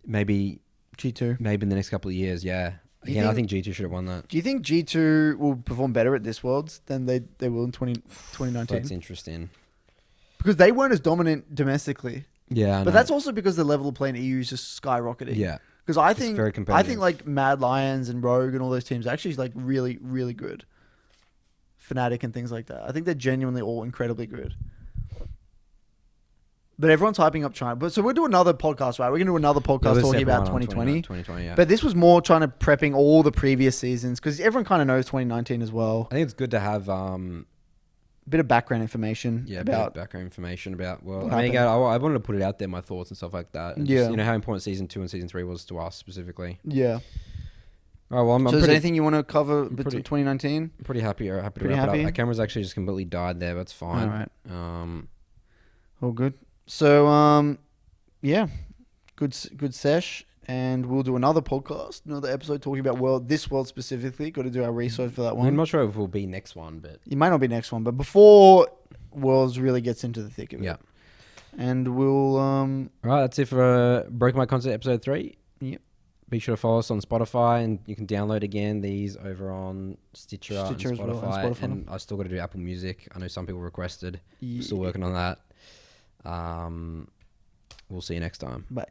Maybe G2. in the next couple of years. Yeah. Do you Again, I think- think G2 should have won that. Do you think G2 will perform better at this Worlds than they will in 2019? That's interesting. Because they weren't as dominant domestically. Yeah, I But know. that's also because the level of play in EU is just skyrocketing. yeah. Because I It's think very competitive. like Mad Lions and Rogue and all those teams are actually like really, really good. Fnatic and things like that. I think they're genuinely all incredibly good. But everyone's hyping up China. But so we'll do another podcast, right? We're gonna do another podcast We'll talking separate about one on 2020. 2020, yeah. But this was more trying to prepping all the previous seasons because everyone kind of knows 2019 as well. I think it's good to have A bit of background information a bit of about background information about. Well, what I mean, happened. I wanted to put it out there, my thoughts and stuff like that. And Yeah. just, you know how important season 2 and season 3 was to us specifically. yeah. All right, well, I'm So is there pretty, anything you want to cover I'm between pretty- 2019? pretty happy to Pretty wrap it happy? up. Our camera's actually just completely died there, but it's fine. All right. Um, All good. So, yeah, good sesh, and we'll do another podcast, another episode talking about this world specifically. Got to do our research for that I'm one. not sure if it will be next one, but It might not be next one, but before Worlds really gets into the thick of it. yeah. And we'll All right, that's it for Broken My Concept episode 3. Yep. Be sure to follow us on Spotify, and you can download again these over on Stitcher and Stitcher as well, Spotify. and Spotify. And I still got to do Apple Music. I know some people requested. Yeah. Still working on that. We'll see you next time. Bye.